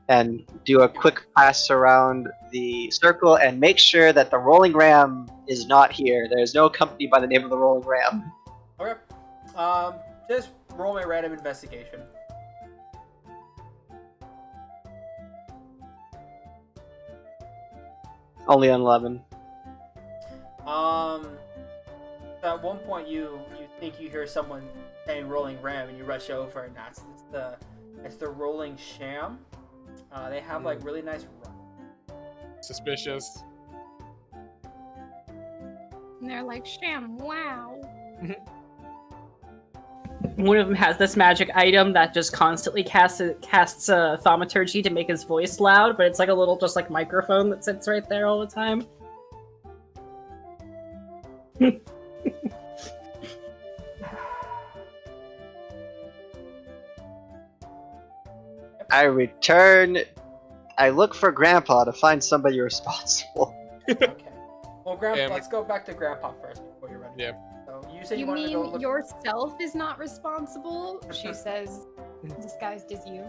And do a quick pass around the circle and make sure that the Rolling Ram is not here. There's no company by the name of the Rolling Ram. Okay. Just roll my random investigation. Only on 11. At one point you think you hear someone saying "Rolling Ram" and you rush over, and it's the Rolling Sham. They have like really nice. Suspicious. And they're like, Sham, wow. One of them has this magic item that just constantly casts thaumaturgy to make his voice loud, but it's like a little just like microphone that sits right there all the time. I return. I look for Grandpa to find somebody responsible. Okay. Well, Grandpa, Yeah, let's go back to Grandpa first before you're ready. Yeah. So you said you You wanted to go mean look. yourself is not responsible? She says, disguised as you.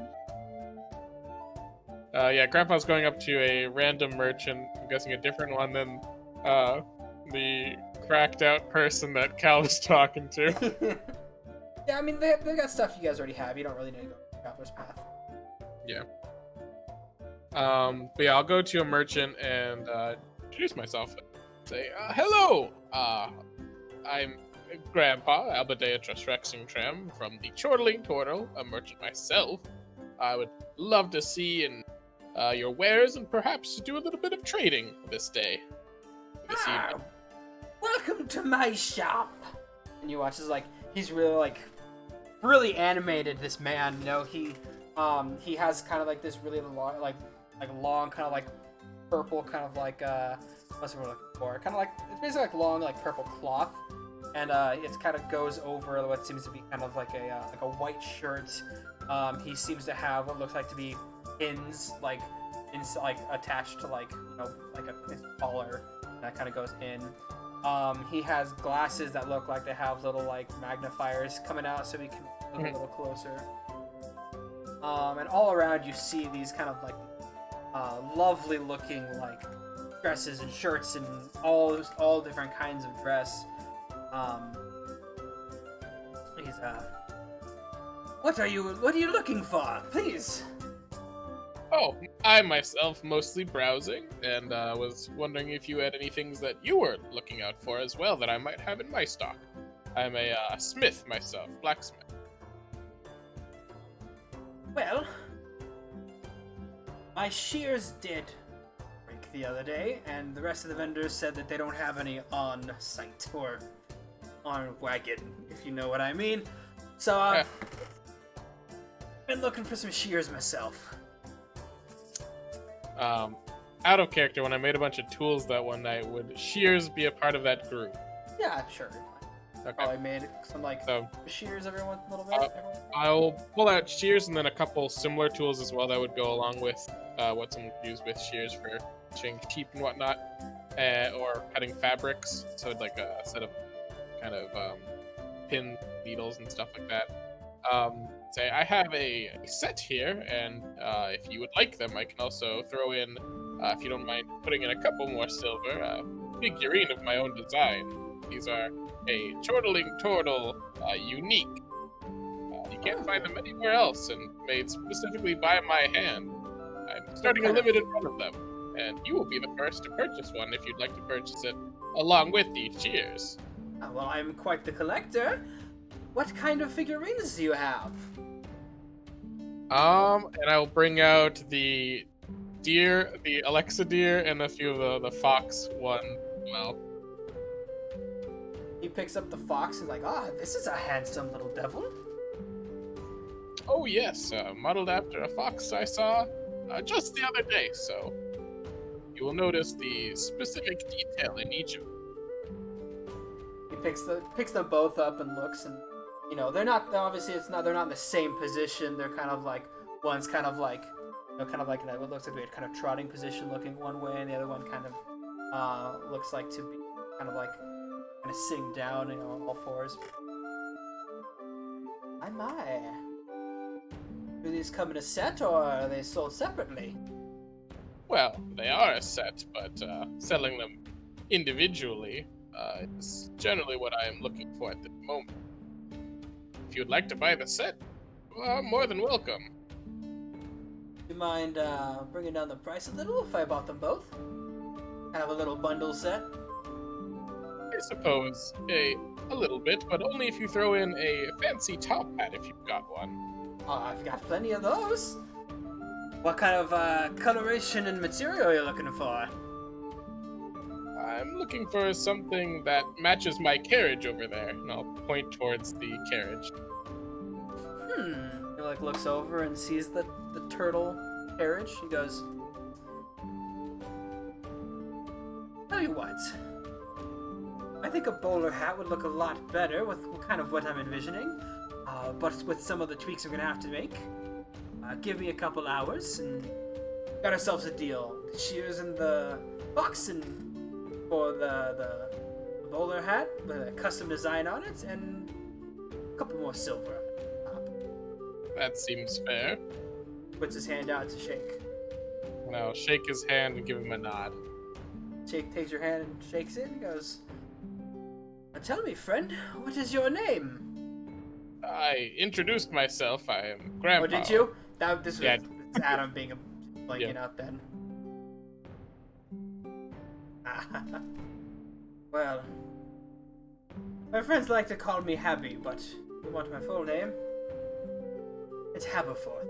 Yeah, Grandpa's going up to a random merchant. I'm guessing a different one than the cracked out person that Cal was talking to. Yeah, I mean they got stuff you guys already have. You don't really need to go to Traveler's Path. Yeah. But yeah, I'll go to a merchant and introduce myself. Say, hello! I'm Grandpa, Albadea Trusrexingtram from the Chortling Turtle, a merchant myself. I would love to see your wares and perhaps do a little bit of trading this day. This evening. Welcome to my shop. And you watch as he's really animated. This man, he has kind of like this really long, long kind of like purple kind of like what's the word I'm looking for? Kind of like it's basically like long like purple cloth, and it kind of goes over what seems to be kind of like a white shirt. He seems to have what looks like to be pins attached to like a his collar that kind of goes in. He has glasses that look like they have little like magnifiers coming out, so he can look a little closer. And all around you see these kind of like lovely looking like dresses and shirts and all different kinds of dress. He's what are you looking for? Please. Oh, I myself mostly browsing, and was wondering if you had any things that you were looking out for as well that I might have in my stock. I'm a smith myself, blacksmith. Well, my shears did break the other day, and the rest of the vendors said that they don't have any on site or on wagon, if you know what I mean. So I've been looking for some shears myself. Out of character, when I made a bunch of tools that one night, would shears be a part of that group? Yeah, sure. Okay. Probably made some like shears every once a little bit. I'll pull out shears and then a couple similar tools as well that would go along with what someone would use with shears for cutting sheep and whatnot, or cutting fabrics. So like a set of kind of pin needles and stuff like that. Say I have a set here, and if you would like them, I can also throw in, if you don't mind, putting in a couple more silver, a figurine of my own design. These are a chortling turtle, unique. You can't find them anywhere else, and made specifically by my hand. I'm starting a limited run of them, and you will be the first to purchase one if you'd like to purchase it along with these shears. Well, I'm quite the collector. What kind of figurines do you have? And I'll bring out the deer, the Alexa deer, and a few of the fox one as well. He picks up the fox and is like, this is a handsome little devil. Oh yes, modeled after a fox I saw just the other day, so you will notice the specific detail in each of them. He picks them both up and looks, and they're not in the same position. They're kind of like, one's kind of like in what looks like a kind of trotting position, looking one way, and the other one kind of looks like to be kind of sitting down, on all fours. My. Do these come in a set, or are they sold separately? Well, they are a set, but selling them individually is generally what I am looking for at the moment. If you'd like to buy the set, you are more than welcome. Do you mind bringing down the price a little if I bought them both? Kind of a little bundle set? I suppose a little bit, but only if you throw in a fancy top hat if you've got one. Oh, I've got plenty of those. What kind of coloration and material are you looking for? I'm looking for something that matches my carriage over there, and I'll point towards the carriage. He looks over and sees the turtle carriage. He goes, tell you what, I think a bowler hat would look a lot better with kind of what I'm envisioning, but with some of the tweaks I'm gonna have to make. Give me a couple hours and got ourselves a deal. The shears and the box and for the bowler hat with a custom design on it, and a couple more silver on top. That seems fair. Puts his hand out to shake. And I'll shake his hand and give him a nod. Jake takes your hand and shakes it and goes, tell me, friend, what is your name? I introduced myself. I am Grandpa. Oh, did you? This was Yeah. Adam being blanking Yeah. out then. Well, my friends like to call me Habby, but if you want my full name, it's Haberforth.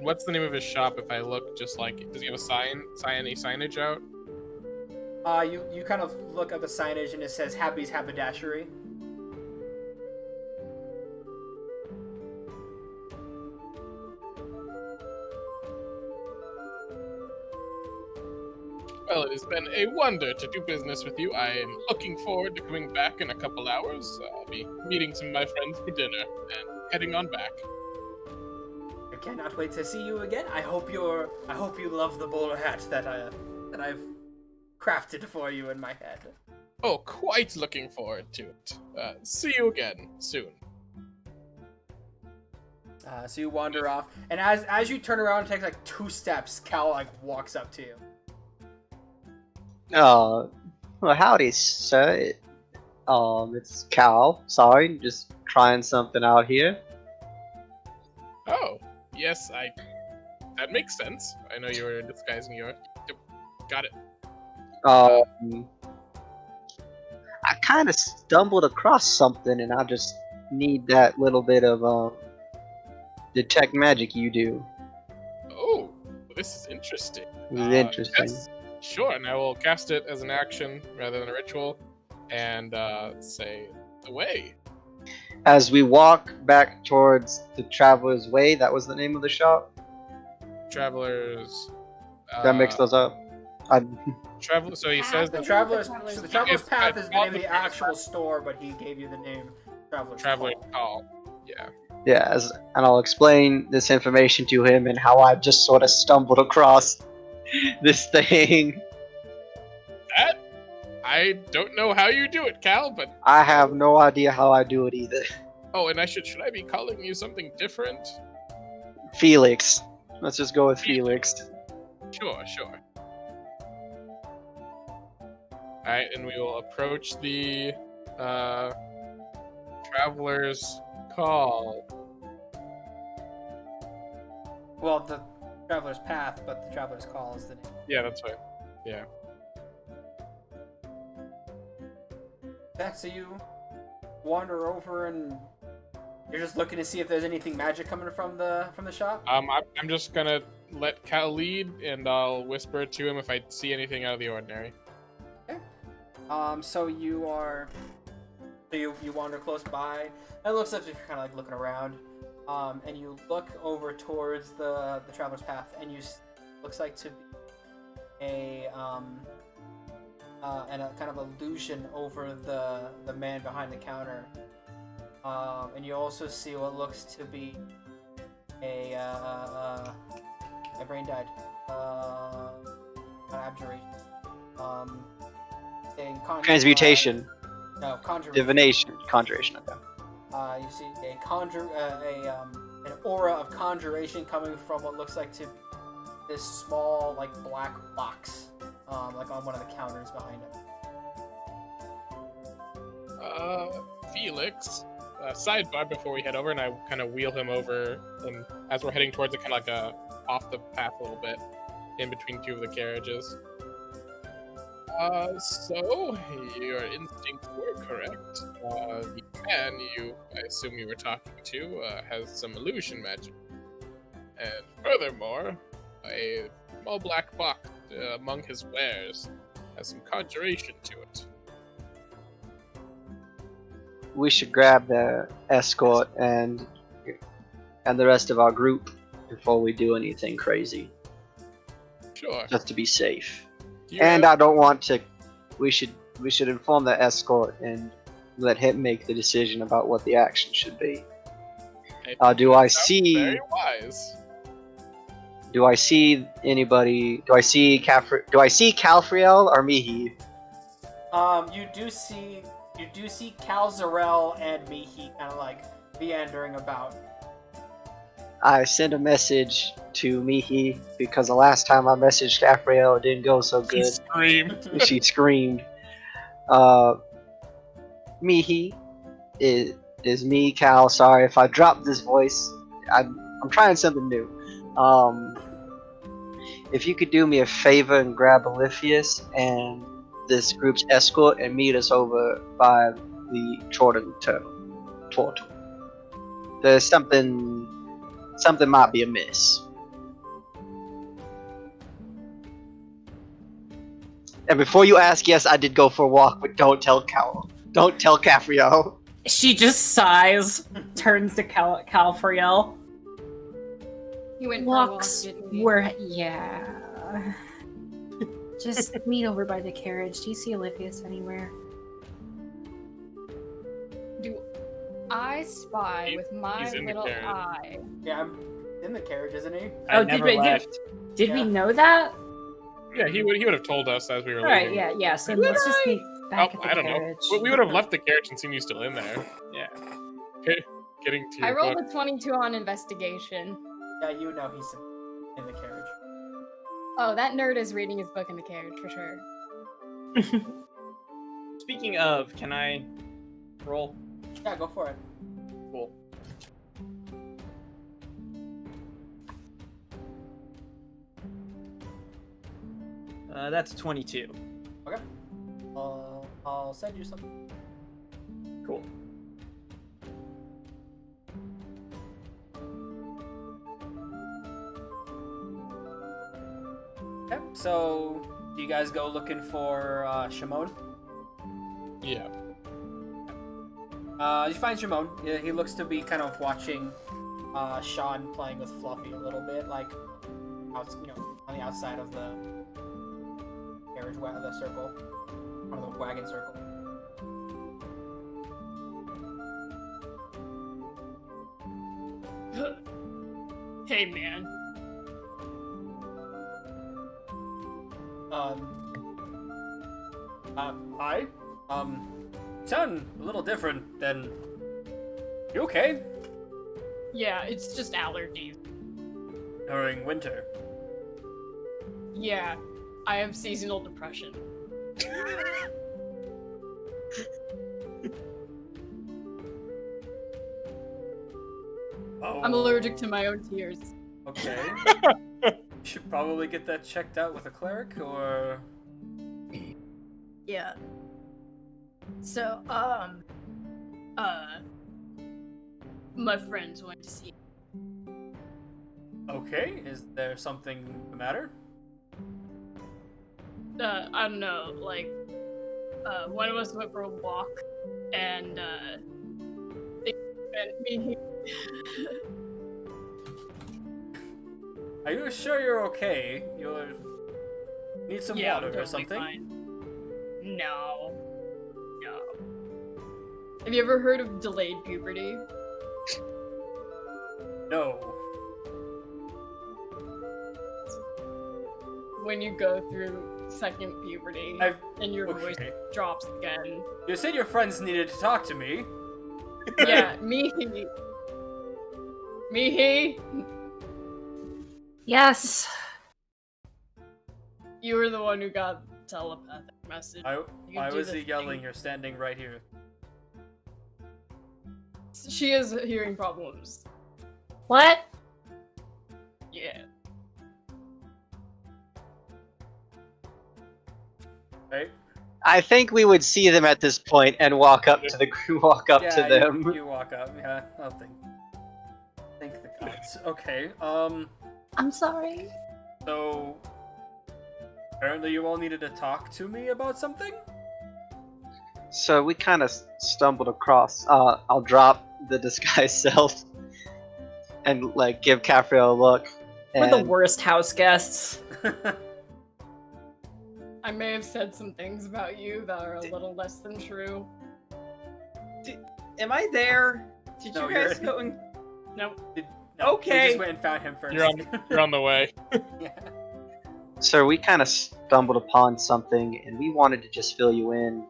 What's the name of his shop? If I look, just like, does he have any signage out? You kind of look at the signage and it says Habby's Haberdashery. Well, it has been a wonder to do business with you. I am looking forward to coming back in a couple hours. I'll be meeting some of my friends for dinner and heading on back. I cannot wait to see you again. I hope you love the bowler hat that I've crafted for you in my head. Oh, quite looking forward to it. See you again soon. So you wander off, and as you turn around and take like 2 steps, Cal like walks up to you. Well, howdy, sir. It's Cal. Sorry, just trying something out here. Oh, yes, that makes sense. I know you were disguising your... Yep, got it. I kind of stumbled across something, and I just need that little bit of detect magic you do. Oh, this is interesting. This is interesting. Yes, sure, and I will cast it as an action rather than a ritual, and say, away. As we walk back towards the Traveler's Way, that was the name of the shop. Travelers... Did I mix those up? So he says... The Traveler's Path is the name of the Traveler's actual store, but he gave you the name Traveler's Call. Yeah. Yeah, and I'll explain this information to him and how I've just sort of stumbled across this thing. That? I don't know how you do it, Cal, but... I have no idea how I do it either. Oh, and should I be calling you something different? Felix. Let's just go with Felix. Sure. Alright, and we will approach the Traveler's Call. Well, the Traveler's Path, but the Traveler's Call is the name. Yeah, that's right. Yeah. Yeah, so you wander over and you're just looking to see if there's anything magic coming from the shop? I'm just gonna let Cal lead, and I'll whisper to him if I see anything out of the ordinary. Okay. So you wander close by. It looks as if you're kind of like looking around. And you look over towards the Traveler's Path, and looks like to be and a kind of illusion over the man behind the counter. And you also see what looks to be my brain died. Abjuration. Transmutation. No, conjuration. Divination. Conjuration, okay. You see an aura of conjuration coming from what looks like to be this small, like, black box, like on one of the counters behind it. Felix, sidebar before we head over, and I kind of wheel him over, and as we're heading towards it, kind of like off the path a little bit, in between 2 of the carriages. So, your instincts were correct. The man I assume you were talking to, has some illusion magic. And furthermore, a small black box among his wares has some conjuration to it. We should grab the escort and the rest of our group before we do anything crazy. Sure. Just to be safe. And I don't want to. We should inform the escort and let him make the decision about what the action should be. Do I see? Very wise. Do I see anybody? Do I see Calfriel or Mihi? You do see Cal Zarel and Mihi kind of like meandering about. I send a message to Mihi because the last time I messaged Calfriel it didn't go so good. She screamed. She screamed. Mihi, is me, Cal. Sorry if I dropped this voice. I'm trying something new. If you could do me a favor and grab Oliphius and this group's escort and meet us over by the Jordan Turtle. There's something might be amiss. And before you ask, yes, I did go for a walk, but don't tell Cafrio. She just sighs, turns to Calfriel. You went Walks for a walk, didn't you? were, yeah. Just meet over by the carriage. Do you see Oliphius anywhere? Do I spy with my he's in the little carriage. eye? Yeah, I'm in the carriage, isn't he? I Oh, never did left. Did we Yeah. know that? Yeah, he would have told us as we were All right, leaving. yeah. So let's just be back at the I don't carriage. know. We would have left the carriage and seen you still in there. Yeah. Getting to I your rolled book. a 22 on investigation. Yeah, you know he's in the carriage. Oh, that nerd is reading his book in the carriage for sure. Speaking of, can I roll? Yeah, go for it. Cool. That's 22. Okay. I'll send you something. Cool. Okay, so do you guys go looking for Shimon? Yeah. You find Shimon. Yeah, he looks to be kind of watching Sean playing with Fluffy a little bit, like on the outside of the carriage, the circle, or the wagon circle. Hey, man. Hi. You sound a little different than. You okay? Yeah, it's just allergies. During winter. Yeah, I have seasonal depression. Oh. I'm allergic to my own tears. Okay. Should probably get that checked out with a cleric, or. Yeah. So, my friends went to see. Okay, is there something the matter? I don't know, like, one of us went for a walk, and, they spent me. Are you sure you're okay? You need some Yeah, water I'm or totally something? fine. No. Have you ever heard of delayed puberty? No. When you go through second puberty and your voice Okay. drops again. You said your friends needed to talk to me. Yeah, me. Yes. You were the one who got the telepathic message. Why You do was the he yelling? thing. You're standing right here. She has hearing problems. What? Yeah. Right? I think we would see them at this point and walk up to Yeah, them. You walk up. Yeah, I'll think. Thank the gods. Okay. I'm sorry. So apparently you all needed to talk to me about something. So we kind of stumbled across. I'll drop the disguise self and like give Caffrey a look. We're the and- worst house guests. I may have said some things about you that are a little less than true. Am I there? Did No, you guys you're- go and... Nope. No, Okay. We just went and found him first. You're on the way. Yeah. So we kind of stumbled upon something, and we wanted to just fill you in.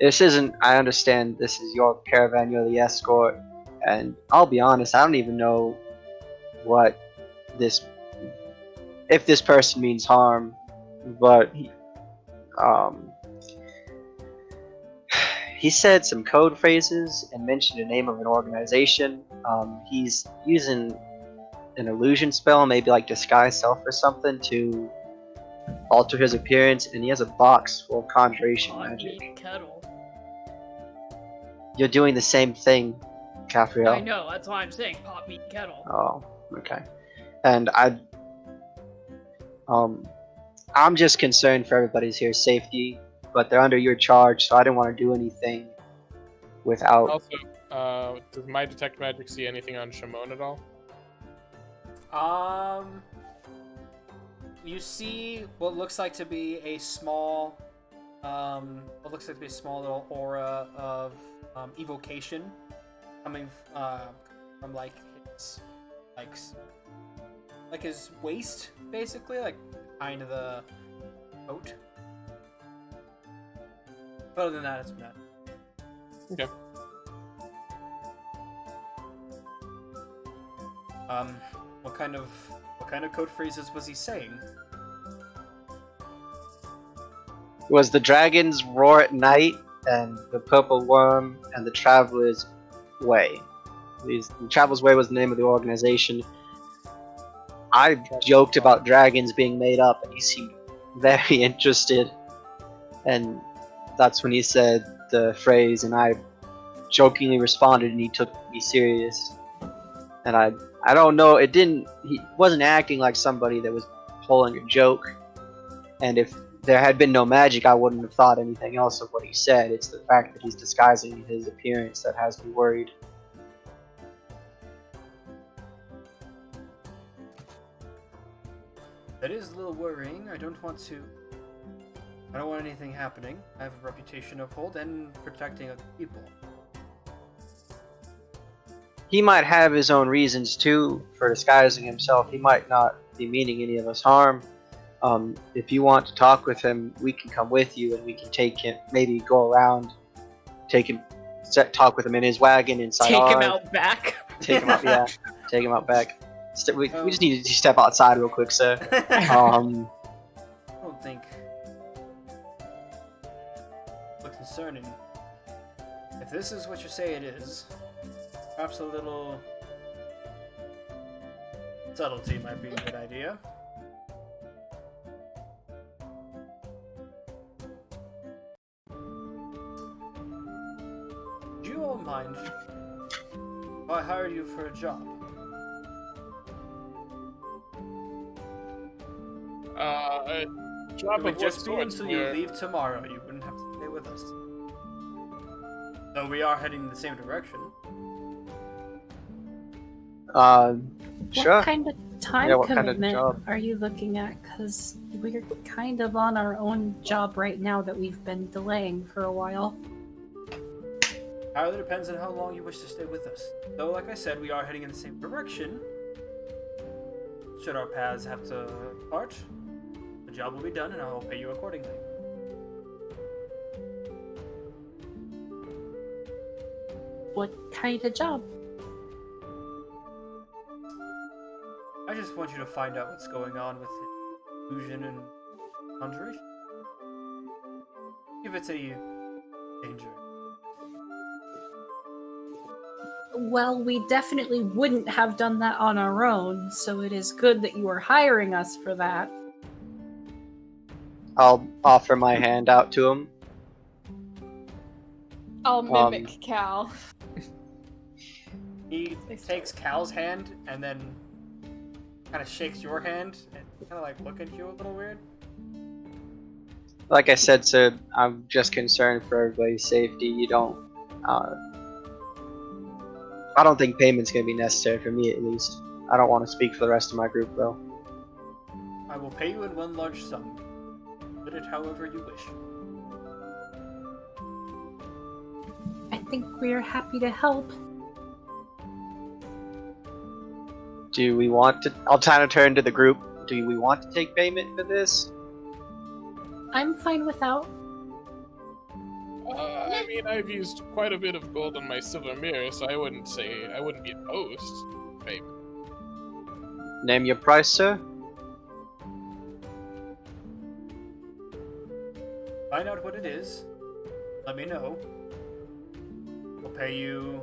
This isn't. I understand this is your caravan. You're the escort, and I'll be honest. I don't even know what this. If this person means harm, but he said some code phrases and mentioned the name of an organization. He's using an illusion spell, maybe like disguise self or something, to alter his appearance, and he has a box full of conjuration Hot magic. meat kettle. You're doing the same thing, Caffriel. I know, that's why I'm saying hot meat kettle. Oh, okay. And I'm just concerned for everybody's here safety, but they're under your charge, so I didn't want to do anything without. Also, does my detect magic see anything on Shimon at all? You see what looks like to be a small, little aura of evocation coming from like his like his waist, basically, like behind the coat. But other than that, it's not. Okay. What kind of code phrases was he saying? Was the dragons roar at night, and the purple worm, and the traveler's way. The traveler's way was the name of the organization. I joked about dragons being made up, and he seemed very interested. And that's when he said the phrase, and I jokingly responded, and he took me serious. And I don't know, he wasn't acting like somebody that was pulling a joke. And if there had been no magic, I wouldn't have thought anything else of what he said. It's the fact that he's disguising his appearance that has me worried. That is a little worrying. I don't want anything happening. I have a reputation to uphold and protecting other people. He might have his own reasons too for disguising himself. He might not be meaning any of us harm. If you want to talk with him, we can come with you and we can take him, maybe go around, talk with him in his wagon inside Take him ours. out back. Take him out, yeah. Take him out back. We just need to step outside real quick, sir. I don't think. But concerning, if this is what you say it is, perhaps a little subtlety might be a good idea. Do you all mind if I hired you for a job? A job It would of just what be sort, until you sir? leave tomorrow. You wouldn't have to stay with us. Though we are heading in the same direction. Sure. What kind of time Yeah, what kind of commitment job? are you looking at? Because we're kind of on our own job right now that we've been delaying for a while. Entirely depends on how long you wish to stay with us. Though, like I said, we are heading in the same direction. Should our paths have to part, the job will be done and I will pay you accordingly. What kind of job? I just want you to find out what's going on with illusion and conjuration. If it's any danger. Well, we definitely wouldn't have done that on our own, so it is good that you are hiring us for that. I'll offer my hand out to him. I'll mimic Cal. He takes Cal's hand and then kind of shakes your hand and kind of like look at you a little weird. Like I said, sir, I'm just concerned for everybody's safety. I don't think payment's going to be necessary for me, at least. I don't want to speak for the rest of my group, though. I will pay you in one large sum. Split it however you wish. I think we're happy to help. Do we want to... I'll kind of turn to the group. Do we want to take payment for this? I'm fine without. I mean, I've used quite a bit of gold on my silver mirror, so I wouldn't be opposed to payment. Name your price, sir? Find out what it is. Let me know. We'll pay you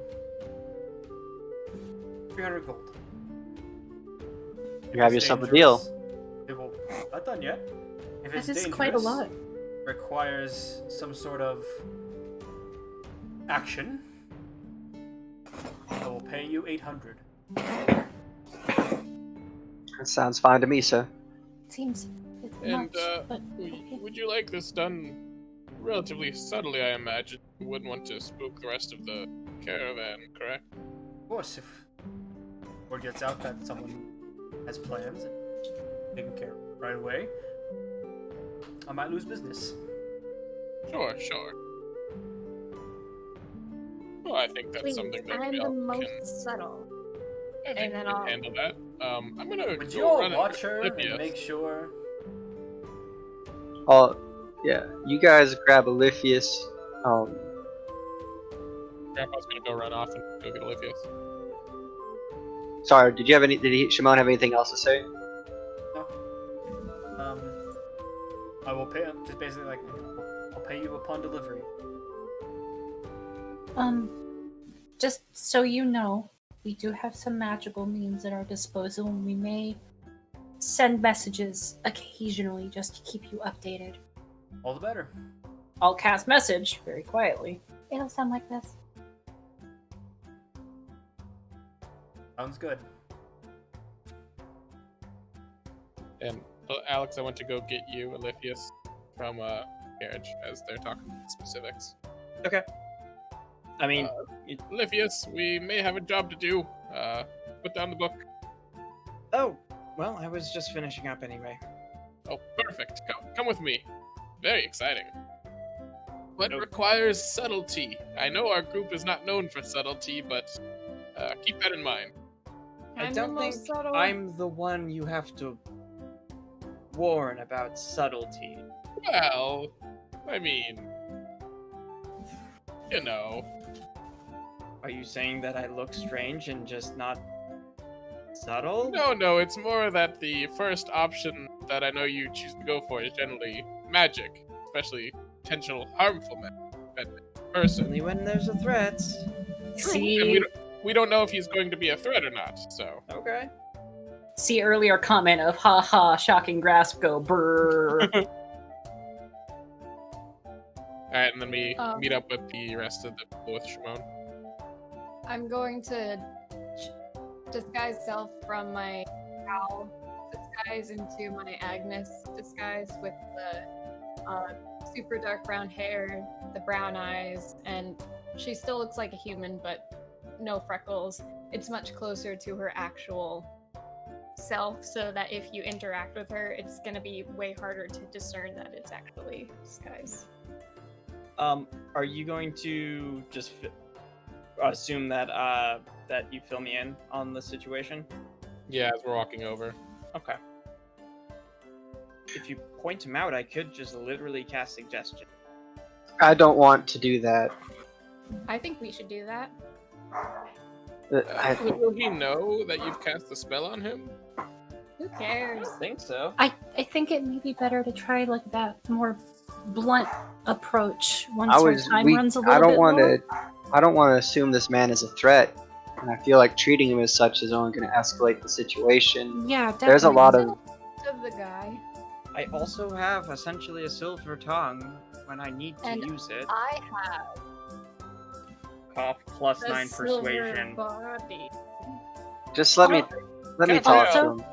300 gold. You have yourself a deal. It will not done yet. If it's That is dangerous, quite a lot. requires some sort of action, I will pay you 800. That sounds fine to me, sir. Seems a bit And much, but would you like this done relatively subtly? I imagine you wouldn't want to spook the rest of the caravan, correct? Of course, if word gets out that someone has plans and taken care of right away, I might lose business. Sure. Well, I think that's Please, something that I'm we the all most can. subtle. I And think then we can I'll handle that. I'm gonna Would go you all run and watch her Olivia. and make sure? Oh, yeah. You guys grab Oliphius. Grandpa's gonna go run off and go get Olivia's. Sorry, did Shimon have anything else to say? No. I will pay. Just basically like, I'll pay you upon delivery. Just so you know, we do have some magical means at our disposal, and we may send messages occasionally just to keep you updated. All the better. I'll cast message very quietly. It'll sound like this. Sounds good. And Alex, I went to go get you Olivia's from carriage as they're talking specifics. Okay. I mean, Olivia's, we may have a job to do. Put down the book. oh, well, I was just finishing up anyway. Oh, perfect. Come with me. Very exciting. But it requires subtlety. I know our group is not known for subtlety, but keep that in mind. I I'm the don't think most subtle. I'm the one you have to warn about subtlety. Well, I mean, you know. Are you saying that I look strange and just not subtle? No, it's more that the first option that I know you choose to go for is generally magic, especially potential harmful person. Only when there's a threat. See, And we don't know if he's going to be a threat or not, so. Okay. see earlier comment of haha, shocking grasp go brrr. Alright, and then we meet up with the rest of the people with Shimon. I'm going to disguise self from my owl disguise into my Agnes disguise with the super dark brown hair, the brown eyes, and she still looks like a human, but no freckles. It's much closer to her actual self, so that if you interact with her, it's gonna be way harder to discern that it's actually disguise. Are you going to just assume that that you fill me in on the situation? Yeah, as we're walking over. Okay. If you point him out, I could just literally cast suggestion. I don't want to do that. I think we should do that. Will he know that you've cast the spell on him? Who cares? I think so. I think it may be better to try like that more blunt approach once I our was time weak. runs a little I don't bit want low. to. I don't want to assume this man is a threat, and I feel like treating him as such is only going to escalate the situation. Yeah, definitely. There's a lot of. Of the guy. I also have essentially a silver tongue when I need to And use it. I have Cough plus the 9 silver persuasion. body. Just let me Can talk I- to him.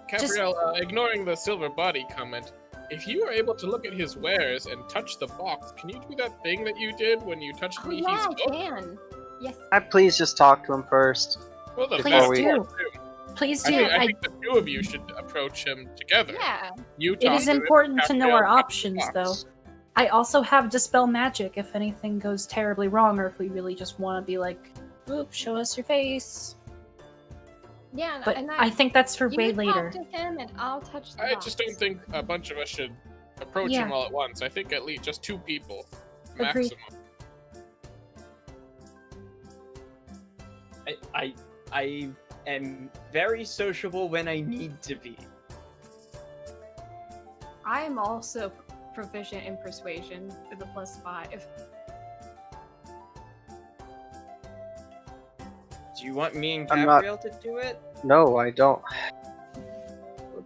Gabrielle, ignoring the silver body comment, if you are able to look at his wares and touch the box, can you do that thing that you did when you touched Oh me? yeah, He I spoke? can. Yes. I please just talk to him first. Well, the Please best do. part, too. Please I do. think the two of you should approach him together. Yeah. You It talk is to him, important to know our Gabrielle options, touches the though. box. I also have Dispel Magic if anything goes terribly wrong, or if we really just want to be like, oop, show us your face. Yeah, But and I think that's for you way talk later. to him, and I'll touch the I box. just don't think a bunch of us should approach Yeah. him all at once. I think at least just 2 people, Agreed. maximum. I am very sociable when I need to be. I am also proficient in persuasion with a +5. Do you want me and I'm not- Gabrielle to do it? No, I don't.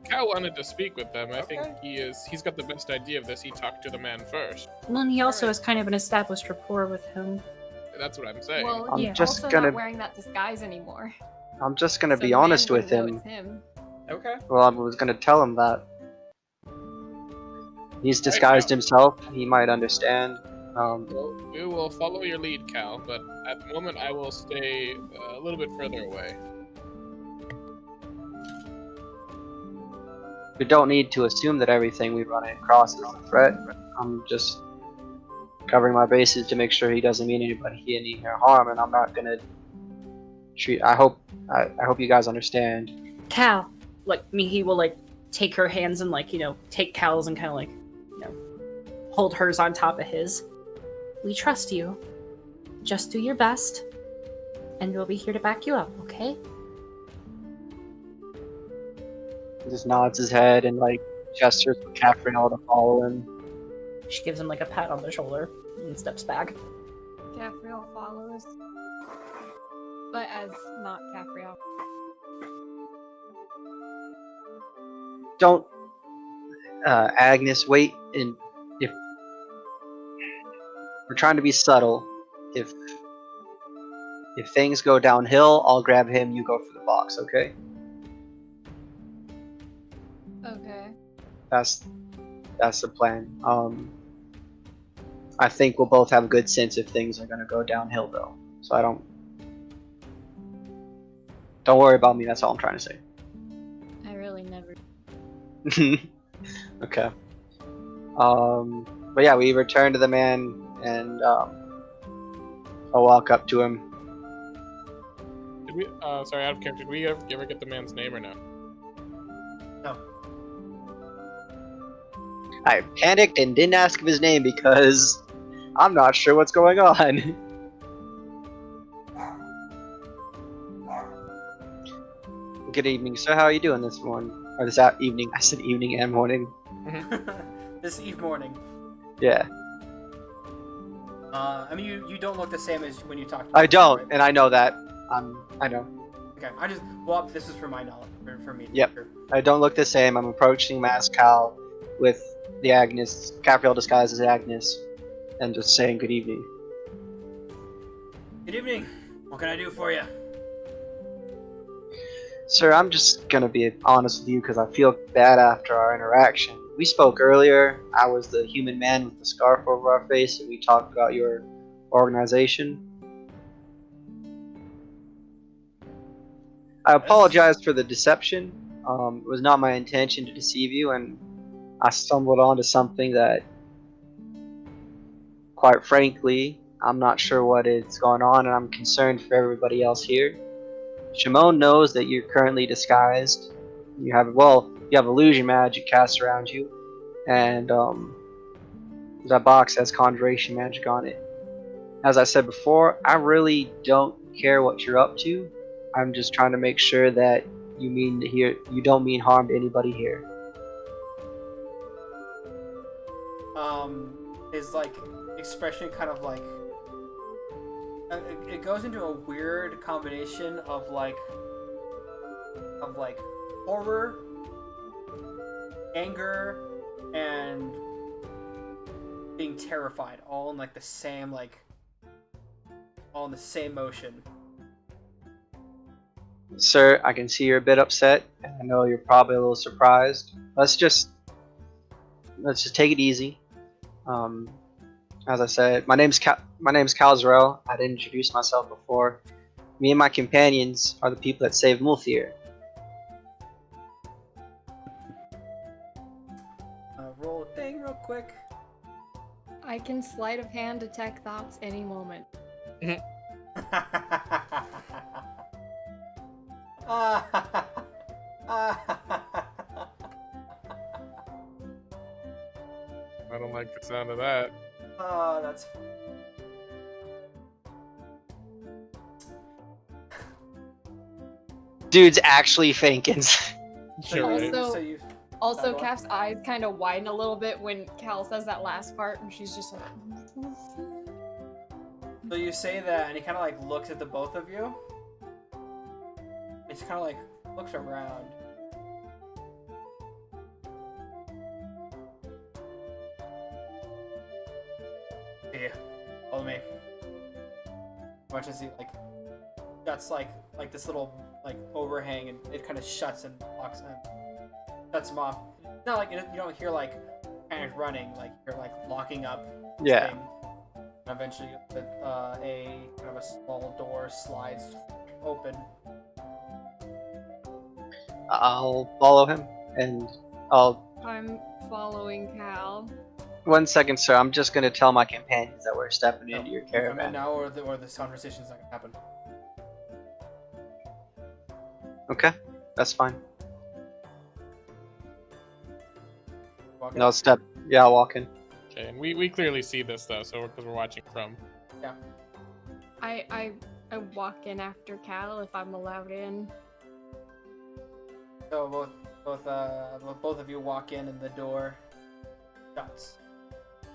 Cal wanted to speak with them. I think Okay. he's got the best idea of this. He talked to the man first. Well, and he also has kind of an established rapport with him. That's what I'm saying. Well, I'm he's just also gonna- not wearing that disguise anymore. I'm just gonna So be the man honest would with know him. it's him. Okay. Well, I was gonna tell him that. He's disguised himself. He might understand. Well, we will follow your lead, Cal, but at the moment I will stay a little bit further away. We don't need to assume that everything we run across is a threat. I'm just covering my bases to make sure he doesn't mean anybody any harm, and I'm not gonna treat. I hope you guys understand. Cal, like Mihi will like take her hands and like take Cal's and kind of like hold hers on top of his. We trust you. Just do your best, and we'll be here to back you up. Okay? He just nods his head and like gestures for Capriel to follow him. She gives him like a pat on the shoulder and steps back. Capriel follows. But as not Capriel. Don't, Agnes, wait. And if we're trying to be subtle, if things go downhill, I'll grab him. You go for the box, okay? Okay. That's the plan. I think we'll both have a good sense if things are gonna go downhill, though. So don't worry about me. That's all I'm trying to say. I really never. Okay. But yeah, we return to the man, and I'll walk up to him. Did we? Sorry, out of character. Did we ever get the man's name or no? No. I panicked and didn't ask him his name because I'm not sure what's going on. Good evening, sir. How are you doing this morning? Or this evening? I said evening and morning. This eve morning. Yeah. I mean, you don't look the same as when you talked. I don't, right? and I know that. I know. Okay, this is for my knowledge, for me. Yep. I don't look the same. I'm approaching Mascal with the Agnes, Capriel disguised as Agnes, and just saying good evening. Good evening. What can I do for you? Sir, I'm just gonna be honest with you because I feel bad after our interaction. We spoke earlier. I was the human man with the scarf over our face, and we talked about your organization. I apologize for the deception. It was not my intention to deceive you, and I stumbled onto something that, quite frankly, I'm not sure what is going on, and I'm concerned for everybody else here. Shimon knows that you're currently disguised. You have illusion magic cast around you, and that box has conjuration magic on it. As I said before, I really don't care what you're up to. I'm just trying to make sure that you don't mean harm to anybody here. His like expression kind of like it goes into a weird combination of like horror, anger, and being terrified, all in like the same all in the same motion. Sir, I can see you're a bit upset, and I know you're probably a little surprised. Let's just take it easy. As I said, my name's Calzarel. I didn't introduce myself before. Me and my companions are the people that saved Multhir. Roll a thing real quick. I can sleight of hand detect thoughts any moment. I don't like the sound of that. Oh, that's fun. Dude's actually thinking. You're right. Also, Cap's eyes kind of widen a little bit when Cal says that last part, and she's just like. So you say that, and he kind of like looks at the both of you. He's kind of like looks around. Here, follow me. Much as he like shuts like this little like overhang, and it kind of shuts and locks him. Shuts him off. It's not like you don't hear like panic running, like you're like locking up. Yeah. Thing. And eventually, a kind of a small door slides open. I'll follow him, and I'm following Cal. 1 second, sir. I'm just gonna tell my companions that we're stepping into your Come in caravan. now, or this conversation's not gonna happen. Okay. That's fine. Walk in. No step. Yeah, I'll walk in. Okay, and we clearly see this though, so because we're watching from. I walk in after Cal if I'm allowed in. So both of you walk in and the door shuts. Oh,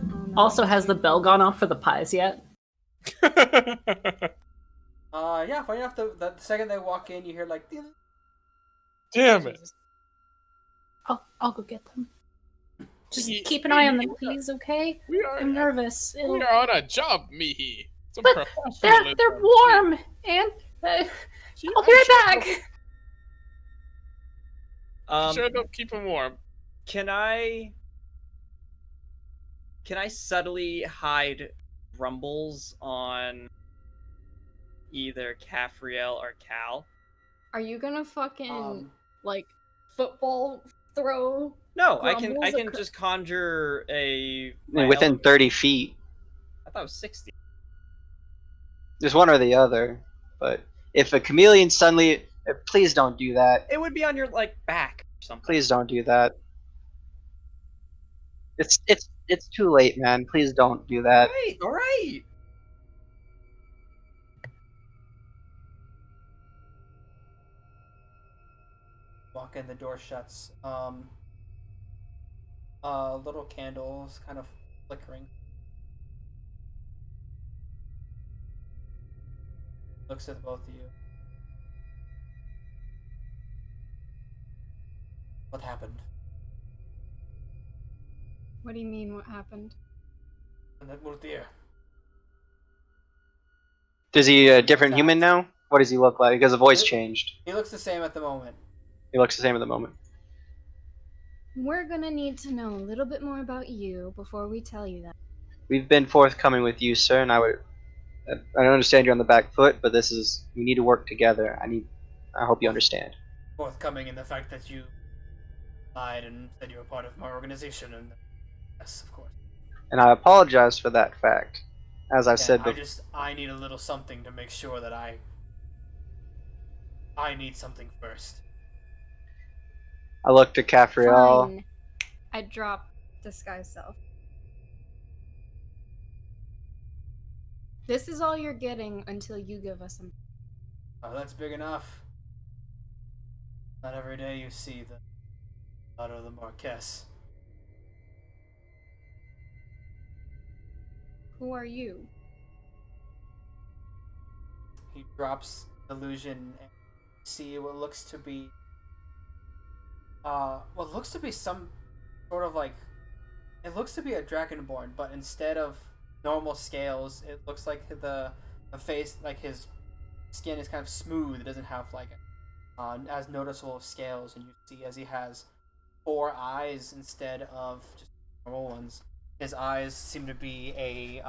no. Also, has the bell gone off for the pies yet? Yeah, funny enough, the second they walk in, you hear like, Damn it! I'll go get them. Just Ye- keep an eye on them, please, okay? We are I'm nervous. we are on a job, Mihi. Some But they're professionalism. warm, and I'll be right back. Sure, they'll keep them warm. Can I subtly hide rumbles on either Caffriel or Cal? Are you gonna fucking um, football throw? No, I can Grumbles just conjure a Within 30 feet. I thought it was 60. There's one or the other. But if a chameleon suddenly... Please don't do that. It would be on your back or something. Please don't do that. It's too late, man. Please don't do that. All right. walk in, the door shuts. Little candles kind of flickering. Looks at both of you. What happened? What do you mean? What happened? And that Murtir. Is he a different human now? What does he look like? Because the voice changed. He looks the same at the moment. He looks the same at the moment. We're gonna need to know a little bit more about you before we tell you that. We've been forthcoming with you, sir, and I understand you're on the back foot, but we need to work together. I hope you understand. Forthcoming in the fact that you lied and said you were part of my organization, and yes, of course. And I apologize for that fact. As I've said before. I need a little something to make sure that I need something first. I looked to Caffriel. Fine. I drop disguise self. This is all you're getting until you give us some. Oh, that's big enough. Not every day you see the blood of the Marquess. Who are you? He drops illusion and see what looks to be some sort of it looks to be a dragonborn, but instead of normal scales, it looks like the face, like his skin is kind of smooth. It doesn't have as noticeable of scales, and you see as he has 4 eyes instead of just normal ones. His eyes seem to be a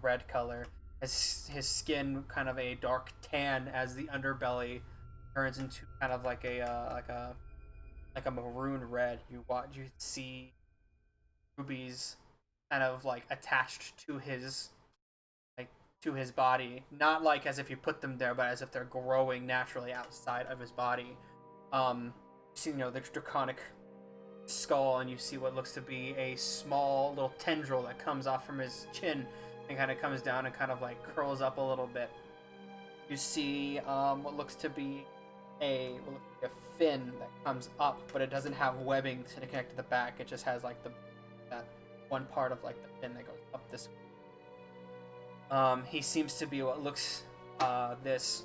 red color. His skin kind of a dark tan as the underbelly turns into kind of like a maroon red. You see rubies kind of attached to his body, not as if you put them there, but as if they're growing naturally outside of his body. You see, the draconic skull, and you see what looks to be a small little tendril that comes off from his chin and kind of comes down and kind of curls up a little bit. You see what looks to be a fin that comes up, but it doesn't have webbing to connect to the back. It just has that one part of the fin that goes up this way. He seems to be what looks this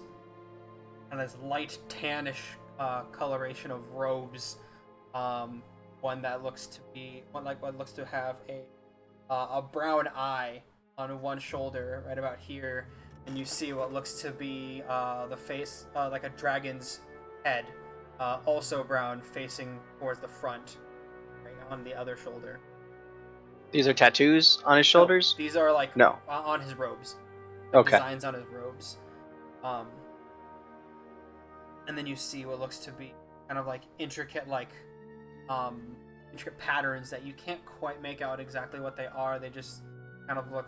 light tannish coloration of robes. One that looks to be what looks to have a brown eye on one shoulder right about here, and you see what looks to be the face like a dragon's head, also brown, facing towards the front, right on the other shoulder. These are tattoos on his shoulders? No, these are No. On his robes. Okay. Designs on his robes. And then you see what looks to be kind of intricate intricate patterns that you can't quite make out exactly what they are. They just kind of look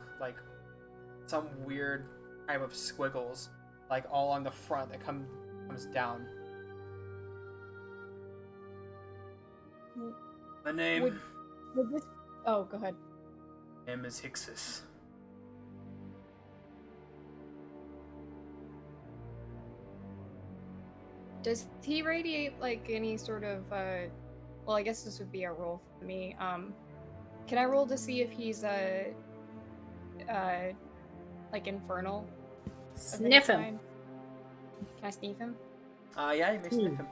some weird type of squiggles, like all on the front that comes down. My name Would this? Oh, go ahead. is Hixus. Does he radiate like any sort of? Well, I guess this would be a roll for me. Can I roll to see if he's like infernal? of any Sniff him. kind? Can I sniff him? Yeah, you may sniff him.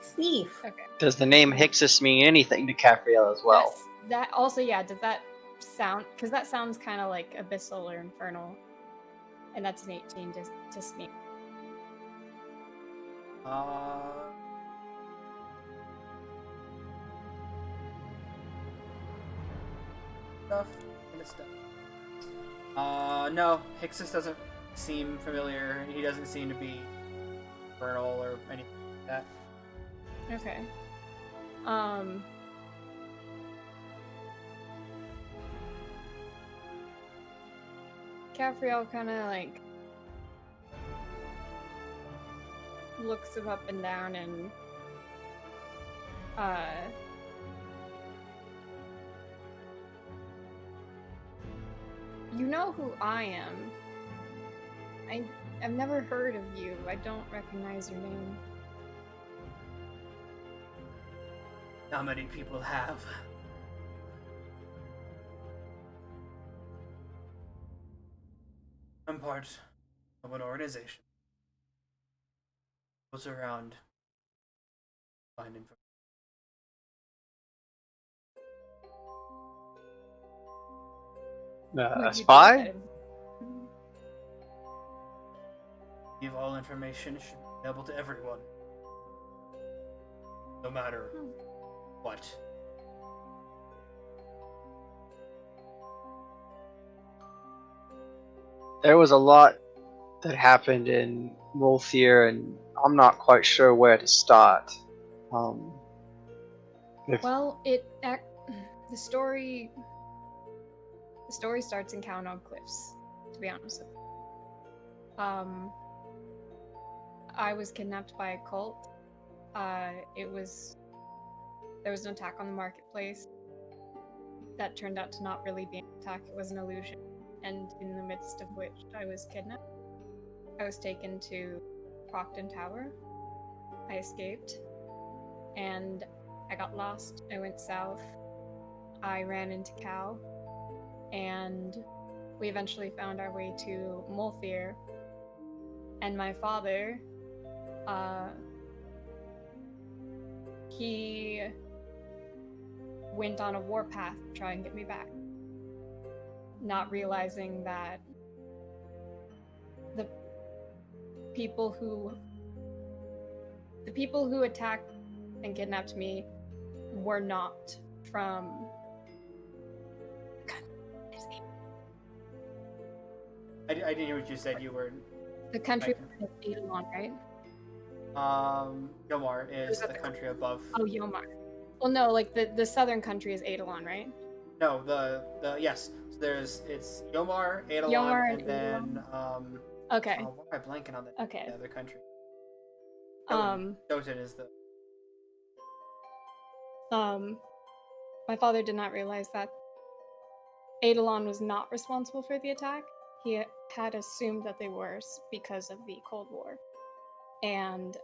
Sneef. Okay. Does the name Hixus mean anything to Capriel as well? That also, yeah. Does that sound? Because that sounds kind of like abyssal or infernal, and that's an 18 to sneak. Stuff. No, Hixus doesn't seem familiar, and he doesn't seem to be infernal or anything like that. Okay. Capriel kind of like looks him up and down and you know who I am. I've never heard of you. I don't recognize your name. Not many people have. I'm part of an organization. Goes around finding. A spy? Give all information should be available to everyone, no matter what. There was a lot that happened in Multhir, and I'm not quite sure where to start. Well, the story starts in Cownog Cliffs, to be honest with you. I was kidnapped by a cult. There was an attack on the marketplace that turned out to not really be an attack. It was an illusion, and in the midst of which I was kidnapped. I was taken to Procton Tower. I escaped, and I got lost. I went south. I ran into Cal, and we eventually found our way to Multhir. And my father, he went on a warpath to try and get me back, not realizing that the people who attacked and kidnapped me were not from. I didn't hear what you said. You were. The country of Eidolon, right? Yomar is the country above. Oh, Yomar. Well, no, like the southern country is Eidolon, right? No, the yes. So it's Yomar, Eidolon, Yomar and then Okay. why am I blanking on the other country? Jotun is the. My father did not realize that Eidolon was not responsible for the attack. He had assumed that they were because of the Cold War. And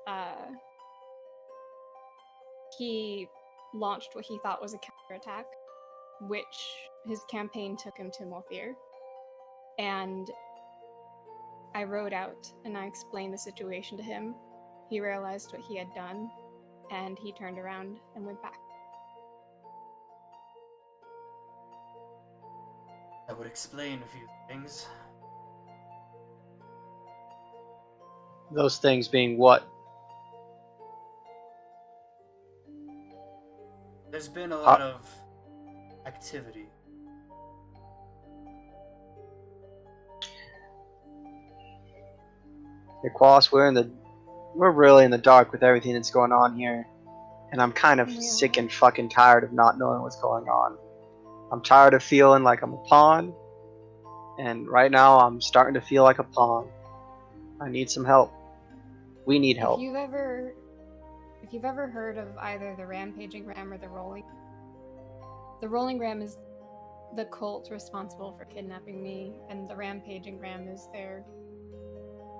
he launched what he thought was a counterattack, which his campaign took him to Multhir. And I rode out and I explained the situation to him. He realized what he had done, and he turned around and went back. That would explain a few things. Those things being what? There's been a lot of activity. Quas, we're really in the dark with everything that's going on here, and I'm kind of sick and fucking tired of not knowing what's going on. I'm tired of feeling like I'm a pawn, And right now, I'm starting to feel like a pawn. I need some help. We need help. If you've ever heard of either the rampaging ram or the rolling ram is the cult responsible for kidnapping me, and the rampaging ram is their,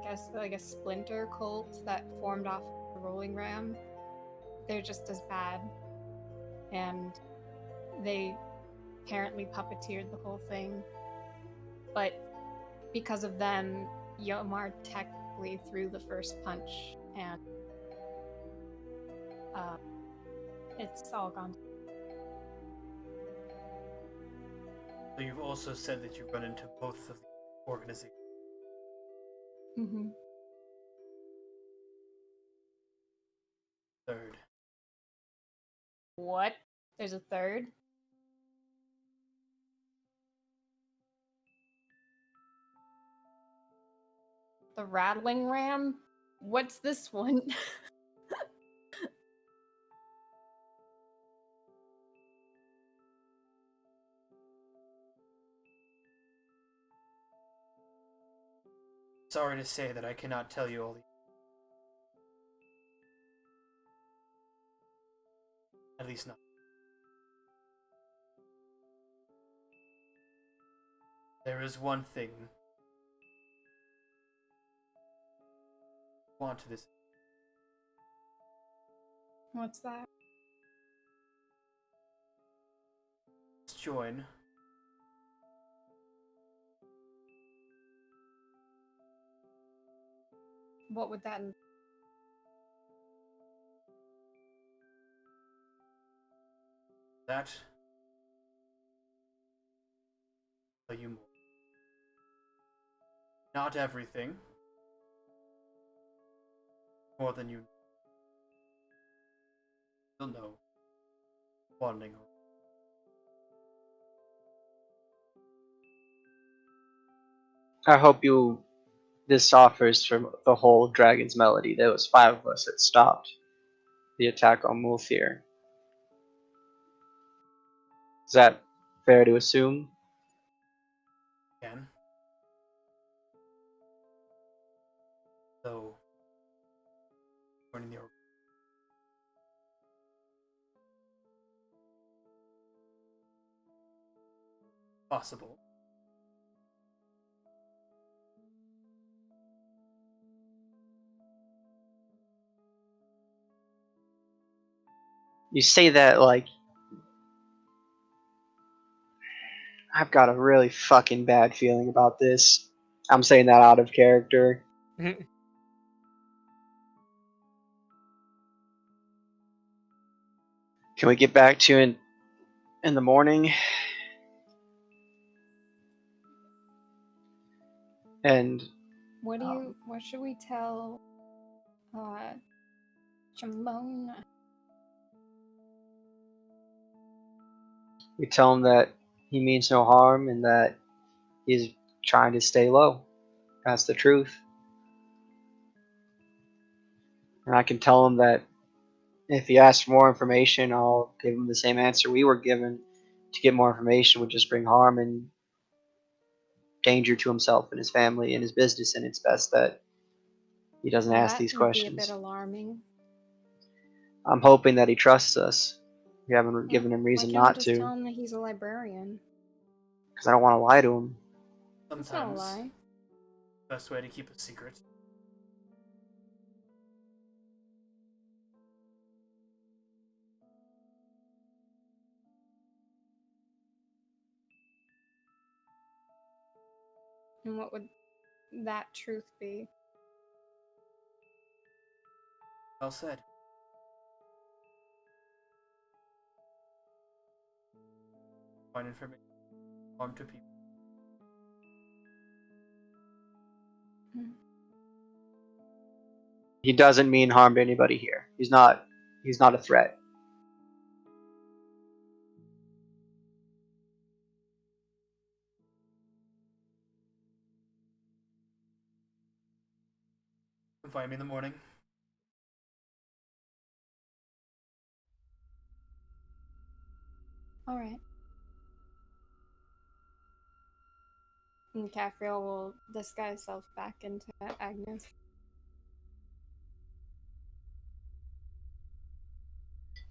I guess, like a splinter cult that formed off the rolling ram. They're just as bad, and they apparently puppeteered the whole thing. But because of them, Yomar technically threw the first punch, and it's all gone. So you've also said that you've run into both of the organizations. Mm-hmm. Third. What? There's a third? The rattling ram? What's this one? Sorry to say that I cannot tell you all the. At least not. There is one thing. I want to this. What's that? Let's join. What would that That. Tell you more. Not everything. More than you. You'll know. Bonding. I hope this offers for the whole Dragon's Melody. There was 5 of us that stopped the attack on Multhir. Is that fair to assume? Again. So. Joining the. Possible. You say that like I've got a really fucking bad feeling about this. I'm saying that out of character. Can we get back to it in the morning? And what should we tell Jamona? we tell him that he means no harm and that he's trying to stay low. That's the truth. And I can tell him that if he asks for more information, I'll give him the same answer we were given. To get more information would just bring harm and danger to himself and his family and his business, and it's best that he doesn't ask these That would be a questions. bit alarming. I'm hoping that he trusts us. We haven't given him reason Why can't we not just to, tell him that he's a librarian? because I don't want to lie to him. That's not a Sometimes. lie. Best way to keep a secret. And what would that truth be? Well said. Find information. Harm to people. He doesn't mean harm to anybody here. He's not a threat. Find me in the morning. All right. And Caffrey will disguise herself back into Agnes.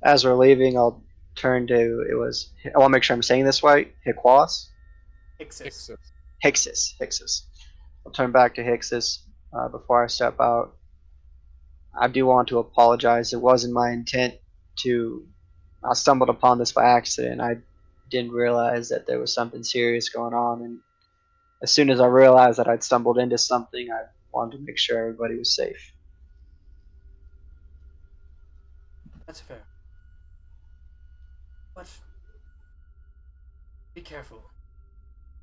As we're leaving, I'll turn to I want to make sure I'm saying this right. Hikwas? Ixis. Hixus. I'll turn back to Hixus before I step out. I do want to apologize. It wasn't my intent to. I stumbled upon this by accident. I didn't realize that there was something serious going on, and as soon as I realized that I'd stumbled into something, I wanted to make sure everybody was safe. That's fair. But be careful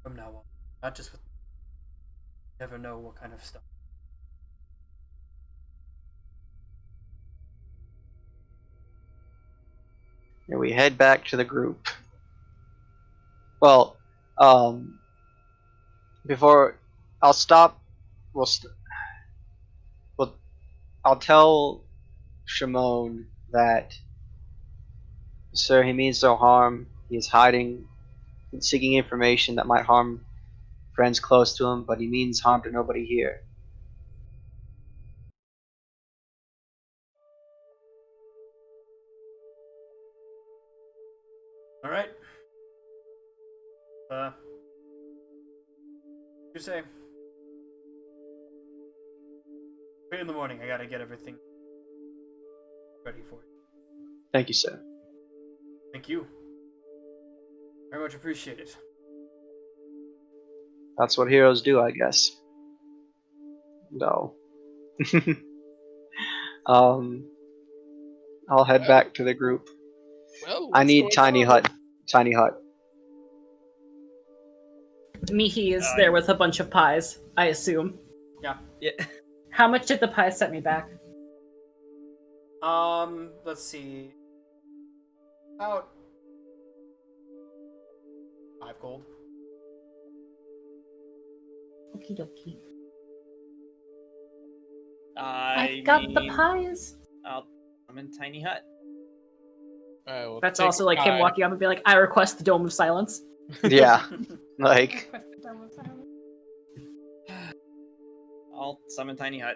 from now on. Not just with. You never know what kind of stuff. And we head back to the group. Well, um, before I'll stop, we'll, st- we'll I'll tell Shimon that, sir, he means no harm. He is hiding and seeking information that might harm friends close to him, but he means harm to nobody here. All right. You say. 3 in the morning. I gotta get everything ready for you. Thank you, sir. Thank you. Very much appreciate it. That's what heroes do, I guess. No. um, I'll head back to the group. Well, I what's need going tiny on? hut. Tiny hut. Mihi is there with a bunch of pies, I assume. Yeah. How much did the pies set me back? Let's see. About 5 gold. Okie dokie. I've got the pies. I'm in tiny hut. I will That's take also like him pie. walking up and be like, I request the Dome of Silence. Yeah. Like, I'll summon tiny hut.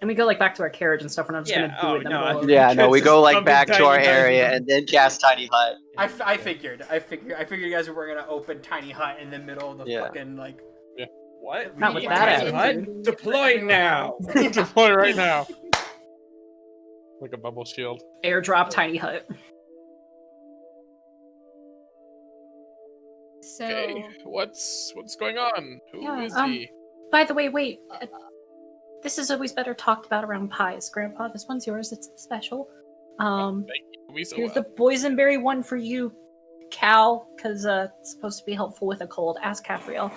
And we go like back to our carriage and stuff. We're not just Yeah, gonna do it in the no, middle of yeah, no, we go like Summon back to our tiny hut. area and then cast tiny hut. I figured you guys were gonna open tiny hut in the middle of the Yeah. fucking like. What? Not with We that tiny attitude. hut? Deploy now! Deploy right now. Like a bubble shield. airdrop tiny hut. So, Okay, what's going on? Who Yeah, is he? By the way, wait. This is always better talked about around pies, Grandpa. This one's yours. It's special. Thank you. Me so Here's well. the boysenberry one for you, Cal, because it's supposed to be helpful with a cold. Ask Caffriel.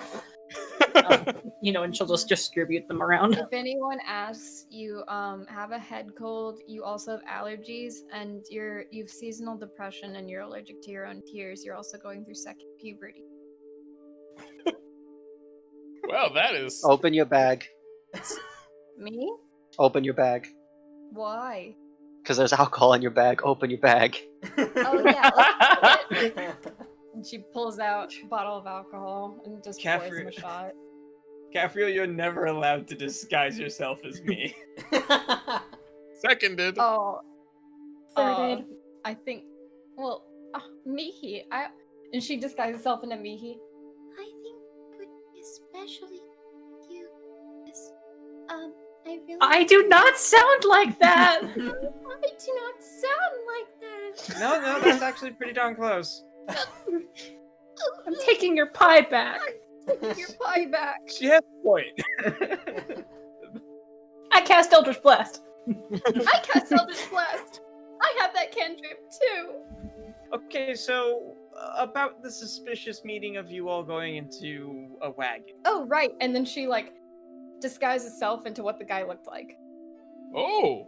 And she'll just distribute them around. if anyone asks, you have a head cold, you also have allergies, and you've seasonal depression, and you're allergic to your own tears. You're also going through second puberty. Well, that is. Open your bag. Me? Open your bag. Why? Because there's alcohol in your bag. Open your bag. Oh yeah, let's do it. And she pulls out a bottle of alcohol and just pours him a shot. Caffriel, you're never allowed to disguise yourself as me. Seconded. Oh, Thirded. I think. Well, Mihi. And she disguises herself into Mihi. I think it would be especially cute. I really. I do not sound like that. I do not sound like that. No, that's actually pretty darn close. I'm taking your pie back. Your pie back. She has a point. I cast Eldritch Blast. I cast Eldritch Blast. I have that cantrip too. Okay, so about the suspicious meeting of you all going into a wagon. Oh right, and then she disguises herself into what the guy looked like. Oh.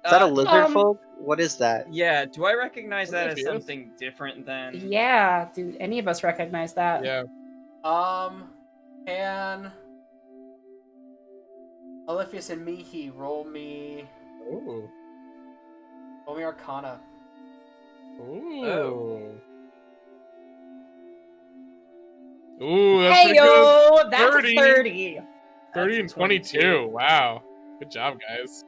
Is that a lizard folk? What is that? Yeah, do I recognize that as Yes. something different than... Yeah, dude, any of us recognize that. Yeah. Can Alephius and Mihi roll me Ooh. Arcana? Ooh. Oh. Ooh, that's Hey pretty good. yo, that's 30. a 30. 30 That's and 22. Wow. Good job, guys.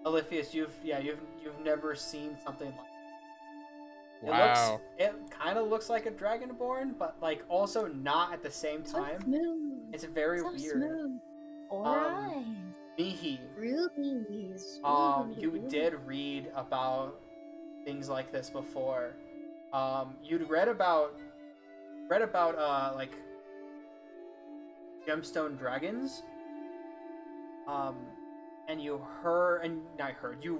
Oliphius, you've never seen something like Wow. it kind of looks like a dragonborn, but like also not at the same So time. smooth. It's very So weird. smooth. Four eyes. Mihi, Rubies. you did read about things like this before. You'd read about like gemstone dragons. And you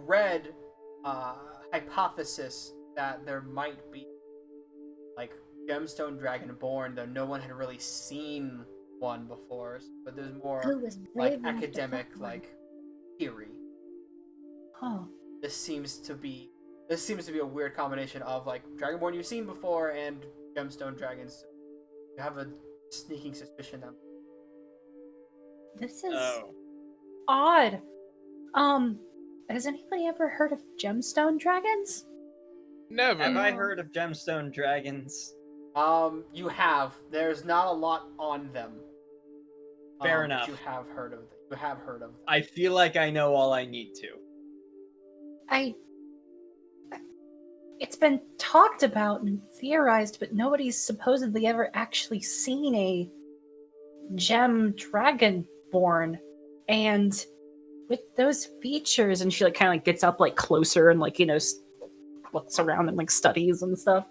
read hypothesis that there might be like gemstone dragonborn, though no one had really seen one before. But there's more Who was like brave enough to academic find one? like theory. Oh, This seems to be a weird combination of like dragonborn you've seen before and gemstone dragons. You have a sneaking suspicion that this is Oh. odd. Has anybody ever heard of gemstone dragons? Never. Have I heard of gemstone dragons? you have. There's not a lot on them. Fair But enough. you have heard of them. You have heard of them. I feel like I know all I need to. It's been talked about and theorized, but nobody's supposedly ever actually seen a gem dragonborn. And with those features, and she like kind of like gets up like closer and like looks around and like studies and stuff.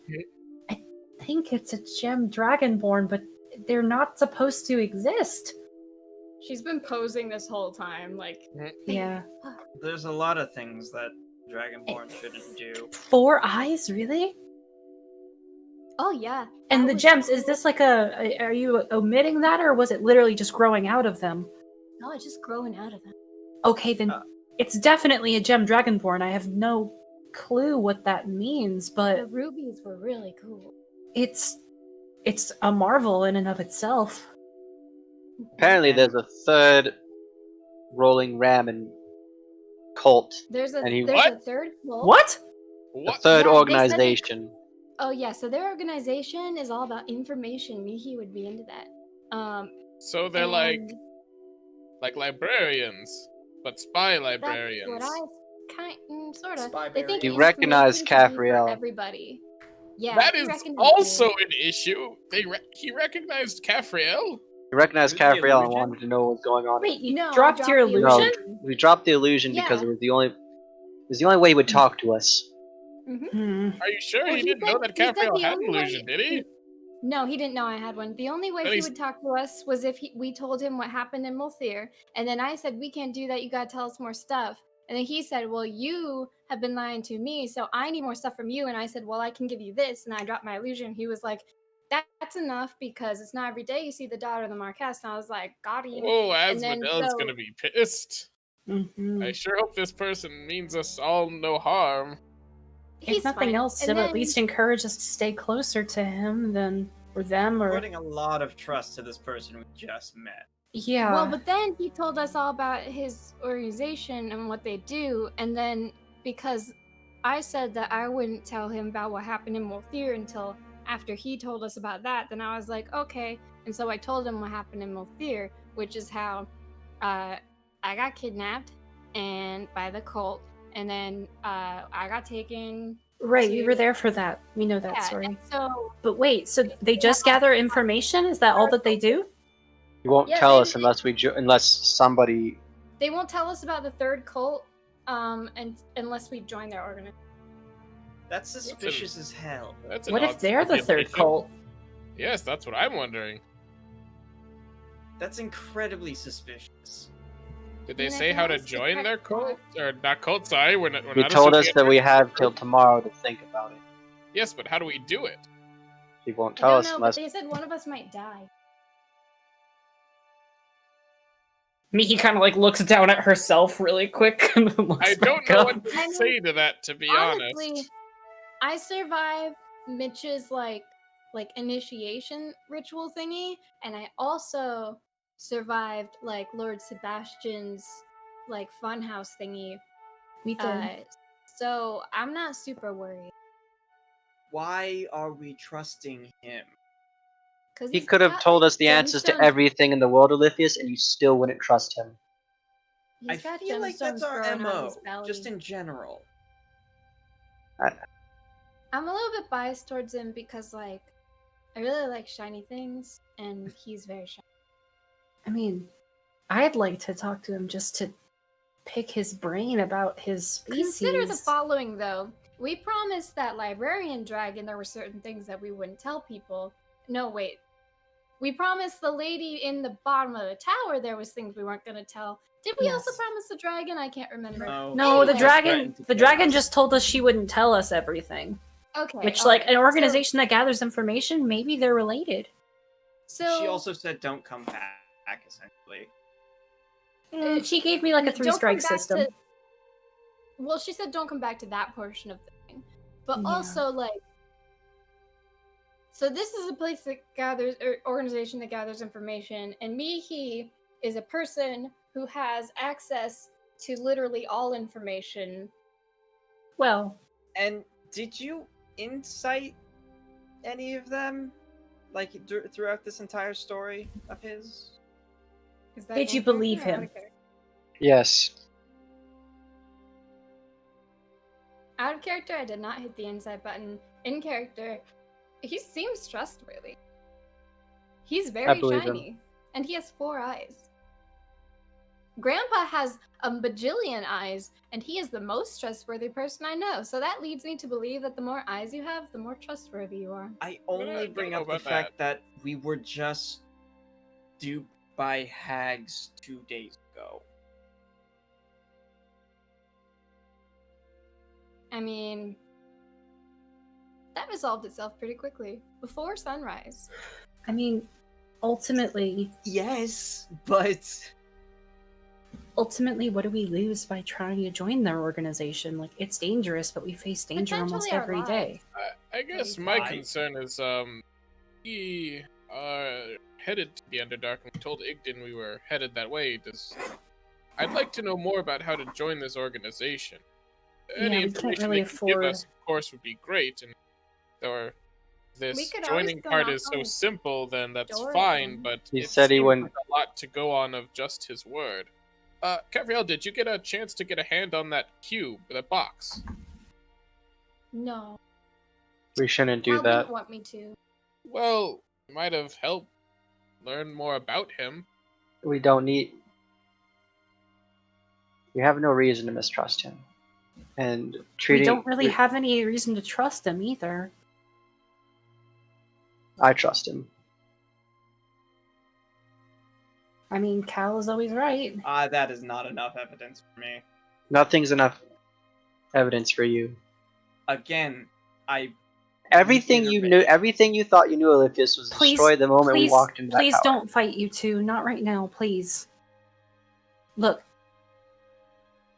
I think it's a gem dragonborn, but they're not supposed to exist. She's been posing this whole time, like Yeah. There's a lot of things that dragonborn shouldn't do. 4 eyes, really? Oh yeah. And that the was gems, is cool. this like are you omitting that, or was it literally just growing out of them? No, it's just growing out of them. Okay, then it's definitely a gem dragonborn. I have no clue what that means, The but rubies were really cool. it's a marvel in and of itself. Apparently, there's a third rolling ram and cult. There's a And he- there's a third cult. What? The What? third Yeah, they said organization. Oh yeah, so their organization is all about information. Mihi would be into that. So they're like and librarians, but spy that's librarians. what I sort of. Spy They think berries. You recognize information should be for Caphriel. everybody. Yeah, That he is recognized also me. an issue. He recognized Caphriel. You recognized Use the Caphriel and illusion? wanted to know what's going on. Wait, you No, I dropped your dropped the No, illusion? we dropped the illusion because Yeah. it was the only way he would talk to us. Hmm. Are you sure Well, he didn't know that he said Caphriel the had an only way- illusion, did he? No, he didn't know I had one. The only way Then he he's- would talk to us was if we told him what happened in Multhir, and then I said, "We can't do that. You gotta tell us more stuff." And then he said, "Well, you have been lying to me, so I need more stuff from you." And I said, "Well, I can give you this." And I dropped my illusion. He was like, "That's enough because it's not every day you see the daughter of the Marquess." And I was like, "Got him." Oh, And then, Asmodella's so- gonna be pissed. Mhm. I sure hope this person means us all no harm. If He's nothing fine. else, And it'll at then- least encourage us to stay closer to him than or them or Putting a lot of trust to this person we just met. yeah. Well, but then he told us all about his organization and what they do, and then because I said that I wouldn't tell him about what happened in Multhir until after he told us about that, then I was like, okay. And so I told him what happened in Multhir, which is how I got kidnapped and by the cult, and then I got taken. right, we to- were there for that. We know that Yeah, story. and so But wait, so they just gather information? Is that all that they do? He won't Yeah, tell they- us unless somebody. they won't tell us about the third cult, and unless we join their organization. That's suspicious as hell. That's an What if odd they're the third stipulation. cult? Yes, that's what I'm wondering. That's incredibly suspicious. Did they And I say can how to always join detect their cult? Or not cult, sorry, we're not He told us that associated. we have till tomorrow to think about it. Yes, but how do we do it? He won't I tell don't us know, unless. but they said one of us might die. Miki kind of like looks down at herself really quick and then looks I don't back know up. what to I mean, say to that, to be Honestly, honest. I survived Mitch's like initiation ritual thingy, and I also survived like Lord Sebastian's like funhouse thingy. We did. So I'm not super worried. why are we trusting him? Because He could have told us the answers to everything in the world, Oliphius, and you still wouldn't trust him. I He's got feel like that's gemstones our growing out of his MO, belly. just in general. I'm a little bit biased towards him because, like, I really like shiny things, and he's very shiny. I mean, I'd like to talk to him just to pick his brain about his species. Consider the following, though. We promised that librarian dragon there were certain things that we wouldn't tell people. No, wait. We promised the lady in the bottom of the tower there was things we weren't going to tell. Did we also Yes. promise the dragon? I can't remember. No, the Anyway. dragon. The dragon just told us she wouldn't tell us everything. Okay. Which, alright. like, an organization that gathers information, maybe they're related. So She also said don't come back, essentially. She gave me like a don't come 3-strike back system. to- well, she said don't come back to that portion of the thing. But Yeah. also, like, so this is a place that gathers, or organization that gathers information, and he is a person who has access to literally all information. Well, And did you incite any of them, like throughout this entire story of his? Is that Did you in character believe or him? out of character? Yes. Out of character, I did not hit the inside button. In character, he seems trustworthy. He's very believe him. shiny, and he has 4 eyes. Grandpa has a bajillion eyes, and he is the most trustworthy person I know. So that leads me to believe that the more eyes you have, the more trustworthy you are. I I only don't bring know up the about fact that we were just duped by Hags 2 days ago. I mean, that resolved itself pretty quickly before sunrise. I mean, ultimately, Yes, but what do we lose by trying to join their organization? Like, it's dangerous, but we face danger almost Potentially our every lives. day. I guess Maybe my five. concern is we are headed to the Underdark, and we told Igden we were headed that way. I'd like to know more about how to join this organization. Yeah, Any we can't information really they can give afford- us, of course, would be great. And or We this could always joining go part knock is on so his simple, then that's door fine. again. But He it said he seems wouldn't- like a lot to go on of just his word. Cavriel, did you get a chance to get a hand on that cube, that box? No, We shouldn't do Cal that. wouldn't want me to. Well, it might have helped learn more about him. We don't need. We have no reason to mistrust him. And treating. We don't really have any reason to trust him either. I trust him. I mean, Cal is always right. that is not enough evidence for me. Nothing's enough evidence for you. Again, Everything you knew, everything you thought you knew, Oliphius, was Please, destroyed the moment we please, walked into that please tower. don't fight, you two. Not right now, please. Look,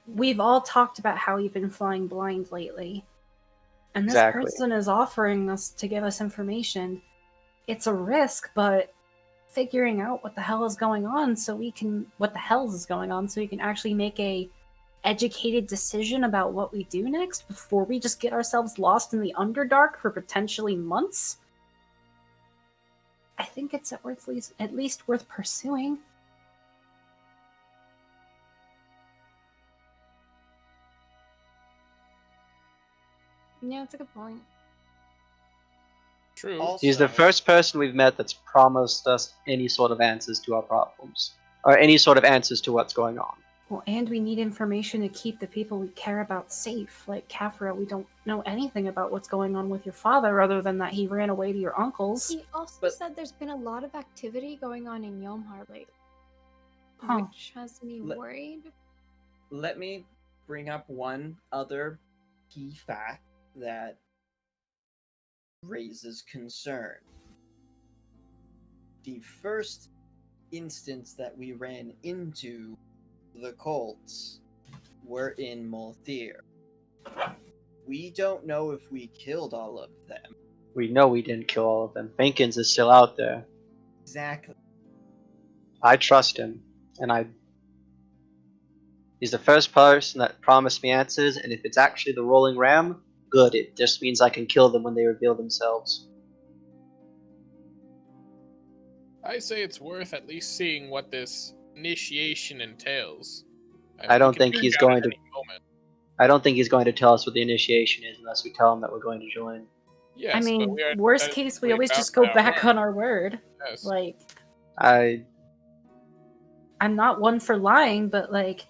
we've all talked about how you've been flying blind lately. And this Exactly. person is offering us to give us information. It's a risk, but figuring out what the hell is going on so we can actually make a educated decision about what we do next before we just get ourselves lost in the Underdark for potentially months. I think it's at least worth pursuing. Yeah, that's a good point. True. also, He's the first person we've met that's promised us any sort of answers to our problems. Or any sort of answers to what's going on. Well, and we need information to keep the people we care about safe. Like Kafra, we don't know anything about what's going on with your father other than that he ran away to your uncle's. He also But- said there's been a lot of activity going on in Yomhar lately, Huh. which has me Let- worried. let me bring up one other key fact that raises concern. The first instance that we ran into the cults were in Molthir. We don't know if we killed all of them. We know we didn't kill all of them. Bankins is still out there. Exactly. I trust him. And he's the first person that promised me answers, and if it's actually the rolling ram, good. It just means I can kill them when they reveal themselves. I say it's worth at least seeing what this initiation entails. I We don't can think back he's out going at to. any moment. I don't think he's going to tell us what the initiation is unless we tell him that we're going to join. Yes, I but mean, we are worst case, we technically always bound just go by our back word. on our word. Yes. Like, I'm not one for lying, but like,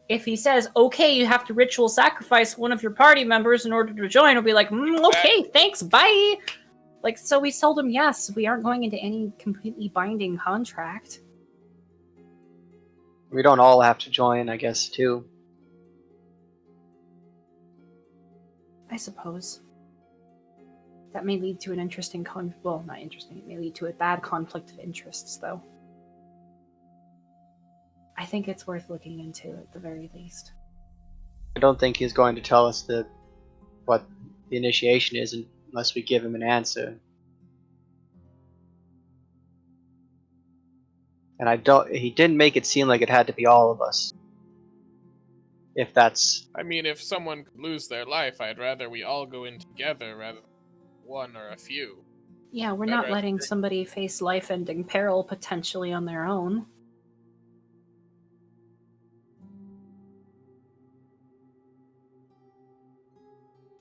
if he says, okay, you have to ritual sacrifice one of your party members in order to join, we'll be like, okay, thanks, bye. Like, so we told him yes, we aren't going into any completely binding contract. We don't all have to join, I guess, too. I suppose. That may lead to an interesting well, not interesting, it may lead to a bad conflict of interests, though. I think it's worth looking into at the very least. I don't think he's going to tell us what the initiation is unless we give him an answer. And he didn't make it seem like it had to be all of us. If that's... I mean, if someone could lose their life, I'd rather we all go in together rather than one or a few. Yeah, we're not letting somebody face life-ending peril potentially on their own.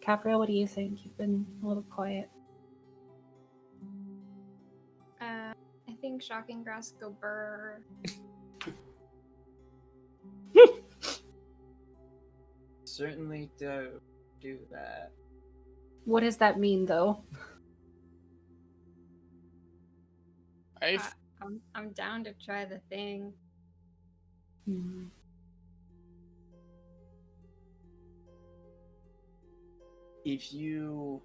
Caprio, what do you think? You've been a little quiet. I think shocking grass go burr. Certainly do that. What does that mean, though? I'm down to try the thing. If you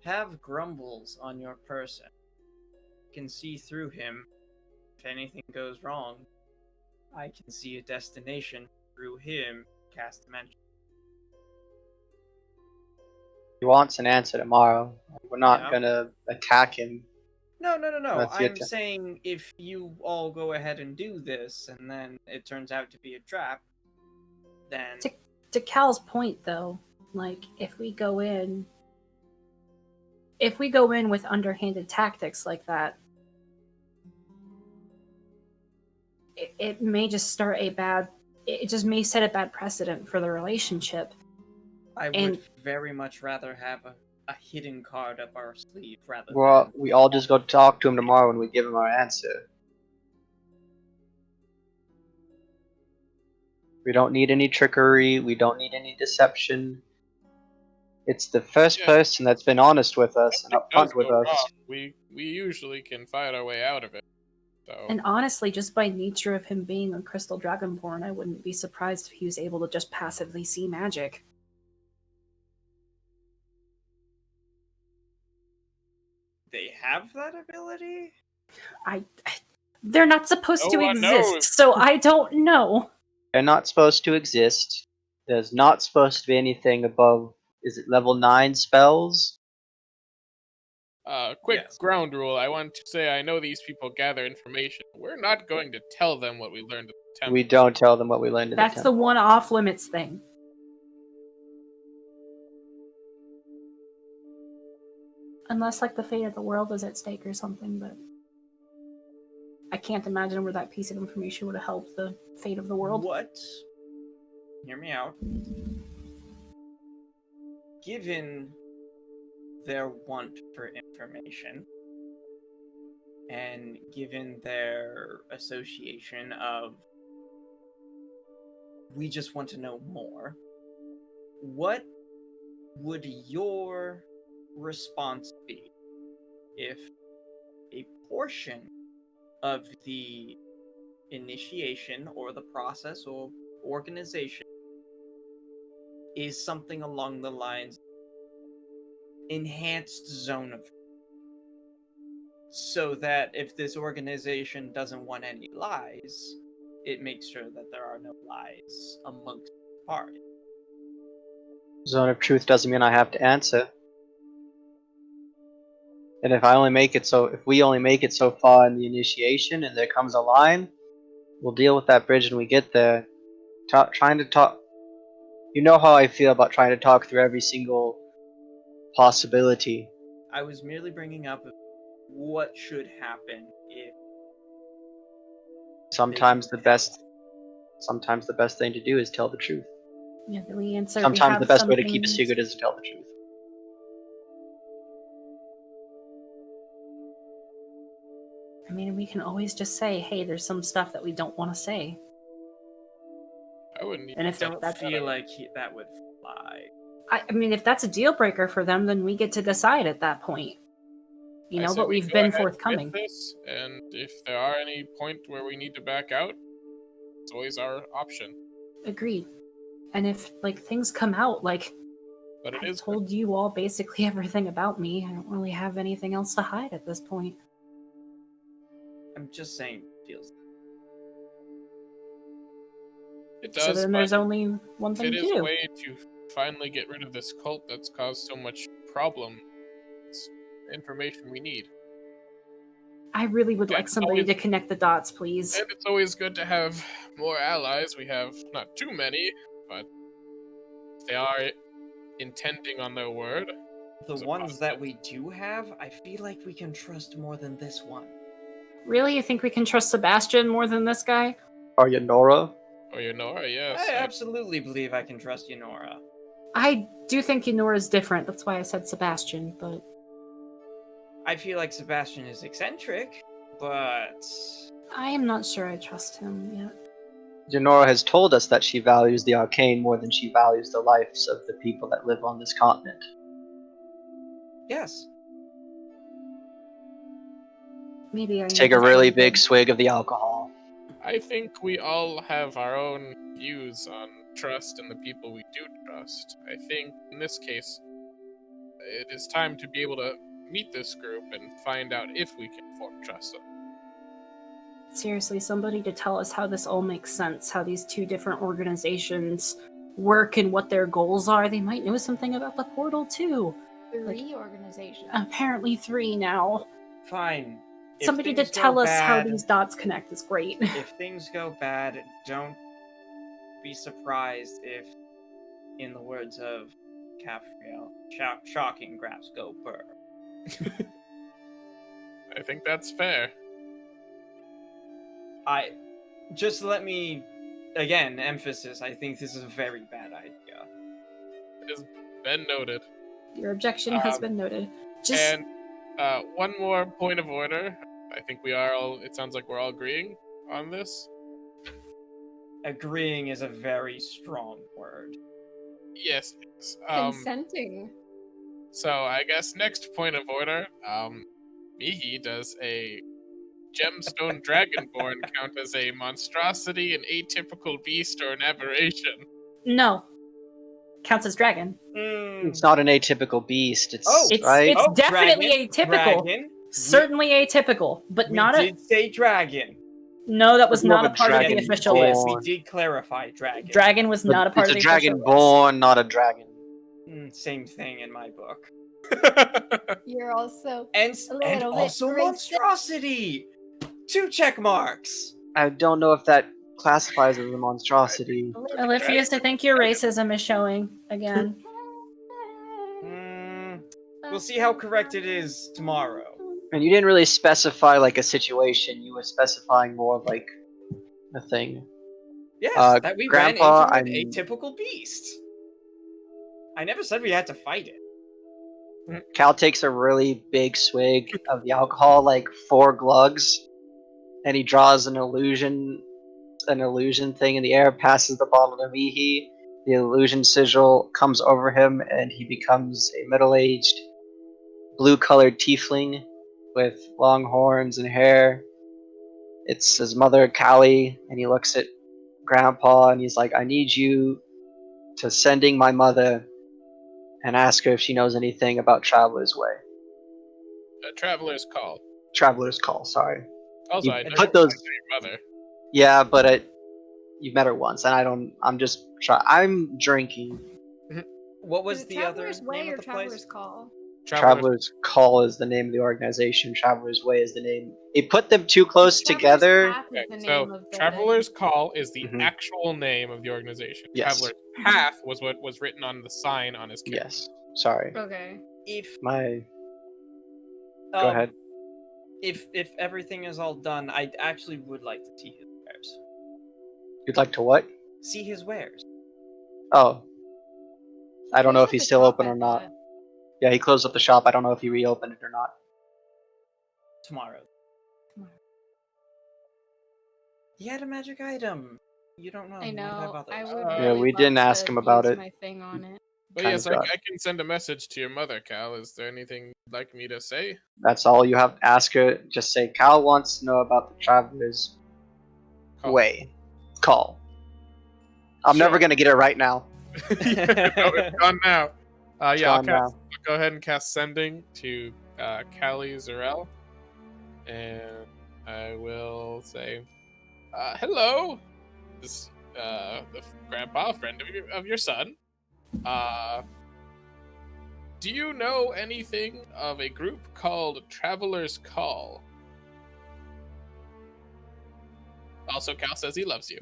have grumbles on your person, you can see through him. If anything goes wrong, I can see a destination through him, cast dimension. He wants an answer tomorrow. We're not Yeah. gonna attack him. No. That's your I'm saying if you all go ahead and do this, and then it turns out to be a trap, then... To Cal's point, though, like, if we go in with underhanded tactics like that, it may just start it just may set a bad precedent for the relationship. I would very much rather have a hidden card up our sleeve rather than... We all just go talk to him tomorrow and we give him our answer. We don't need any trickery. We don't need any deception. It's the first person that's been honest with us and upfront with us. Wrong. We usually can fight our way out of it. So. And honestly, just by nature of him being a Crystal Dragonborn, I wouldn't be surprised if he was able to just passively see magic. They have that ability? They're not supposed to exist, knows. so I don't know. They're not supposed to exist. There's not supposed to be anything above, is it level 9 spells? Quick Yes. ground rule. I want to say I know these people gather information. We're not going to tell them what we learned at the temple. We don't tell them what we learned in the That's the temple. one off-limits thing. Unless, like, the fate of the world is at stake or something, but I can't imagine where that piece of information would have helped the fate of the world. What? Hear me out. Given their want for information, and given their association of we just want to know more, what would your response be if a portion of the initiation or the process or organization is something along the lines enhanced zone of, so that if this organization doesn't want any lies, it makes sure that there are no lies amongst the party? Zone of truth doesn't mean I have to answer. And if we only make it so far in the initiation and there comes a line, we'll deal with that bridge when we get there. You know how I feel about trying to talk through every single possibility. I was merely bringing up what should happen if Sometimes can the best thing to do is tell the truth. Yeah, the answer. Sometimes the best way to keep a secret is to tell the truth. I mean, we can always just say, "Hey, there's some stuff that we don't want to say." I wouldn't even And if don't that's, feel like that would fly. I mean, if that's a deal breaker for them, then we get to decide at that point. You I know, say but we we've go been ahead forthcoming. with this, and if there are any point where we need to back out, it's always our option. Agreed. And if like things come out, like But it I is told you all basically everything about me, I don't really have anything else to hide at this point. I'm just saying, it feels. It So does, then but there's only one if thing it to is a do. way to finally get rid of this cult that's caused so much problem, it's information we need. I really would Yeah, like somebody always- to connect the dots, please. And it's always good to have more allies. We have not too many, but if they are intending on their word. The There's a ones that possibility. we do have, I feel like we can trust more than this one. Really, you think we can trust Sebastian more than this guy? Are you Nora? Oh, you know her, yes. I absolutely believe I can trust Yunora. I do think Yunora's different. That's why I said Sebastian, but I feel like Sebastian is eccentric, but I am not sure I trust him yet. Nora has told us that she values the arcane more than she values the lives of the people that live on this continent. yes. Maybe I Let's need take a to really try big to- swig of the alcohol. I think we all have our own views on trust and the people we do trust. I think in this case, it is time to be able to meet this group and find out if we can form trust. Seriously, somebody to tell us how this all makes sense, how these two different organizations work and what their goals are. They might know something about the portal too. 3 organizations. Apparently 3 now. Fine. If Somebody to things go tell us how bad- these dots connect is great. If things go bad, don't be surprised if, in the words of Caffriel, shocking graphs go burr. I think that's fair. Just let me, again, emphasis, I think this is a very bad idea. It has been noted. Your objection has been noted. Just And one more point of order. I think we are all, it sounds like we're all agreeing on this. Agreeing is a very strong word. Yes. Consenting. So I guess next point of order, Mihi, does a gemstone dragonborn count as a monstrosity, an atypical beast, or an aberration? no. Counts as dragon. It's not an atypical beast. It's It's right. it's definitely atypical. Dragon. Certainly atypical, but We not a did say dragon. no. That was It's more not of a a part of the dragon official born. list. We did clarify dragon. Dragon was not a part It's of a the official dragon list. born, not a dragon. Same thing in my book. You're also And a little bit also racist. monstrosity. 2 check marks. I don't know if that classifies as a monstrosity. Aliphius, I think your racism is showing again. We'll see how correct it is tomorrow. And you didn't really specify like a situation. You were specifying more of like a thing. Yes, that we Grandpa, ran into I'm- an atypical beast. I never said we had to fight it. Cal takes a really big swig of the alcohol, like 4 glugs, and he draws an illusion thing in the air, passes the bottle to Mihi. The illusion sigil comes over him, and he becomes a middle-aged, blue-colored tiefling with long horns and hair. It's his mother, Callie, and he looks at Grandpa, and he's like, "I need you to sending my mother and ask her if she knows anything about Traveler's Way." A traveler's call. Traveler's Call, sorry. Also, You I know put your those- mother. Yeah, but you met her once, and I'm drinking. What Is was it the Traveler's other Way name or of the Traveler's place? Call? Traveler's Call is the name of the organization. Traveler's Way is the name. They put them too close Traveler's together. Path is Okay, the so name of the Traveler's Call is the Mhm. actual name of the organization. Yes. Traveler's Path was what was written on the sign on his character. Yes. Sorry. Okay. If My. Go ahead. if everything is all done, I actually would like to see his wares. You'd like to what? See his wares. Oh. I don't know if Closed he's the still shop, open I or not. thought. Yeah, he closed up the shop. I don't know if he reopened it or not. Tomorrow. He had a magic item. You don't know. I What know. about I those? would. Yeah, Really we didn't love ask to him about use it. My thing on it. But Kind yes, of I got- can send a message to your mother, Cal. Is there anything you'd like me to say? That's all you have to ask her. Just say, Cal wants to know about the Traveler's Call. Way. Call. I'm Sure. never going to get it right now. Yeah, no, it's gone now. It's Yeah, I'll gone cast, go ahead and cast sending to Callie Zarel, and I will say, "Hello, this the grandpa friend of your son. Do you know anything of a group called Traveler's Call?" Also, Cal says he loves you.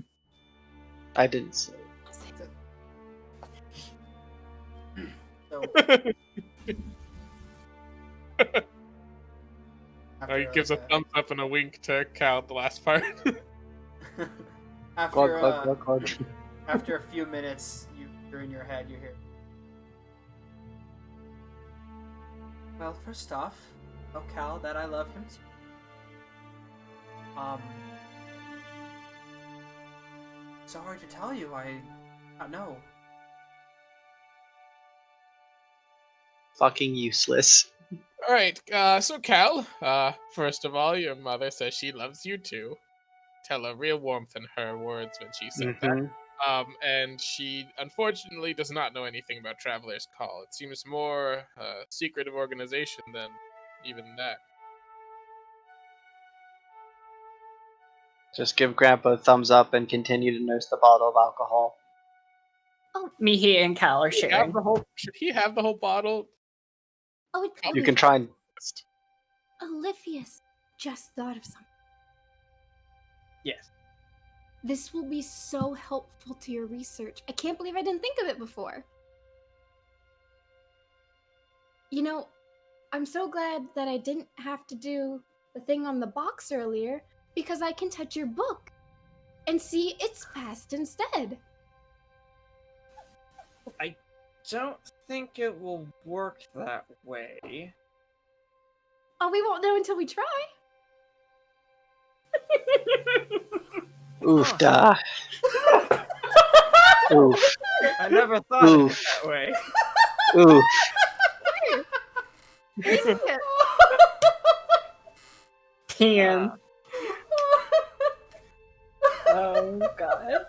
I didn't say. So, He gives a thumbs up and a wink to Cal at the last part. after, Glug. after a few minutes, you're in your head, you hear. Well, first off, tell Cal that I love him too. Sorry to tell you, I know. Fucking useless. All right, so Cal, first of all, your mother says she loves you too. Tell her real warmth in her words when she said that. And she unfortunately does not know anything about Traveler's Call. It seems more a secretive organization than even that. Just give Grandpa a thumbs up and continue to nurse the bottle of alcohol. Mihi and Cal are sharing. Should he have the whole bottle? Oh, it's You can try and. Oliphius just thought of something. Yes. This will be so helpful to your research. I can't believe I didn't think of it before. You know, I'm so glad that I didn't have to do the thing on the box earlier because I can touch your book and see its past instead. I don't think it will work that way. Oh, we won't know until we try. Oof, da. Oof. I never thought of it Oof. that way. Oof. Let me see it. Can. Oh god.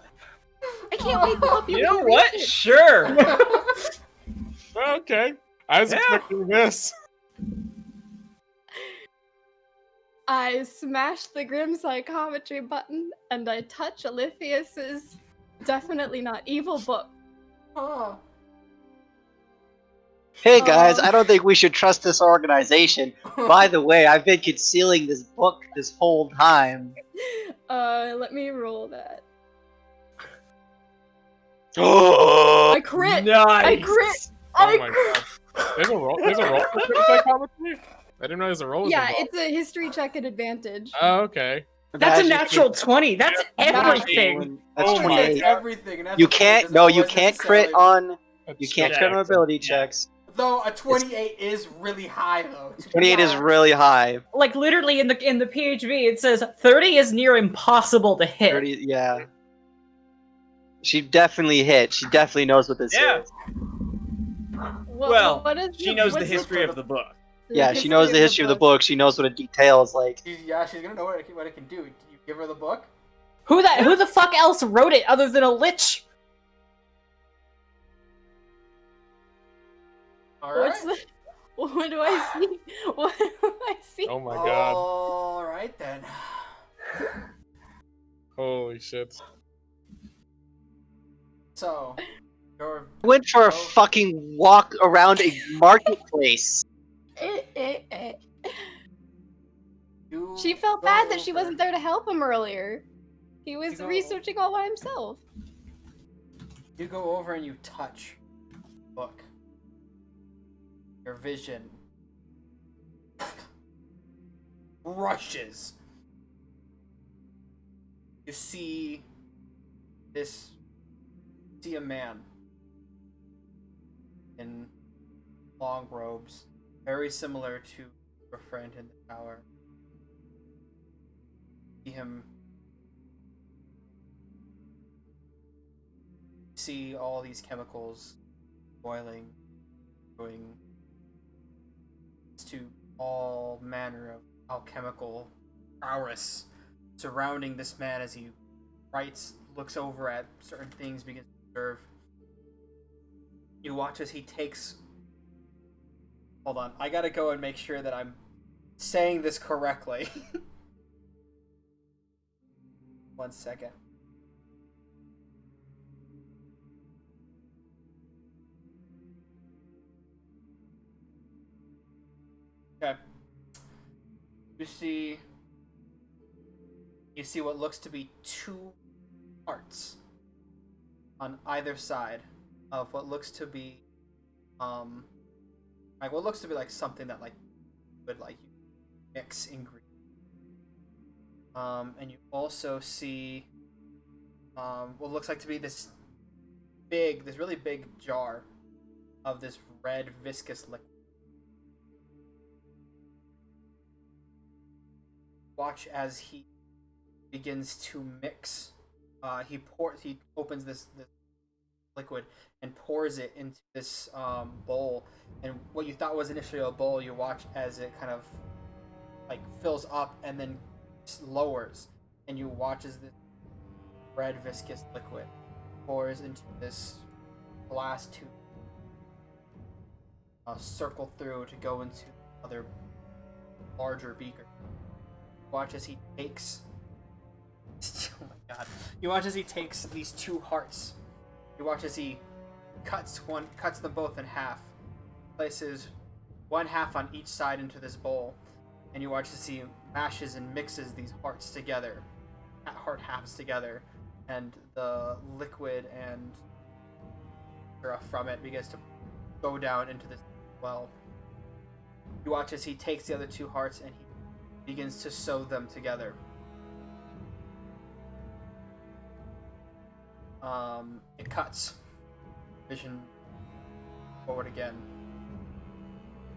I can't wait to help you. You know with your what? research. Sure. Okay, I was Yeah. expecting this. I smash the grim psychometry button and I touch Oliphius's definitely not evil book. Oh. Hey guys, I don't think we should trust this organization. By the way, I've been concealing this book this whole time. Let me roll that. Oh, I crit! Nice. I crit! Oh I my crit! god. There's a roll. There's a roll for critical psychometry? I didn't realize the roll was Yeah, involved. it's a history check at advantage. Oh, okay. That's a natural 20. That's everything. That's Oh my 28. God. Everything. And You everything can't. doesn't No, you always can't crit necessarily- on. That's You can't so crit on bad. ability checks. Though a 28 is really high, though. 28 is really high. Like literally in the PHB it says 30 is near impossible to hit. 30, yeah. She definitely hit. She definitely knows what this Yeah. is. Well, what is She knows the what's history of the book. Yeah, she knows the history of the book. She knows what it details. Like, She's gonna know what it can do. You give her the book? Who the fuck else wrote it other than a lich? Alright. What do I see? What do I see? Oh my god. Alright then. Holy shit. So, your went for a fucking walk around a marketplace. You She felt go bad that she over- wasn't there to help him earlier. He was You go- researching all by himself. You go over and you touch the book. Your vision rushes. You see a man in long robes, very similar to your friend in the tower. See him. See all these chemicals boiling, going to all manner of alchemical prowess surrounding this man as he writes, looks over at certain things, begins to observe. You watch as he takes. Hold on, I gotta go and make sure that I'm saying this correctly. 1 second. Okay. You see what looks to be 2 hearts on either side of what looks to be like what looks to be like something that like would like you mix ingredients. And you also see what looks like to be this really big jar of this red viscous liquid. Watch as he begins to mix. He opens this liquid and pours it into this bowl. And what you thought was initially a bowl, you watch as it kind of like fills up and then lowers. And you watch as this red viscous liquid pours into this glass tube, circle through to go into other larger beaker. Watch as he takes. Oh my god! You watch as he takes these 2 hearts. You watch as he cuts them both in half, places 1 half on each side into this bowl, and you watch as he mashes and mixes these hearts together, heart halves together, and the liquid and from it begins to go down into this well. You watch as he takes the other 2 hearts and he begins to sew them together. It cuts. Vision forward again.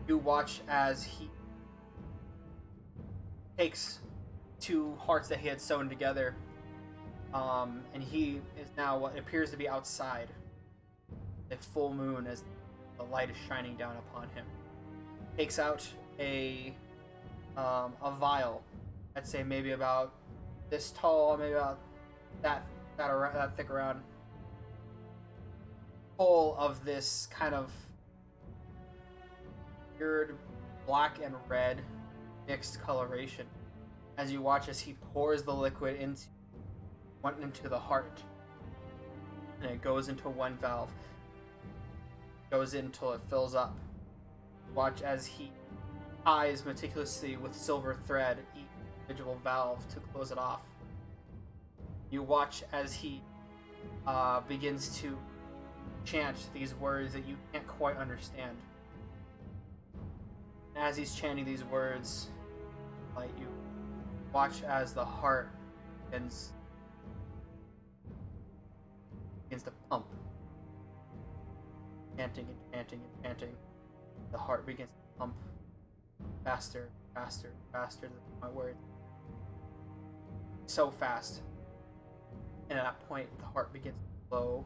You watch as he takes 2 hearts that he had sewn together, and he is now what appears to be outside. A full moon as the light is shining down upon him. Takes out a vial, I'd say maybe about this tall, maybe about that thick around, full of this kind of weird black and red mixed coloration. As you watch as he pours the liquid into the heart, and it goes into one valve, goes in until it fills up. Watch as he ties meticulously with silver thread each individual valve to close it off. You watch as he begins to chant these words that you can't quite understand. And as he's chanting these words, like, you watch as the heart begins to pump, chanting and chanting and chanting. The heart begins to pump faster, faster, faster to the point where it's so fast. And at that point, the heart begins to glow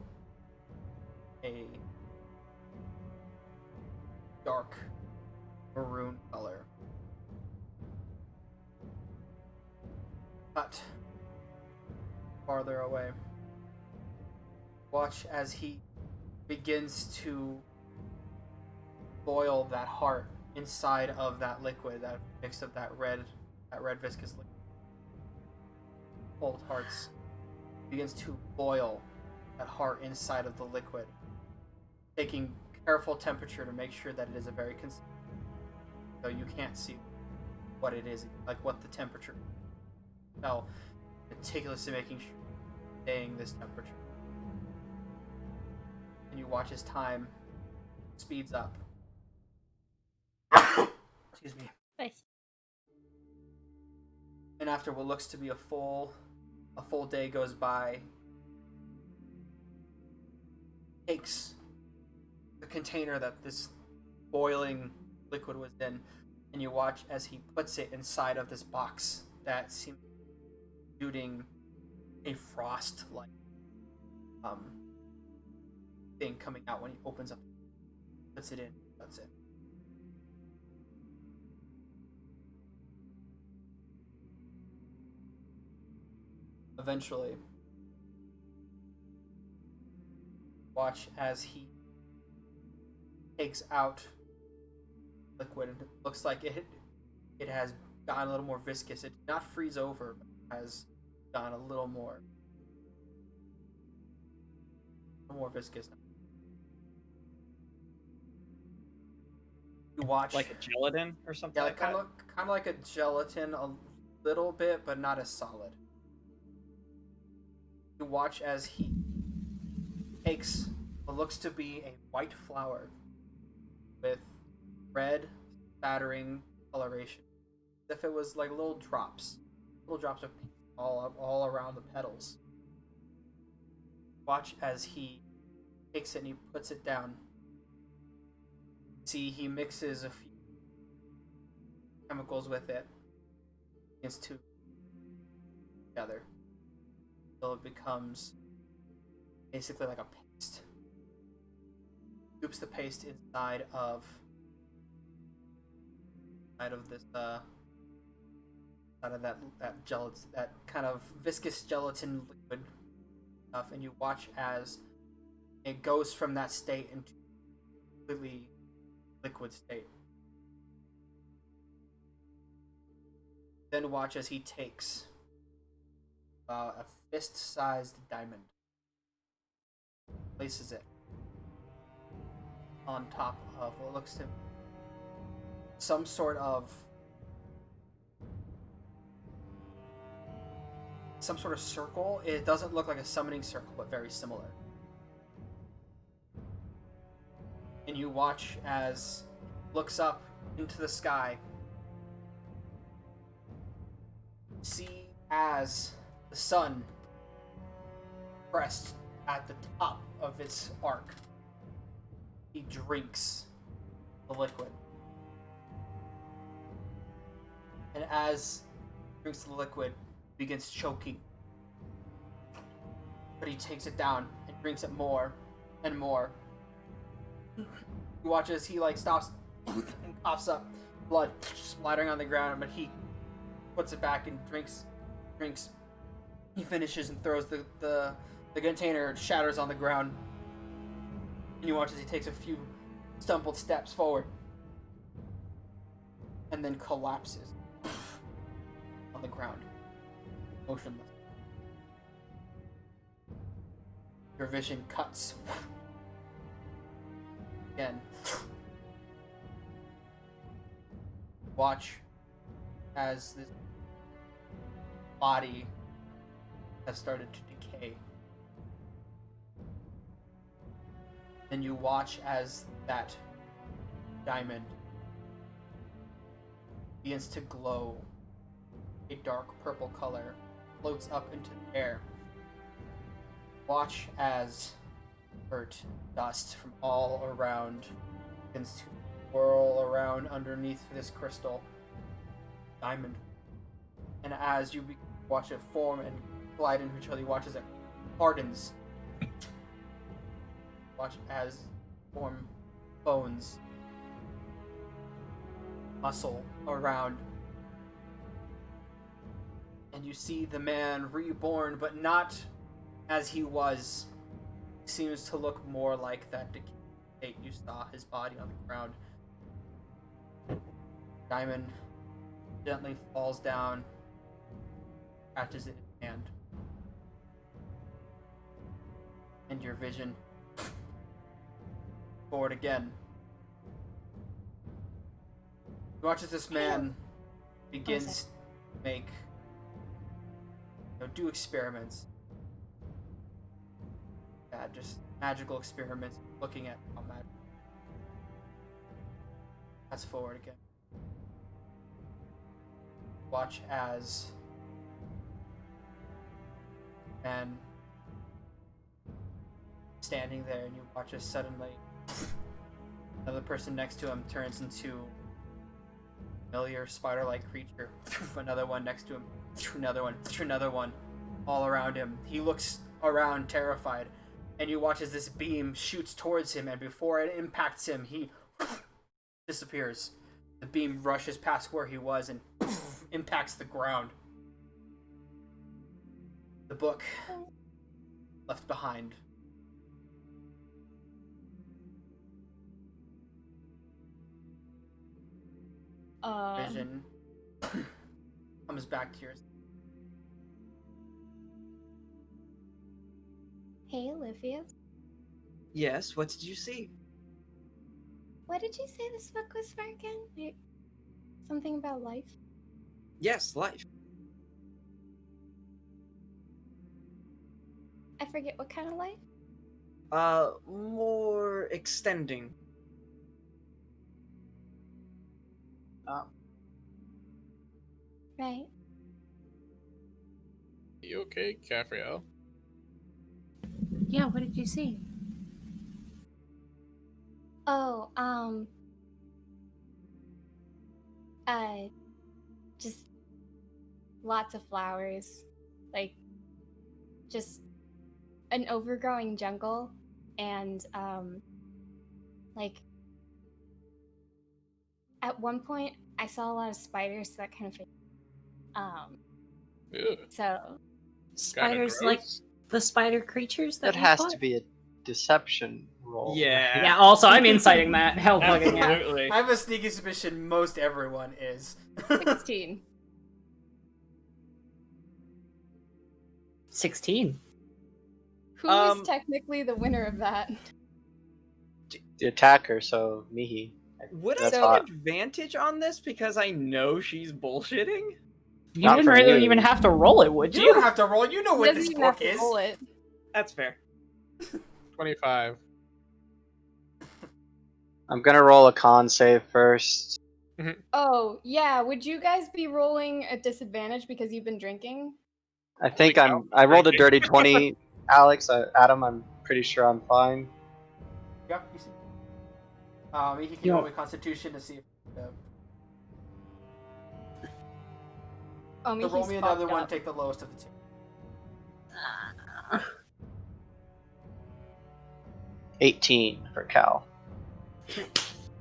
a dark maroon color. But farther away, watch as he begins to boil that heart inside of that liquid, that mix of that red viscous liquid. Cold hearts begins to boil that heart inside of the liquid, taking careful temperature to make sure that it is a very consistent. though you can't see what it is, like what the temperature is. So, meticulously making sure you're staying this temperature. And you watch as time speeds up. Excuse me. Nice. And after what looks to be a full day goes by, takes the container that this boiling liquid was in, and you watch as he puts it inside of this box that seems shooting a frost-like thing coming out when he opens up, puts it in. That's it. Eventually, watch as he takes out liquid, and it looks like it has gotten a little more viscous. It did not freeze over, but has gotten a little more viscous. You watch Like a gelatin or something. yeah, like kind that? of like a gelatin, a little bit, but not as solid. You watch as he takes what looks to be a white flower with red spattering coloration, as if it was like little drops of paint all around the petals. Watch as he takes it and he puts it down. See, he mixes a few chemicals with it, begins to together, until it becomes basically like a paste. Scoops the paste inside of this out of that gelatin, that kind of viscous gelatin liquid stuff, and you watch as it goes from that state into a completely liquid state. Then watch as he takes a fist-sized diamond, places it on top of what looks to be some sort of circle. It doesn't look like a summoning circle, but very similar. And you watch as it looks up into the sky. See as the sun pressed at the top of its arc. He drinks the liquid. And as he drinks the liquid, he begins choking. But he takes it down and drinks it more and more. You watch as he stops and coughs up blood splattering on the ground, but he puts it back and drinks. He finishes and throws the container. It shatters on the ground. And you watch as he takes a few stumbled steps forward and then collapses on the ground, motionless. Your vision cuts again. Watch as this body has started to decay. Then you watch as that diamond begins to glow a dark purple color, floats up into the air. Watch as dirt, dust from all around begins to whirl around underneath this crystal diamond. And as you watch it form and glide into each other, you watch as it hardens. Watch as form bones, muscle around. And you see the man reborn, but not as he was. He seems to look more like that decayed state you saw his body on the ground. Diamond gently falls down, catches it in hand. And your vision forward again. You watch as this man begins to make, do experiments. Yeah, just magical experiments, looking at how magic. Fast forward again. Watch as man standing there, and you watch as suddenly another person next to him turns into a familiar spider-like creature. Another one next to him. Another one. All around him. He looks around terrified, and you watch as this beam shoots towards him, and before it impacts him, he disappears. The beam rushes past where he was and impacts the ground. The book left behind. Vision comes back to yours. Hey, Olivia. Yes, what did you see? What did you say this book was for again? Something about life? Yes, life. I forget what kind of life? More extending. Right. You okay, Capriel? Yeah, what did you see? Oh, just lots of flowers. Like, just an overgrowing jungle, and, like, at one point, I saw a lot of spiders, so that kind of, Ew. so, Spiders gross. like the spider creatures That we has fought? to be a deception roll. Yeah. Yeah, also, I'm inciting that. Hell fucking yeah. Absolutely. I have a sneaky suspicion most everyone is. 16. 16. Who is Um, technically the winner of that? The attacker, so Mihi. Would I That's take hot. advantage on this because I know she's bullshitting? You Not didn't for really you. even have to roll it, would You you? don't have to roll. You know He what doesn't this even have book to is. roll it. That's fair. 25. I'm gonna roll a con save first. Oh, yeah. Would you guys be rolling at disadvantage because you've been drinking? I think Holy cow. I rolled a Thank you. dirty 20, Alex. Adam, I'm pretty sure I'm fine. Yeah, you see. He can You roll know- a constitution to see if. Oh, So Mihi's roll me another fucked one, up. take the lowest of the two. 18 for Cal.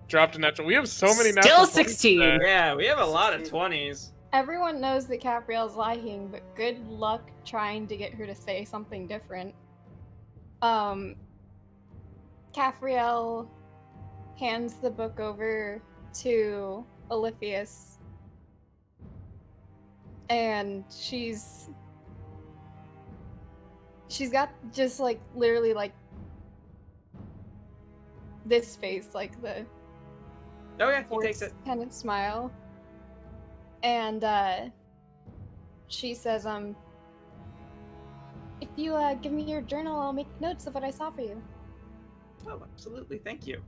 Dropped a natural. We have so many Still natural 16. today. Yeah, we have a lot of 20s. Everyone knows that Capriel's lying, but good luck trying to get her to say something different. Capriel hands the book over to Oliphius, and she's got just like literally like this face, like the Oh yeah, he takes it. kind of smile. And she says, if you give me your journal, I'll make notes of what I saw for you. Oh, absolutely. Thank you.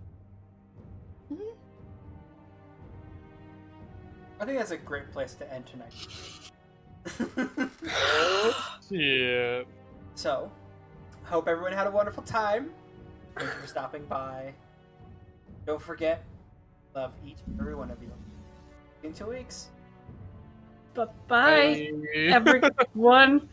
I think that's a great place to end tonight. Yeah. So, hope everyone had a wonderful time. Thank you for stopping by. Don't forget, love each and every one of you. In 2 weeks. Bye-bye, Bye. everyone.